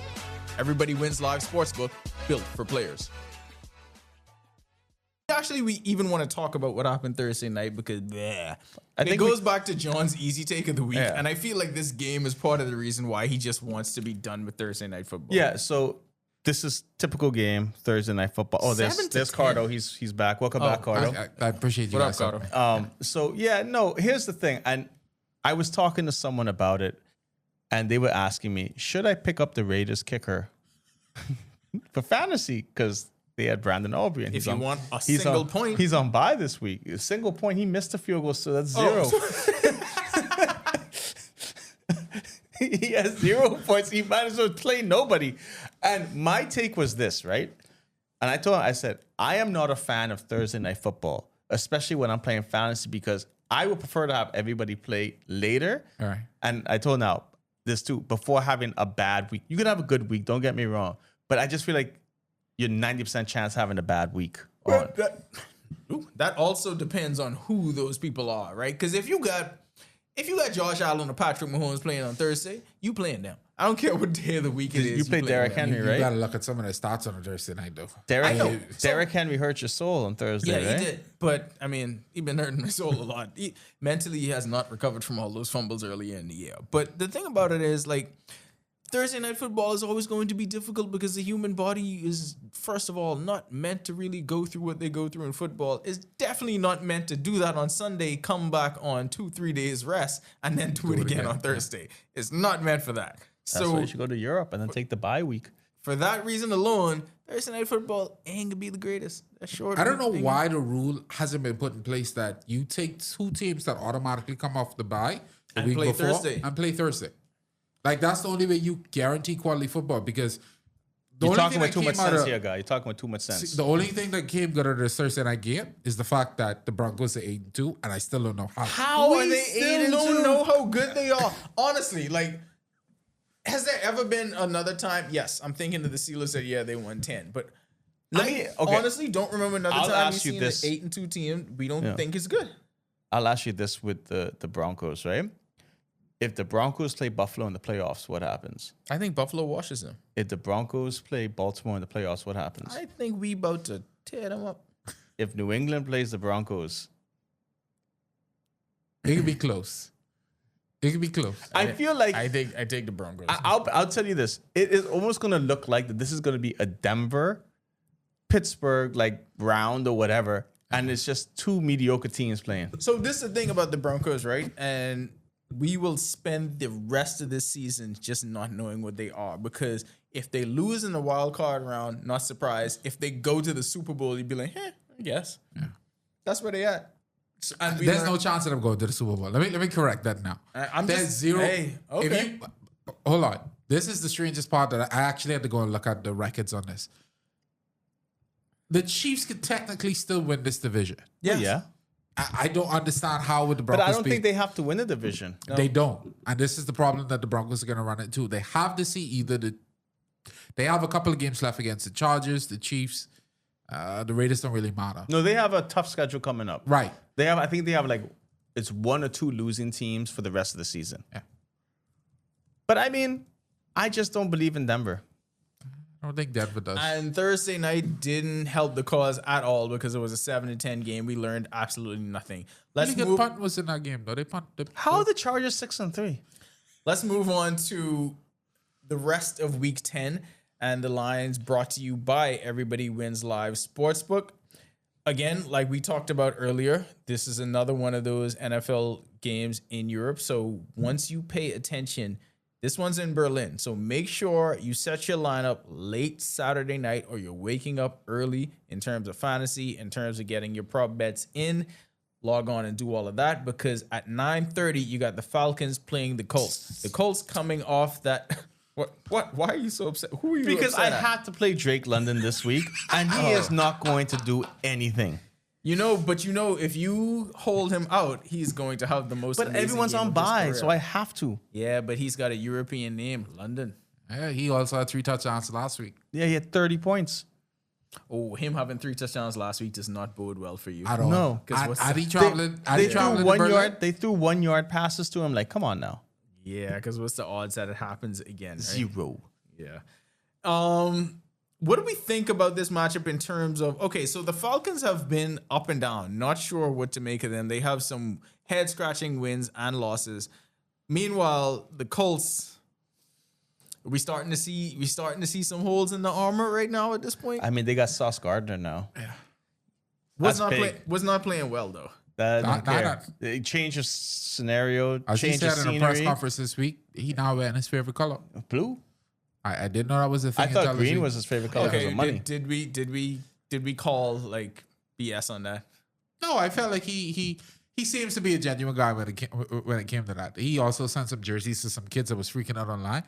Everybody Wins Live Sportsbook, built for players. Actually, we even want to talk about what happened Thursday night because I it think goes back to John's easy take of the week. Yeah. And I feel like this game is part of the reason why he just wants to be done with Thursday night football. Yeah, so this is typical game, Thursday night football. Oh, 7 to there's 10. Cardo. He's back. Welcome back, Cardo. I appreciate you What up, guys. Cardo? So yeah, no, here's the thing. And I was talking to someone about it, and they were asking me, should I pick up the Raiders kicker for fantasy? Because they had Brandon Aubrey. And If you want a he's single on- point. He's on bye this week. A single point. He missed a field goal, so that's zero. He has 0 points. He might as well play nobody. And my take was this, right? And I told him, I said, I am not a fan of Thursday night football, especially when I'm playing fantasy, because I would prefer to have everybody play later. All right. And I told him now, this too, before having a bad week. You can have a good week, don't get me wrong. But I just feel like you're 90% chance having a bad week on. That also depends on who those people are, right? Because if you got Josh Allen or Patrick Mahomes playing on Thursday, you playing them. I don't care what day of the week it is. You play Derrick them. Henry, You right? gotta look at some of the stats on a Thursday night, though. Derrick Henry hurt your soul on Thursday, Yeah, right? he did. But I mean, he's been hurting my soul a lot. Mentally, he has not recovered from all those fumbles earlier in the year. But the thing about it is, like, Thursday night football is always going to be difficult because the human body is, first of all, not meant to really go through what they go through in football. It's definitely not meant to do that on Sunday, come back on 2-3 days rest, and then do it again on Thursday. It's not meant for that. That's why you should go to Europe and then take the bye week. For that reason alone, Thursday night football ain't gonna be the greatest. That's short. I don't know why the rule hasn't been put in place that you take two teams that automatically come off the bye the And week play before Thursday. and play Thursday. Like, that's the only way you guarantee quality football, because the You're only talking thing with that too much came out sense of- here, guy. You're talking with too much sense. the only thing that came out of this Thursday night game is the fact that the Broncos are 8-2, and I still don't know how. How are they still 8-2? don't Know how good they are. Honestly, like, has there ever been another time? Yes, I'm thinking of the Steelers that they won 10, but honestly don't remember another I'll time ask you seen this. an 8-2 team we don't think is good. I'll ask you this with the Broncos, right? If the Broncos play Buffalo in the playoffs, what happens? I think Buffalo washes them. If the Broncos play Baltimore in the playoffs, what happens? I think we about to tear them up. If New England plays the Broncos, It could be close. It could be close. I feel like I take the Broncos. I'll tell you this. It is almost going to look like that this is going to be a Denver, Pittsburgh, like round or whatever. And it's just two mediocre teams playing. So this is the thing about the Broncos, right? And we will spend the rest of this season just not knowing what they are, because if they lose in the wild card round, not surprised. If they go to the Super Bowl, you'd be like, I guess. Yeah. That's where they at. So, and There's no chance that I'm going to the Super Bowl. Let me correct that now. There's zero. Hey, okay. If you, hold on. This is the strangest part that I actually had to go and look at the records on this. The Chiefs could technically still win this division. Yes. Yeah. I don't understand how would the Broncos But I don't think they have to win the division. No. They don't. And this is the problem that the Broncos are going to run into. They have to see they have a couple of games left against the Chargers, the Chiefs. The Raiders don't really matter. No, they have a tough schedule coming up. Right. I think they have like, it's 1 or 2 losing teams for the rest of the season. Yeah. But I mean, I just don't believe in Denver. I don't think Denver does. And Thursday night didn't help the cause at all because it was a 7-10 game. We learned absolutely nothing. Let's good punt was in that game, though. They punt. How are the Chargers 6-3? Let's move on to the rest of Week 10 and the lines brought to you by Everybody Wins Live Sportsbook. Again, like we talked about earlier, this is another one of those NFL games in Europe. So once you pay attention, this one's in Berlin. So make sure you set your lineup late Saturday night, or you're waking up early in terms of fantasy, in terms of getting your prop bets in. Log on and do all of that, because at 9:30 you got the Falcons playing the Colts. The Colts coming off that. What? Why are you so upset? Who are you? Because I upset at? had to play Drake London this week, and he is not going to do anything. But if you hold him out, he's going to have the most. But amazing everyone's game on of his bye, career. so I have to. Yeah, but he's got a European name, London. Yeah, he also had 3 touchdowns last week. Yeah, he had 30 points. Oh, him having 3 touchdowns last week does not bode well for you. I don't know. Are he traveling? They threw 1 yard. They threw 1 yard passes to him. Like, come on now. Yeah, because what's the odds that it happens again? Right? 0. Yeah. What do we think about this matchup in terms of, okay, so the Falcons have been up and down. Not sure what to make of them. They have some head-scratching wins and losses. Meanwhile, the Colts, we starting to see some holes in the armor right now at this point. I mean, they got Sauce Gardner now. Yeah. Was That's not playing well though. They changed the scenario. As he Change the said in a scenery. press conference this week, he now wearing his favorite color. Blue. I didn't know that was a thing. I thought green was his favorite color because Okay, of money. did we call like BS on that? No, I felt like he seems to be a genuine guy when it came to that. He also sent some jerseys to some kids that was freaking out online.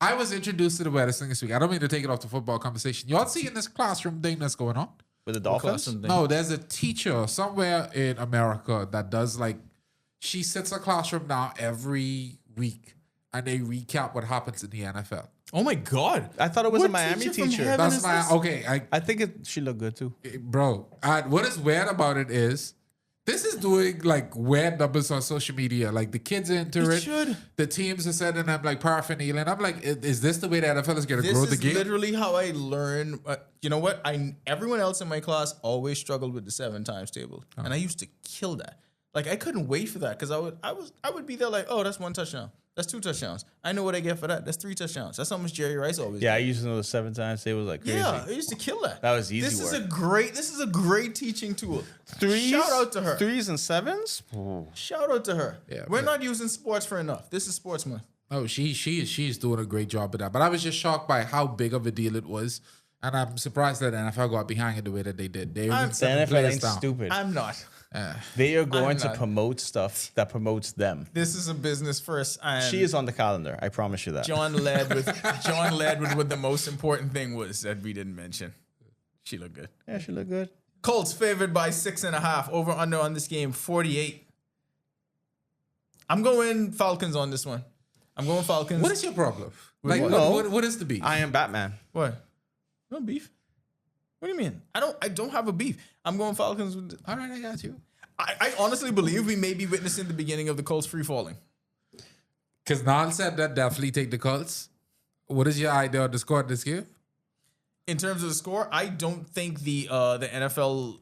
I was introduced to the wettest thing this week. I don't mean to take it off the football conversation. Y'all see in this classroom thing that's going on? With the Dolphins? No, there's a teacher somewhere in America that does like, she sits a classroom now every week and they recap what happens in the NFL. Oh my God. I thought it was a Miami teacher. That's my, okay. I think she looked good too. Bro, what is weird about it is, this is doing like weird numbers on social media. Like the kids are into it. The teams are sending them like paraphernalia. And I'm like, is this the way the NFL is going to grow the game? This is literally how I learn. You know what? Everyone else in my class always struggled with the 7 times table, and I used to kill that. Like I couldn't wait for that because I would be there like, oh, that's 1 touchdown. That's 2 touchdowns. I know what I get for that. That's 3 touchdowns. That's how much Jerry Rice always. Yeah, did. I used to know the 7 times. It was like crazy. Yeah, I used to kill that. That was easy This work. is a great teaching tool. Threes? Shout out to her. 3s and 7s? Shout out to her. Yeah, We're not using sports for enough. This is Sports Month. Oh, she's doing a great job of that. But I was just shocked by how big of a deal it was. And I'm surprised that the NFL got behind it the way that they did. They even The sent the NFL players ain't down. stupid. I'm not. They are going to not. promote stuff that promotes them. This is a business first. And She is on the calendar. I promise you that. John led with what the most important thing was that we didn't mention. She looked good. Yeah, she looked good. Colts favored by 6.5. Over under on this game 48. I'm going Falcons on this one. I'm going Falcons. What is your problem? Like, what? what is the beef? I am Batman. What? No beef. What do you mean? I don't have a beef. I'm going Falcons. All right, I got you. I honestly believe we may be witnessing the beginning of the Colts free falling. Because Nal said that definitely take the Colts. What is your idea of the score of this game? In terms of the score, I don't think the NFL,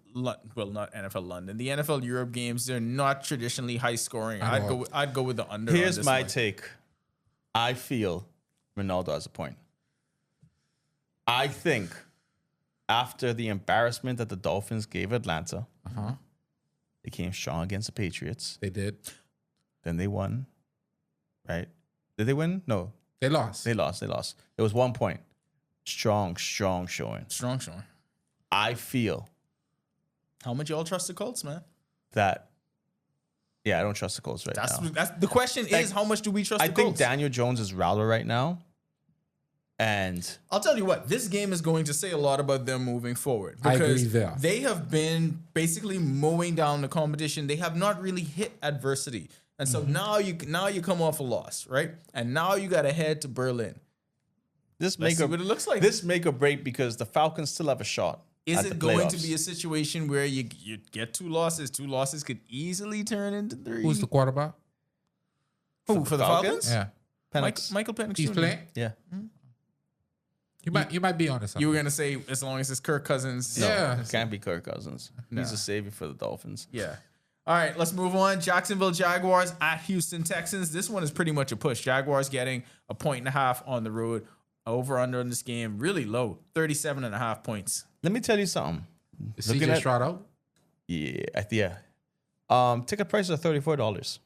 well, not NFL London, the NFL Europe games, they're not traditionally high scoring. I'd go with the under. Here's on this my one. take. I feel Ronaldo has a point. I think after the embarrassment that the Dolphins gave Atlanta, they came strong against the Patriots. They did. Then they won, right? Did they win? No. They lost. They lost. It was 1 point. Strong showing. Strong showing. I feel How much y'all trust the Colts, man? that, I don't trust the Colts right now. That's the question is how much do we trust I the think Colts? Daniel Jones is router right now. And I'll tell you what, this game is going to say a lot about them moving forward. I agree Because there. they have been basically mowing down the competition. They have not really hit adversity. And so now you come off a loss, right? And now you got to head to Berlin. this Let's make see or what it looks like. This make or break because the Falcons still have a shot. Is at it the going to playoffs. be a situation where you get 2 losses? 2 losses could easily turn into 3. Who's the quarterback? Who, for the Falcons? Yeah. Michael Penix He's Jr. playing? Yeah. You might be honest. You were going to say as long as it's Kirk Cousins. Yeah. It can't be Kirk Cousins. He's a savior for the Dolphins. Yeah. All right, let's move on. Jacksonville Jaguars at Houston Texans. This one is pretty much a push. Jaguars getting 1.5 on the road. Over under in this game, really low, 37.5 points. Let me tell you something. Is Looking CJ at- Stroud out? Yeah. Ticket prices are $34.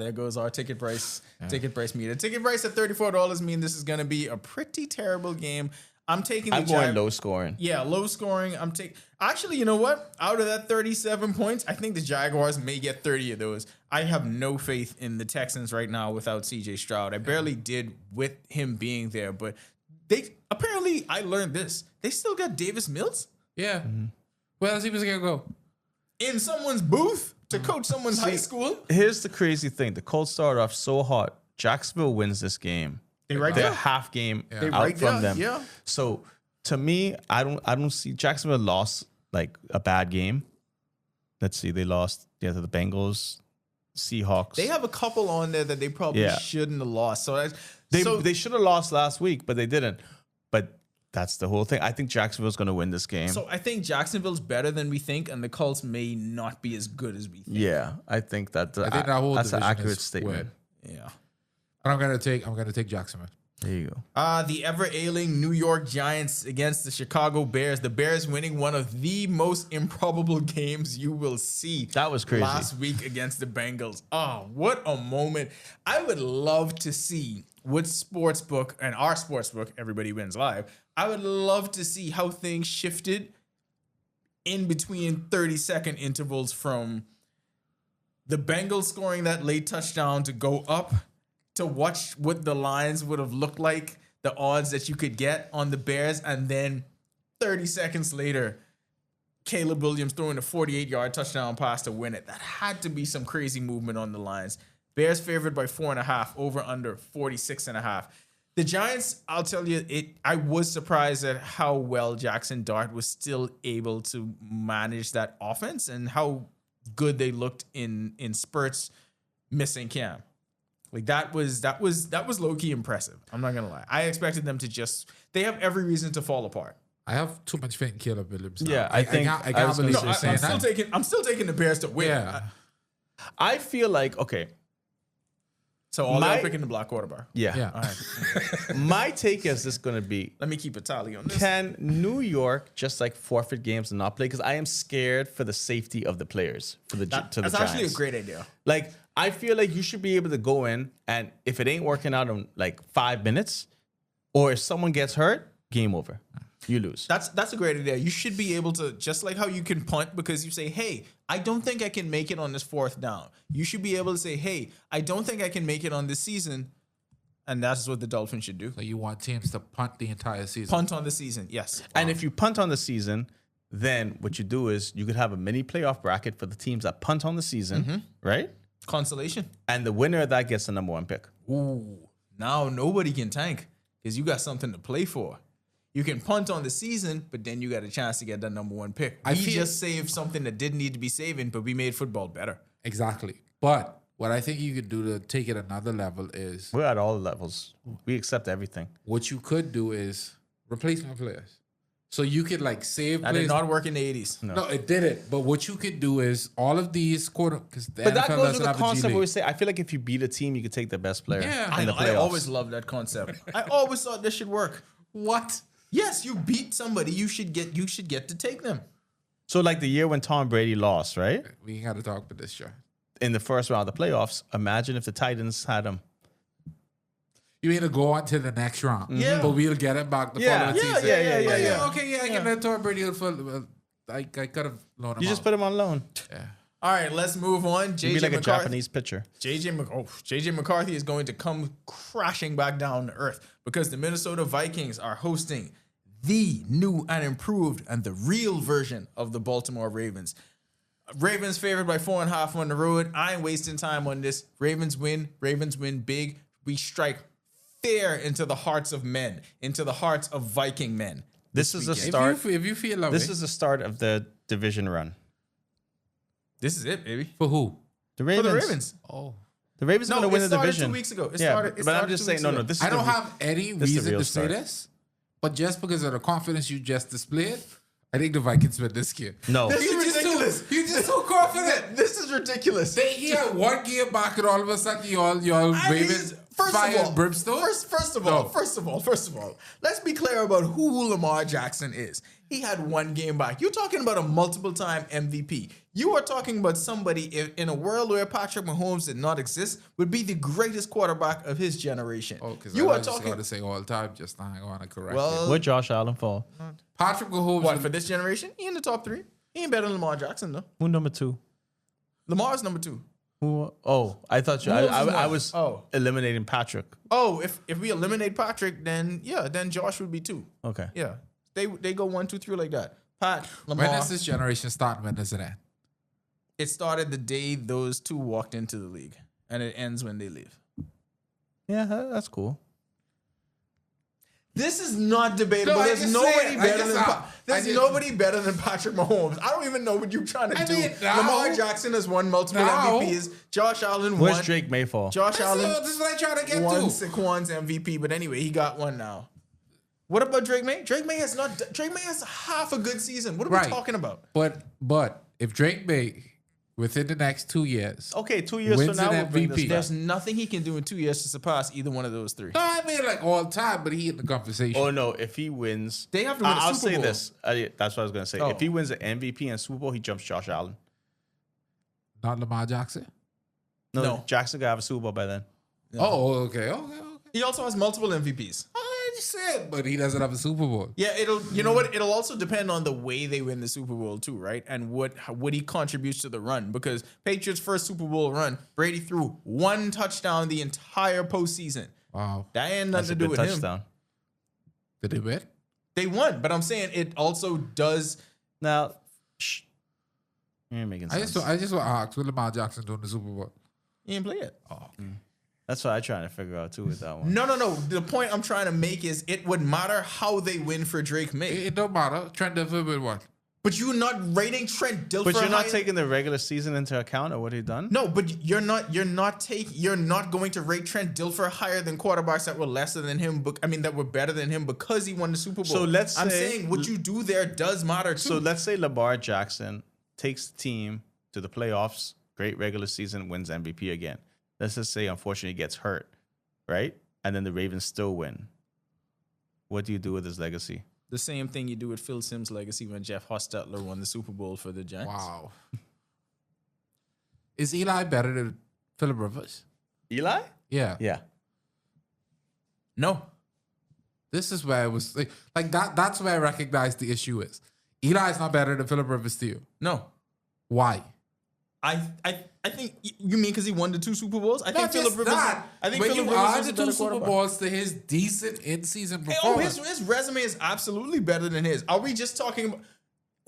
There goes our ticket price. Ticket price meter. Ticket price at $34 mean this is going to be a pretty terrible game. I'm taking the I'm going low scoring. Yeah, low scoring. Actually, you know what? Out of that 37 points, I think the Jaguars may get 30 of those. I have no faith in the Texans right now without CJ Stroud. I barely did with him being there, but apparently I learned this. They still got Davis Mills Yeah. Where else he was going to go? in someone's booth to coach someone's high school. Here's the crazy thing. The Colts started off so hot. Jacksonville wins this game. They right They're there. half game They out right from there, them. yeah. So To me, I don't see Jacksonville lost like a bad game. Let's see, they lost to the Bengals, Seahawks. They have a couple on there that they probably shouldn't have lost. So they should have lost last week, but they didn't. But that's the whole thing. I think Jacksonville's going to win this game. So I think Jacksonville's better than we think, and the Colts may not be as good as we think. Yeah, I think that I think that whole that's an division accurate is statement. win. Yeah. And I'm gonna take Jacksonville. There you go. The ever-ailing New York Giants against the Chicago Bears. The Bears winning one of the most improbable games you will see. That was crazy. Last week against the Bengals. Oh, what a moment. I would love to see what sportsbook and our sportsbook, Everybody Wins Live, I would love to see how things shifted in between 30-second intervals from the Bengals scoring that late touchdown to go up to watch what the lines would have looked like, the odds that you could get on the Bears, and then 30 seconds later, Caleb Williams throwing a 48-yard touchdown pass to win it. That had to be some crazy movement on the lines. Bears favored by 4.5, over under 46.5. The Giants, I'll tell you, I was surprised at how well Jackson Dart was still able to manage that offense and how good they looked in spurts missing Cam. Like that was low-key impressive. I'm not gonna lie. I expected them to they have every reason to fall apart. I have too much faith in Caleb Williams. Now. Yeah, I can't believe you're saying that. I'm still taking the Bears to win. Yeah. I feel like So all they're picking the black quarterback. Yeah. All right. My take is this going to be: Let me keep a tally on this. can New York just like forfeit games and not play? Because I am scared for the safety of the players to the That's Giants. actually a great idea. Like, I feel like you should be able to go in, and if it ain't working out in like 5 minutes, or if someone gets hurt, game over. You lose. That's a great idea. You should be able to, just like how you can punt because you say, hey, I don't think I can make it on this 4th down. You should be able to say, hey, I don't think I can make it on this season. And that's what the Dolphins should do. So you want teams to punt the entire season? Punt on the season, yes. And if you punt on the season, then what you do is you could have a mini playoff bracket for the teams that punt on the season, right? Consolation. And the winner of that gets the number 1 pick. Ooh, now nobody can tank because you got something to play for. You can punt on the season, but then you got a chance to get that number 1 pick. We just saved something that didn't need to be saving, but we made football better. Exactly. But what I think you could do to take it another level is We're at all levels. We accept everything. what you could do is replacement players. So you could like save That players. did not work in the 80s. No, it didn't. But what you could do is all of these because But that goes with the concept where we say, I feel like if you beat a team, you could take the best player in the playoffs. I always loved that concept. I always thought this should work. What? Yes, you beat somebody, you should get to take them. So like the year when Tom Brady lost, right? We ain't got to talk about this, show. In the first round of the playoffs, imagine if the Titans had him. You either go on to the next round, Yeah. but we'll get it back the Yeah. following Yeah, season. yeah. Okay, I can let Tom Brady for. I could have loaned him. You just out. put him on loan. Yeah. All right, let's move on. You'd JJ be like a McCarthy. Japanese pitcher. JJ McCarthy is going to come crashing back down to earth because the Minnesota Vikings are hosting the new and improved and the real version of the Baltimore Ravens. Ravens favored by 4.5 on the road. I ain't wasting time on this. Ravens win. Ravens win big. We strike fear into the hearts of men, into the hearts of Viking men. This is the If start. you feel lovely. This is the start of the division run. This is it, baby. for who? The For Ravens. the Ravens. Oh, The Ravens are No, going to win it the started division. 2 weeks ago. It yeah, started but I'm just 2 saying, weeks no. ago. This is I don't the, have any this is the reason real to say start. this, but just because of the confidence you just displayed, I think the Vikings win this game. No. This is ridiculous. You're just so confident. This is ridiculous. He had 1 game back, and all of a sudden, y'all Ravens fire and brimstone. First of all, let's be clear about who Lamar Jackson is. He had 1 game back. You're talking about a multiple-time MVP. You are talking about somebody in a world where Patrick Mahomes did not exist would be the greatest quarterback of his generation. Oh, because you I are just talking got to say all the time. Just now, I want to correct well. Where Josh Allen fall? Patrick Mahomes. What for this generation? He in the top 3. He ain't better than Lamar Jackson though. Who number 2? Lamar's number 2. Who? Oh, I thought you. Who else is I one? was Oh. eliminating Patrick. Oh, if we eliminate Patrick, then Josh would be 2. Okay. Yeah, they go 1, 2, 3 like that. Pat, Lamar. When does this generation start? When does it end? It started the day those 2 walked into the league, and it ends when they leave. Yeah, that's cool. This is not debatable. No, I There's just nobody say it. I better just- than I there's just- nobody better than Patrick Mahomes. I don't even know what you're trying to do. mean, now- Lamar Jackson has won multiple Now- MVPs. Josh Allen Where's won. Drake May for? Josh Allen This is what I'm trying to get won to. Saquon's MVP, but anyway, he got one now. What about Drake May? Drake May has not. Drake May has half a good season. What are Right. we talking about? But if Drake May within the next 2 years, Okay, 2 years Wins from now, an we'll bring this MVP. back. There's nothing he can do in 2 years to surpass either one of those three. no, I mean like all time, but he in the conversation. Oh no! If he wins, They have to win a I'll Super say Bowl. this. That's what I was gonna say. Oh. If he wins the MVP and Super Bowl, he jumps Josh Allen. Not Lamar Jackson. No, Jackson gotta have a Super Bowl by then. Oh, okay. He also has multiple MVPs. I just said, but he doesn't have a Super Bowl. Yeah, you know what? It'll also depend on the way they win the Super Bowl too, right? And what he contributes to the run. Because Patriots' first Super Bowl run, Brady threw one touchdown the entire postseason. Wow. That ain't That's nothing a to do good with him. touchdown. Did they win? They won, but I'm saying it also does. Now, shh. You ain't making I sense. just want to ask, will Lamar Jackson doing the Super Bowl? You didn't play it. That's what I'm trying to figure out too with that one. No. The point I'm trying to make is it would matter how they win for Drake May. It don't matter. Trent Dilfer will what? But you're not rating Trent Dilfer. But you're not higher- taking the regular season into account of what he done. No, but you're not going to rate Trent Dilfer higher than quarterbacks that were lesser than him. That were better than him because he won the Super Bowl. So let's I'm say- saying what you do there does matter too. So let's say Lamar Jackson takes the team to the playoffs, great regular season, wins MVP again. Let's just say, unfortunately, he gets hurt, right? And then the Ravens still win. What do you do with his legacy? The same thing you do with Phil Simms' legacy when Jeff Hostetler won the Super Bowl for the Giants. Wow. Is Eli better than Phillip Rivers? Eli? Yeah. Yeah. No. This is where it was like that. That's where I recognize the issue is. Eli is not better than Phillip Rivers to you. No. Why? I think you mean because he won the 2 Super Bowls? I think Not Philip just Rivers. that. I think when Philip you Rivers add was the a 2 better Super quarterback. Bowls to his decent in-season Oh, performance. his resume is absolutely better than his. Are we just talking about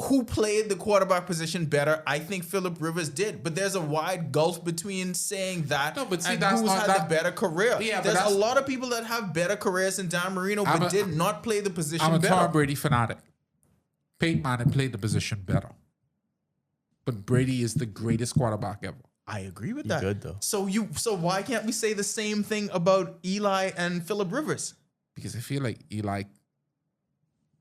who played the quarterback position better? I think Philip Rivers did, but there's a wide gulf between saying that No, but see, and that's who's not had that- the better career. Yeah, but there's a that's- lot of people that have better careers than Dan Marino, but did not play the position I'm a better. Tom Brady fanatic. Peyton Manning played the position better. But Brady is the greatest quarterback ever. I agree with He that. good, though. So why can't we say the same thing about Eli and Philip Rivers? Because I feel like Eli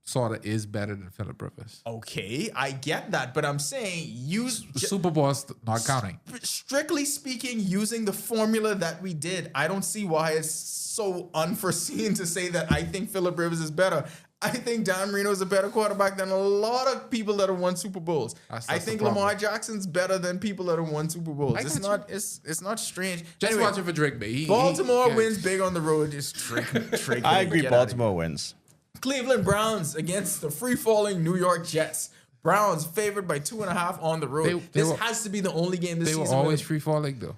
sort of is better than Phillip Rivers. Okay, I get that, but I'm saying The Super Bowl's not counting. strictly speaking, using the formula that we did, I don't see why it's so unforeseen to say that I think Philip Rivers is better. I think Dan Marino is a better quarterback than a lot of people that have won Super Bowls. That's I the think problem. Lamar Jackson's better than people that have won Super Bowls. I It's got not. It's not strange. Just Anyway, watch it for Drake May. Baltimore wins big on the road. Just trick. I agree. Baltimore wins. Cleveland Browns against the free-falling New York Jets. Browns favored by 2.5 on the road. They This were- has to be the only game this They were season. always free falling though.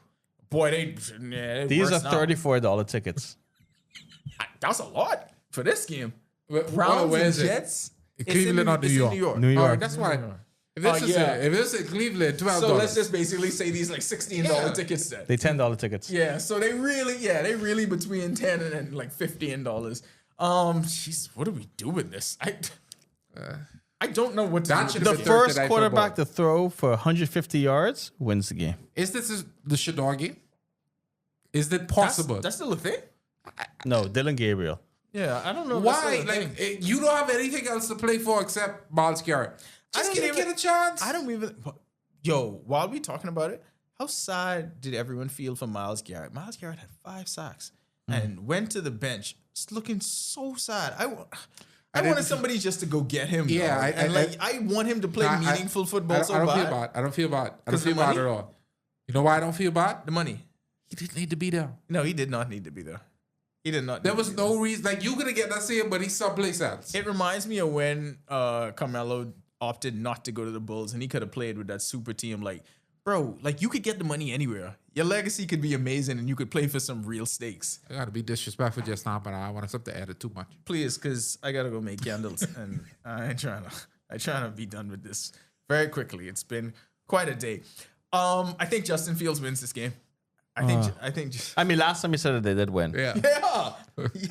Boy, they These are worse now. $34 tickets. That's a lot for this game. Where Browns is and it? Jets. Cleveland or New it's York? in New York. New York. Oh, that's why. If this is yeah. if this is Cleveland, $12. So let's just basically say these like $16 Yeah. tickets then. They $10 tickets. Yeah, so they really between $10 and like $15. Jeez, what do we do with this? I don't know what to That do. should with The been this. first Thursday Night quarterback Football. to throw for 150 yards wins the game. Is this the Shador game? Is it possible? That's still a thing? No, Dylan Gabriel. Yeah, I don't know. if Why? that's still a Like thing. you don't have anything else to play for except Miles Garrett. Just don't give even- a kid a chance. I don't even. Yo, while we talking about it, how sad did everyone feel for Myles Garrett? Myles Garrett had 5 sacks and went to the bench, just looking so sad. I wanted somebody just to go get him. Yeah, dog. I want him to play Nah, meaningful football so I don't bad. feel bad. I don't feel bad. I don't 'Cause feel the bad money? at all. You know why I don't feel bad? The money. He didn't need to be there. No, he did not need to be there. He did not. There need was to be no reason. Like you gonna get that same, but he's someplace else. It reminds me of when Carmelo opted not to go to the Bulls, and he could have played with that super team. Like, bro, like you could get the money anywhere. Your legacy could be amazing, and you could play for some real stakes. I gotta be disrespectful just now, but I want us to add it too much. Please, because I gotta go make candles, and I trying to be done with this very quickly. It's been quite a day. I think Justin Fields wins this game. I think. I mean, last time he said that they did win. Yeah. Yeah.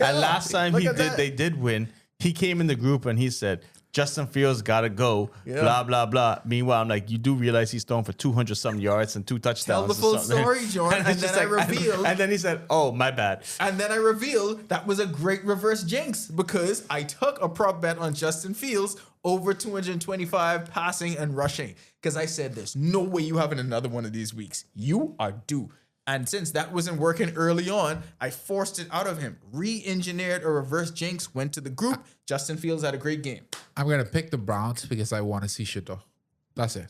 And last time Look at that. they did win. He came in the group and he said, Justin Fields gotta go. Blah blah blah. Meanwhile, I'm like, you do realize he's thrown for 200-something yards and 2 touchdowns. Tell the or full something. story, John. And it's then just I revealed. And then he said, "Oh, my bad." And then I revealed that was a great reverse jinx because I took a prop bet on Justin Fields over 225 passing and rushing because I said there's no way you having another one of these weeks. You are due. And since that wasn't working early on, I forced it out of him. Re-engineered a reverse jinx, went to the group. Justin Fields had a great game. I'm gonna pick the Browns because I want to see Shador. That's it.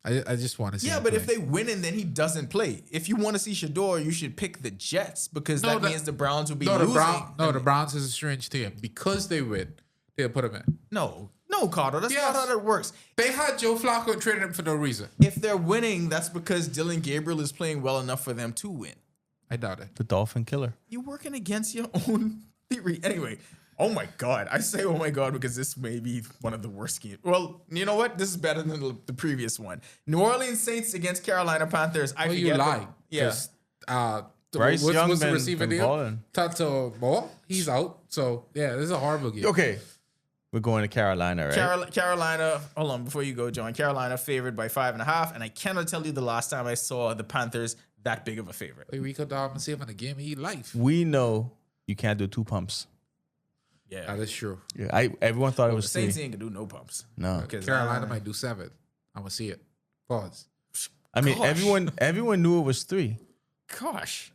I just want to see. Yeah, him but play. if they win and then he doesn't play, if you want to see Shador, you should pick the Jets because that means the Browns will be losing. The Browns is a strange team because they win. They'll put him in. No, Carter, that's not how that works. They had Joe Flacco and traded him for no reason. If they're winning, that's because Dylan Gabriel is playing well enough for them to win. I doubt it. The Dolphin killer. You're working against your own theory. Anyway, oh my God. I say oh my God because this may be one of the worst games. Well, you know what? This is better than the previous one. New Orleans Saints against Carolina Panthers. I Oh, forget you the- lied. Yeah. Bryce Young what's the been- receiver been deal? balling. Tato Moore, he's out. So yeah, this is a horrible game. Okay, we're going to Carolina, right? Carolina, hold on before you go, John. Carolina favored by 5.5, and I cannot tell you the last time I saw the Panthers that big of a favorite. Hey, Rico Dom and see him in the game. He life. We know you can't do 2 pumps. Yeah, That is true. Yeah, everyone thought it the was Saints 3. ain't gonna do no pumps. No, Because Carolina might do 7. I'm gonna see it. Pause. I mean Gosh. everyone knew it was 3. Gosh,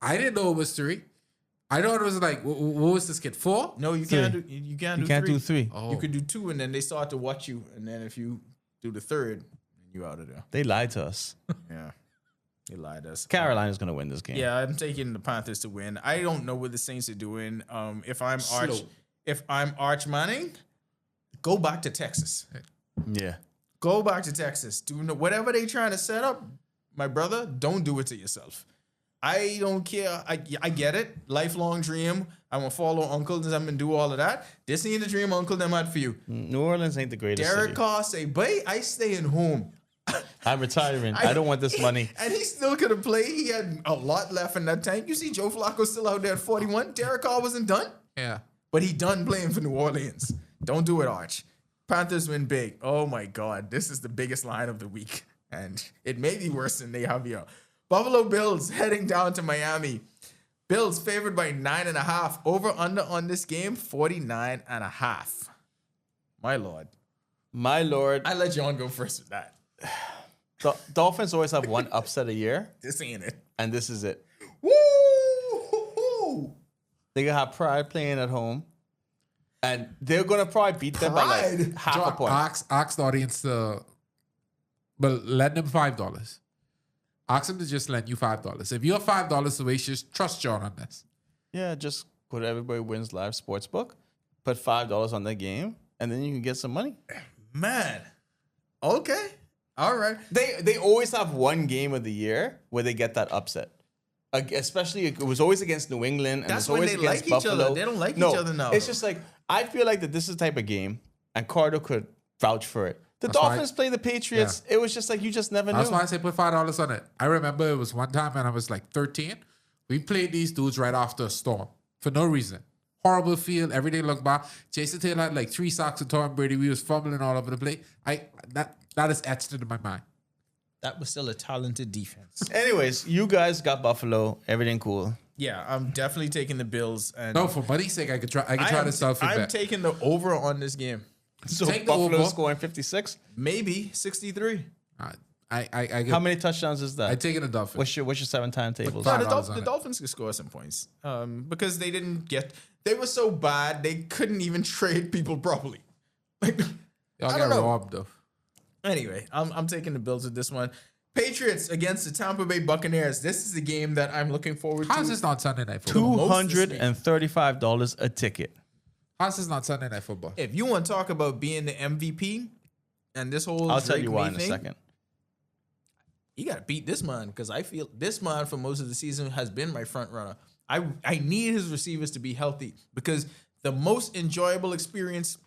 I didn't know it was 3. I thought it was like what was this kid 4? no, you can't do. You can't You do can't 3. do 3. Oh, You could do 2, and then they start to watch you, and then if you do the third, you out of there. They lied to us. Yeah, you lied to us. Carolina's gonna win this game. Yeah, I'm taking the Panthers to win. I don't know what the Saints are doing. If I'm Arch Manning, go back to Texas. Yeah. Go back to Texas. Do whatever they trying to set up, my brother. Don't do it to yourself. I don't care. I get it. Lifelong dream. I'm gonna follow uncles and I'm gonna do all of that. This ain't the dream uncle them had for you. New Orleans ain't the greatest Derek city. Carr say, "Boy, I staying home." I'm retiring. I don't want this money. And he still could have played. He had a lot left in that tank. You see Joe Flacco still out there at 41. Derek Carr wasn't done, yeah. but he done playing for New Orleans. Don't do it, Arch. Panthers win big. Oh my God. This is the biggest line of the week. And it may be worse than they have here. Buffalo Bills heading down to Miami. Bills favored by 9.5. Over under on this game, 49.5. My Lord. My lord, I let John go first with that. the Dolphins always have one upset a year, This ain't it. and this is it. Woo! They're gonna have Pride playing at home, and they're gonna probably beat them by like Pride? half a John, point. ask the audience to, but lend them $5. Ask them to just lend you $5. If you're $5 away, just trust John on this. Yeah, just go to Everybody Wins Live Sportsbook, put $5 on the game, and then you can get some money. Man. Okay. All right. They always have one game of the year where they get that upset. Especially, it was always against New England, and That's it's when always they against like each Buffalo. other. They don't like each other now. It's just like I feel like that this is the type of game, and Carter could vouch for it. The That's why- Dolphins play the Patriots. It was just like you just never That's knew. why I say put $5 on it. I remember it was one time when I was like 13. We played these dudes right after a storm for no reason. Horrible field. Everything looked bad. Jason Taylor had like 3 sacks of Tom Brady. We was fumbling all over the place. That is etched into my mind. That was still a talented defense. Anyways, you guys got Buffalo. Everything cool. Yeah, I'm definitely taking the Bills. And No, for money's sake, I could try to selfie I'm bet. taking the over on this game. So Take the Buffalo over. scoring 56. Maybe 63. How many touchdowns is that? I taking a Dolphin. What's your 7 timetables? Five. No, $5 on the it. Dolphins could score some points because they didn't get. They were so bad they couldn't even trade people properly. Like, Y'all I got don't know. robbed though. Anyway, I'm taking the Bills with this one. Patriots against the Tampa Bay Buccaneers. This is the game that I'm looking forward to. How's this not Sunday night football? $235 a ticket. How's this not Sunday night football? If you want to talk about being the MVP and this whole I'll tell Drake you why May in a thing, second. you got to beat this man because I feel this man for most of the season has been my front runner. I need his receivers to be healthy because the most enjoyable experience.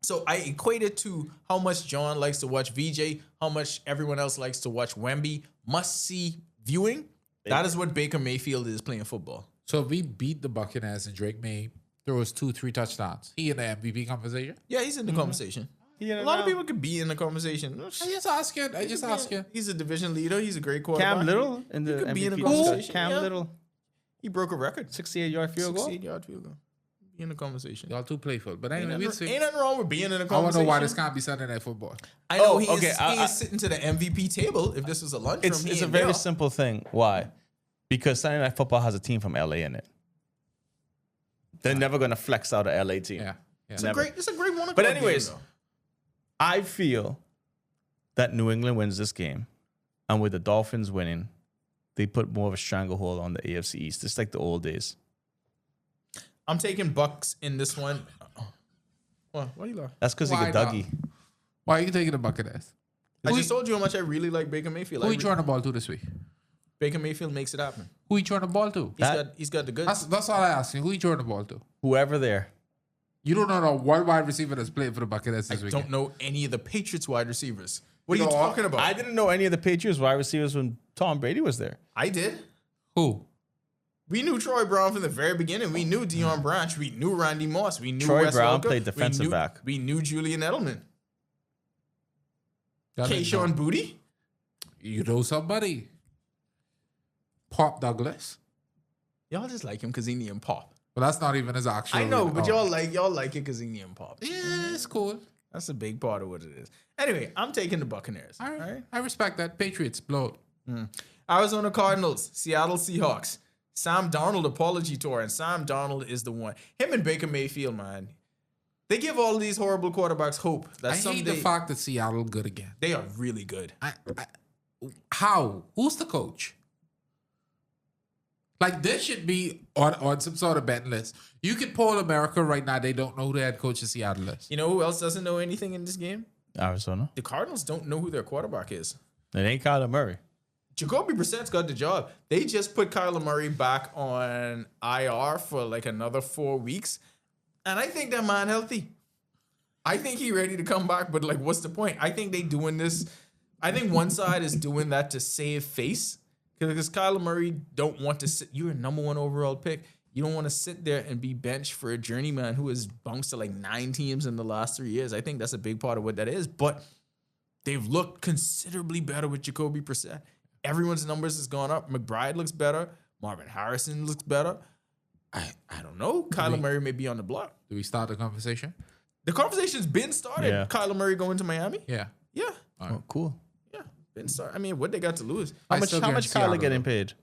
So I equate it to how much John likes to watch VJ, how much everyone else likes to watch Wemby. Must see viewing. That is what Baker Mayfield is playing football. So if we beat the Buccaneers and Drake May throws 2-3 touchdowns, he in the MVP conversation? Yeah, he's in the conversation. A lot of people could be in the conversation. I just ask you. He's a division leader. He's a great quarterback. Cam Little in the could be in the MVP conversation. discussion. Cam Yeah. Little, He broke a record. 68-yard field goal. 68-yard field goal. Be in the conversation. Y'all too playful. But anyway, Ain't we'll nothing, see. ain't nothing wrong with being in the I want conversation. to know why this can't be Sunday Night Football. I know Oh, he okay, is sitting to the MVP table. If this was a lunchroom, It's a very simple thing. Why? Because Sunday Night Football has a team from LA in it. They're never going to flex out a LA team. Yeah. It's a great one. But anyways, I feel that New England wins this game, and with the Dolphins winning, they put more of a stranglehold on the AFC East. It's like the old days. I'm taking Bucks in this one. What? Why are you laughing? That's because he Why got not? Dougie. Why are you taking the Buccaneers? I just told you how much I really like Baker Mayfield. Who you throwing the ball to this week? Baker Mayfield makes it happen. Who you throwing the ball to? He's got the goods. That's all I ask you. Who you throwing the ball to? Whoever there. You don't know one wide receiver that's playing for the Buccaneers I this weekend. don't know any of the Patriots wide receivers. What are You you know, talking about? I didn't know any of the Patriots wide receivers when Tom Brady was there. I did. Who? We knew Troy Brown from the very beginning. We knew Deion Branch. We knew Randy Moss. We knew Troy Wes Brown Welker. played defensive back. We knew Julian Edelman. Y'all didn't Kayshawn know. Booty. You know somebody. Pop Douglas. Y'all just like him because he named Pop. But that's not even his actual. I know, but oh. y'all like it because he named Pop. Yeah, it's cool. That's a big part of what it is. Anyway, I'm taking the Buccaneers. All right. I respect that. Patriots, blow it. Arizona Cardinals, Seattle Seahawks. Sam Darnold apology tour, and Sam Darnold is the one. Him and Baker Mayfield, man. They give all these horrible quarterbacks hope that I someday hate the fact that Seattle good again. they are really good. How? Who's the coach? Like, this should be on some sort of bet list. You could poll America right now. They don't know who the head coach of Seattle is. You know who else doesn't know anything in this game? Arizona. The Cardinals don't know who their quarterback is. It ain't Kyler Murray. Jacoby Brissett's got the job. They just put Kyler Murray back on IR for like another 4 weeks. And I think that man healthy. I think he ready to come back, but like, what's the point? I think they doing this. I think one side is doing that to save face. Because Kyler Murray don't want to sit. You're a number 1 overall pick. You don't want to sit there and be benched for a journeyman who has bounced to like 9 teams in the last 3 years. I think that's a big part of what that is. But they've looked considerably better with Jacoby Brissett. Everyone's numbers has gone up. McBride looks better. Marvin Harrison looks better. I don't know. Kyler Murray may be on the block. Do we start the conversation? The conversation's been started. Yeah. Kyler Murray going to Miami? Yeah. Yeah. Oh, cool. Yeah. Been started. I mean, what they got to lose? How I much still guarantee Kyler Seattle, getting though. paid?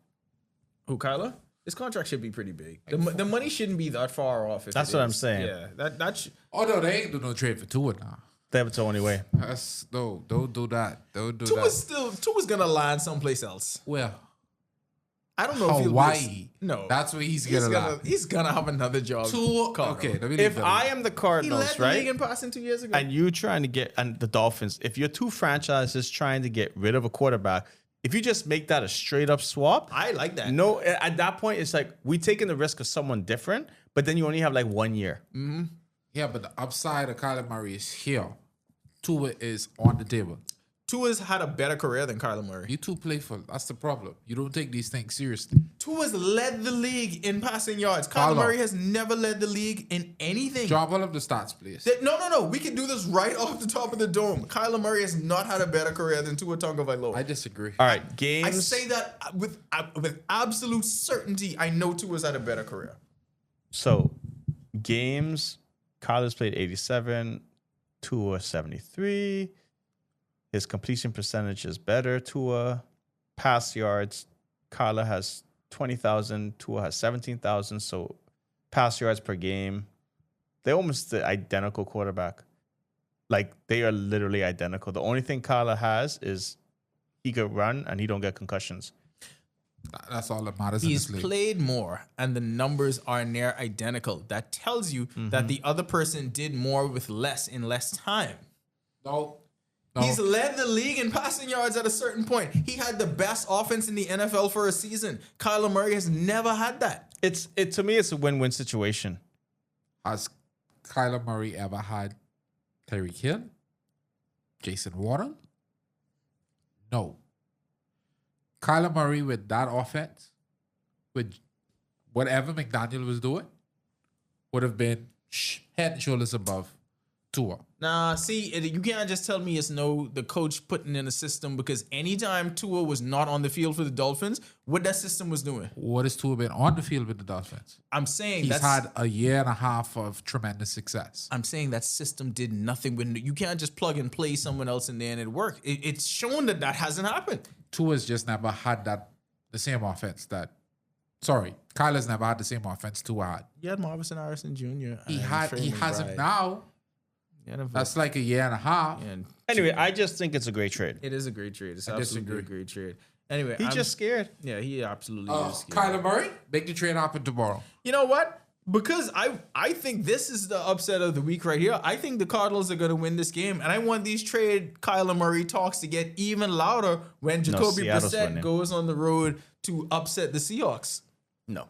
Who, Kyler? His contract should be pretty big. The money shouldn't be that far off. If That's it what I'm is. saying. Yeah. That Oh, no, they ain't do no trade for Tua now. That's the only way. That's, no, don't do that. Don't do that. Tua's gonna land someplace else. Well, I don't know if he'll Hawaii. No. That's where he's gonna land. He's gonna have another job. Tua. Colorado. Okay, let me leave If that I alone. am the He Cardinals, led the league right? in passing 2 years ago. And you trying to get, and the Dolphins, if you're two franchises trying to get rid of a quarterback, if you just make that a straight up swap, I like that. no, at that point, it's like we taking the risk of someone different, but then you only have like 1 year. Yeah, but the upside of Kyler Murray is here. Tua is on the table. Tua's had a better career than Kyler Murray. You too playful. That's the problem. You don't take these things seriously. Tua's led the league in passing yards. Kyler Follow. Murray has never led the league in anything. Drop all of the stats, please. No. We can do this right off the top of the dome. Kyler Murray has not had a better career than Tua Tagovailoa. I disagree. All right, games. I say that with absolute certainty. I know Tua's had a better career. So, games, Kyler's played 87, Tua 73. His completion percentage is better. Tua, pass yards, Kyler has 20,000. Tua has 17,000. So, pass yards per game. They're almost the identical quarterback. Like, they are literally identical. The only thing Kyler has is he could run and he don't get concussions. That's all that matters He's in this league. played more, and the numbers are near identical. That tells you that the other person did more with less in less time. No. He's led the league in passing yards at a certain point. He had the best offense in the NFL for a season. Kyler Murray has never had that. To me, it's a win-win situation. Has Kyler Murray ever had Tyreek Hill? Jason Waddle? No. Kyler Murray with that offense, with whatever McDaniel was doing, would have been head and shoulders above Tua. Nah, see, you can't just tell me it's the coach putting in a system, because anytime Tua was not on the field for the Dolphins, what that system was doing. What has Tua been on the field with the Dolphins? I'm saying He's had a year and a half of tremendous success. I'm saying that system did nothing. When you can't just plug and play someone else in there and it worked. It's shown that hasn't happened. Tua's just never had the same offense that. Sorry, Kyler's never had the same offense Tua had. You had Marvin Harrison Jr. He has him now. Yeah, that's like a year and a half. And Anyway, I just think it's a great trade. it is a great trade. It's I absolutely disagree. a great trade. Anyway, He's just scared. Yeah, he absolutely is scared. Kyler Murray, make the trade happen tomorrow. You know what? Because I think this is the upset of the week right here. I think the Cardinals are going to win this game, and I want these trade Kyler Murray talks to get even louder when Jacoby Seattle's Brissett winning. goes on the road to upset the Seahawks. No.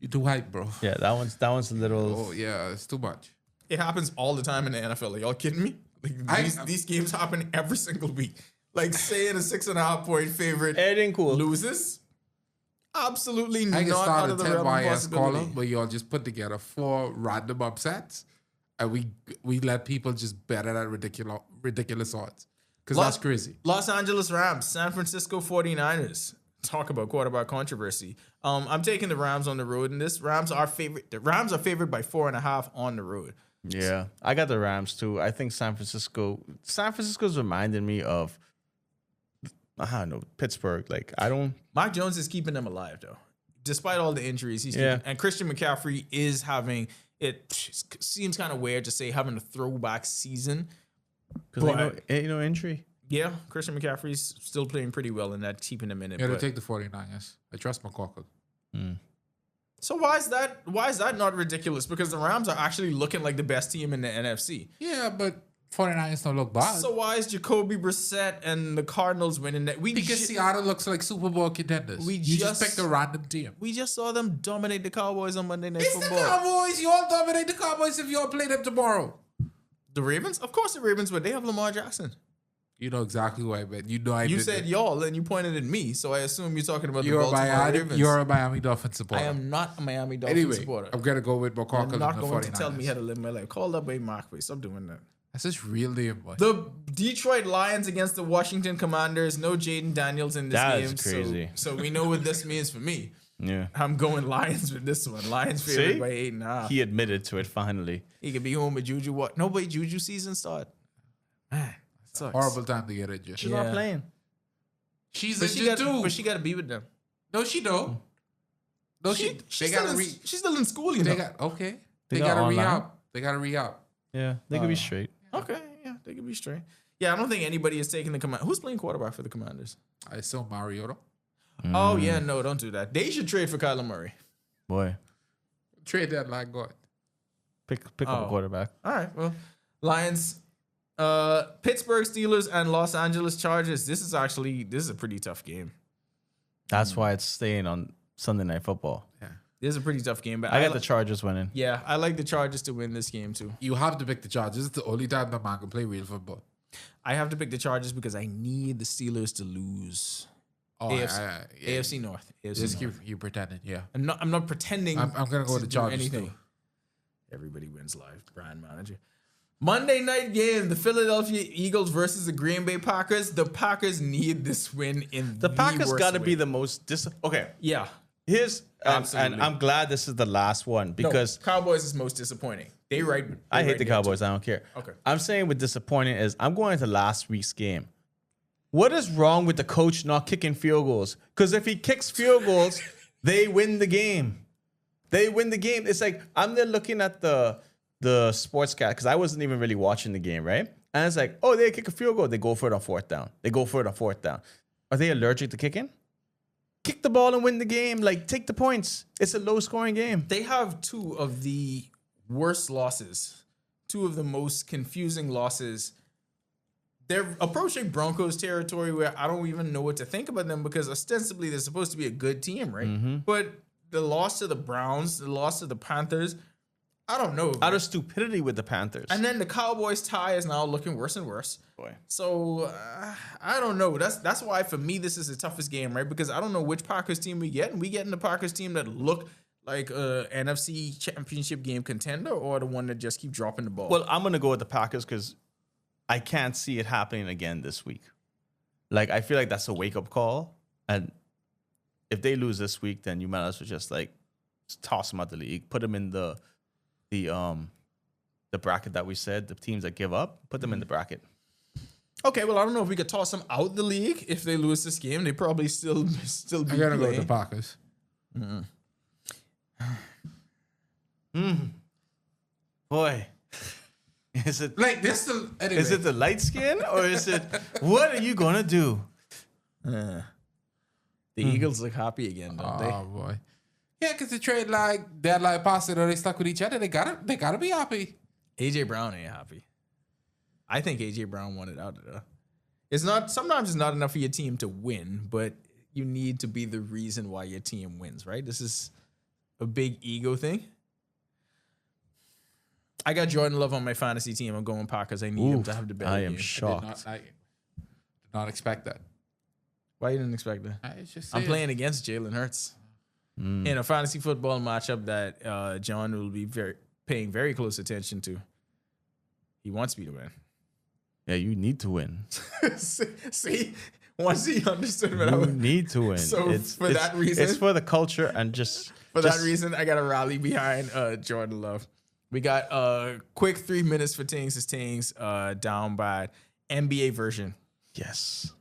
You too hype, bro. Yeah, that one's a little. Oh yeah, it's too much. It happens all the time in the NFL. Are y'all kidding me? Like these games happen every single week. Like saying a 6.5 point favorite Everything cool. loses. Absolutely I can not start out a of the 10 realm of YS possibility. column where y'all just put together 4 random upsets, and we let people just bet it at ridiculous odds. Because that's crazy. Los Angeles Rams, San Francisco 49ers. Talk about quarterback controversy. I'm taking the Rams on the road in this. The Rams are favored by 4.5 on the road. Yeah, I got the Rams too. I think San Francisco's reminding me of, I don't know, Pittsburgh. Like, I don't. Mark Jones is keeping them alive, though. Despite all the injuries, he's keeping, and Christian McCaffrey is having, it seems kind of weird to say having a throwback season. Because ain't no injury. Yeah, Christian McCaffrey's still playing pretty well, and that's keeping him in it. Yeah, to take the 49ers. I trust McCorkle. So why is that not ridiculous? Because the Rams are actually looking like the best team in the NFC. Yeah, but 49ers don't look bad. So why is Jacoby Brissett and the Cardinals winning that? Because Seattle looks like Super Bowl contenders. You just picked a random team. We just saw them dominate the Cowboys on Monday Night Football. It's the Cowboys. You all dominate the Cowboys if you all play them tomorrow. The Ravens? Of course the Ravens would. They have Lamar Jackson. You know exactly what I meant. You know I You said y'all, and you pointed at me, so I assume you're talking about the you're Baltimore Ravens. You're a Miami Dolphins supporter. I am not a Miami Dolphins anyway, supporter. I'm gonna go with McCorkle You're not and the going 49ers. to tell me how to live my life. Call that way, Mark. Stop doing that. That's just real name, boy. The Detroit Lions against the Washington Commanders. No Jaden Daniels in this That game. is crazy. So we know what this means for me. Yeah. I'm going Lions with this one. Lions favored by 8.5. He admitted to it finally. He could be home with Juju. What? Nobody Juju season start. Man, sucks. Horrible time to get injured. She's not playing. She's But injured too. But she got to be with them. No, she don't. No, She's they got to she's still in school, you know. They got okay. They They got got to online? re-up. They got to re-up. Yeah, they could be straight. Okay, yeah, they could be straight. Yeah, I don't think anybody is taking the command. Who's playing quarterback for the Commanders? I assume Mariota. Oh yeah, no, don't do that. They should trade for Kyler Murray. Boy, Trade deadline God. pick up a quarterback. All right, well, Lions, Pittsburgh Steelers, and Los Angeles Chargers. This is a pretty tough game. That's why it's staying on Sunday Night Football. This is a pretty tough game, but I got the Chargers winning. Yeah, I like the Chargers to win this game too. You have to pick the Chargers. It's the only time the man can play real football. I have to pick the Chargers because I need the Steelers to lose. Oh, AFC North. Just keep you pretending. Yeah, I'm not pretending. I'm gonna go with the do Chargers anything. too. Everybody wins live. Brand manager. Monday night game: the Philadelphia Eagles versus the Green Bay Packers. The Packers need this win in The Packers worst got to way. be the most okay. Yeah. Here's and Absolutely. I'm glad this is the last one because Cowboys is most disappointing. I hate the Cowboys. I don't care. Okay. I'm saying with disappointing is I'm going into last week's game. What is wrong with the coach not kicking field goals? Because if he kicks field goals, they win the game. They win the game. It's like I'm there looking at the sportscast because I wasn't even really watching the game, right? And it's like, oh, they kick a field goal. They go for it on fourth down. They go for it on fourth down. Are they allergic to kicking? Kick the ball and win the game. Like, take the points. It's a low-scoring game. They have two of the worst losses, two of the most confusing losses. They're approaching Broncos territory where I don't even know what to think about them because ostensibly they're supposed to be a good team, right? But the loss to the Browns, the loss to the Panthers, I don't know. Out of stupidity with the Panthers. And then the Cowboys tie is now looking worse and worse. Boy. So I don't know. That's why for me this is the toughest game, right? Because I don't know which Packers team we get, and we getting the Packers team that look like a NFC Championship game contender, or the one that just keep dropping the ball. Well, I'm gonna go with the Packers because I can't see it happening again this week. Like I feel like that's a wake up call, and if they lose this week, then you might as well just like toss them out the league, put them in the bracket that we said, the teams that give up, put them in the bracket. Okay, well I don't know if we could toss them out the league if they lose this game. They probably still be I gotta go with the Packers. Boy, is it Like this? Anyway. is it the light skin or is it what are you gonna do? The Eagles look happy again, don't they? Oh boy. Yeah, because the trade like deadline passed it or they stuck with each other. They gotta be happy. AJ Brown ain't happy. I think AJ Brown wanted out of there. It's not. Sometimes it's not enough for your team to win, but you need to be the reason why your team wins, right? This is a big ego thing. I got Jordan Love on my fantasy team. I'm going Packers. I need him to have the better I am game. shocked. I did not expect that. Why you didn't expect that? It's just I'm playing against Jalen Hurts in a fantasy football matchup that John will be paying very close attention to. He wants me to win. Yeah, you need to win. See, once he understood what I You was, need to win. So for that reason, it's for the culture and just that reason, I got to rally behind Jordan Love. We got a quick 3 minutes for Tings is Tings down by NBA version. Yes.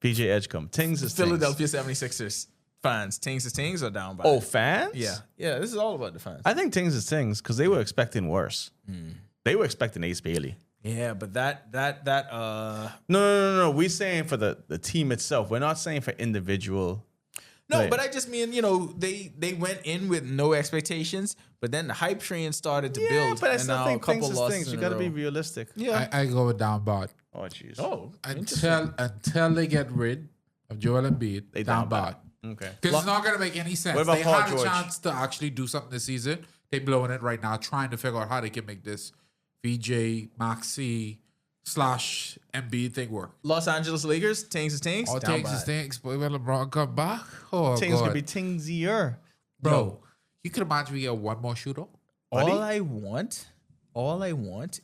PJ Edgecombe. Tings is Philadelphia 76ers fans. Tings is Tings or down by? Oh, fans? Yeah. This is all about the fans. I think Tings is Tings because they were expecting worse. They were expecting Ace Bailey. Yeah, but that No. We're saying for the team itself. We're not saying for individual. No, Right. but I just mean, they went in with no expectations, but then the hype train started to build. But I and still now think a couple Tings is losses Tings. in You a got to be row. realistic. Yeah. I go with down bad. Oh, jeez. Oh, Until they get rid of Joel Embiid, They down down bad. Okay. Because it's not going to make any sense. What about They Paul had George? a chance to actually do something this season. They're blowing it right now, trying to figure out how they can make this VJ, Maxi / Embiid thing work. Los Angeles Lakers, Tings is Tings. All down takes bad. is things, but when LeBron come back, oh Tings God. going to be Tingsier. Bro, you could imagine we get one more shooter. All I want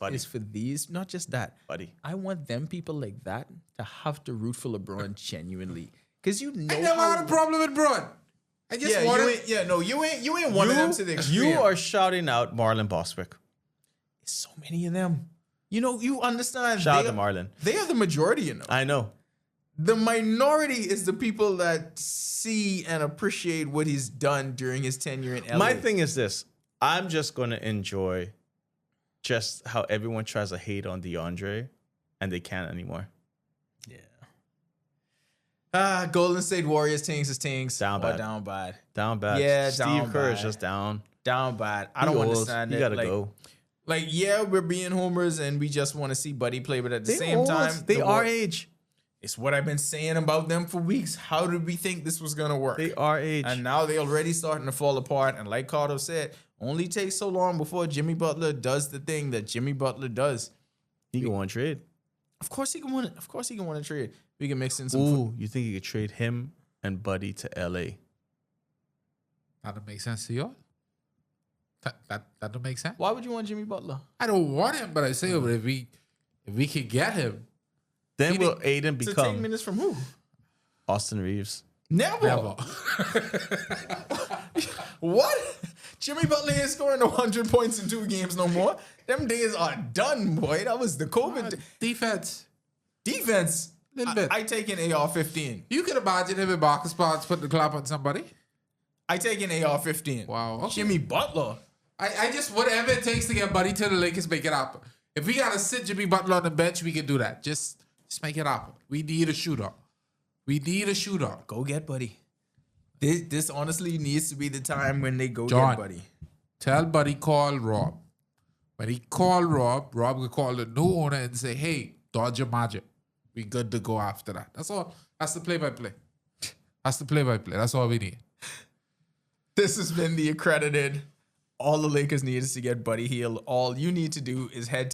Buddy. is for these, not just that, Buddy. I want them people like that to have to root for LeBron genuinely. Because you know I never had a problem with Bron. I just wanted... you ain't one of them to the extreme. You are shouting out Marlon Bostwick. so many of them. You understand. Shout out to Marlon. They are the majority, I know. The minority is the people that see and appreciate what he's done during his tenure in LA. My thing is this. I'm just going to enjoy just how everyone tries to hate on DeAndre and they can't anymore. Golden State Warriors, Tings is Tings. Down bad. Down bad. Down bad. Yeah, Steve down Kerr is bad. just down. Down bad. I He don't old. understand You it. gotta like, go. Like, yeah, we're being homers and we just want to see Buddy play, but at the They same old. time, They the are age. It's what I've been saying about them for weeks. How did we think this was gonna work? They are age. And now they already starting to fall apart. And like Carter said, only takes so long before Jimmy Butler does the thing that Jimmy Butler does. He can want to trade. Of course he can win it. Of course he can win a trade. We can mix in some. Ooh, you think you could trade him and Buddy to LA? That don't make sense to you? That don't make sense? Why would you want Jimmy Butler? I don't want him, but I say, but if we could get him, Then will Aiden To take become minutes from who? Austin Reeves? Never. What? Jimmy Butler ain't scoring 100 points in 2 games no more. Them days are done, boy. That was the COVID defense. defense. Little bit. I take an AR-15. You can imagine him in Marcus Spots putting the clap on somebody. I take an AR-15. Wow. Okay. Jimmy Butler. I just, whatever it takes to get Buddy to the Lakers, make it happen. If we got to sit Jimmy Butler on the bench, we can do that. Just make it happen. We need a shooter. We need a shooter. Go get Buddy. This honestly needs to be the time when they go John, get Buddy. Tell Buddy call Rob. When he call Rob will call the new owner and say, hey, dodge your magic. We good to go after that. That's all. That's the play-by-play. That's the play-by-play. That's all we need. This has been the Accredited all the Lakers need is to get Buddy Hield. All you need to do is head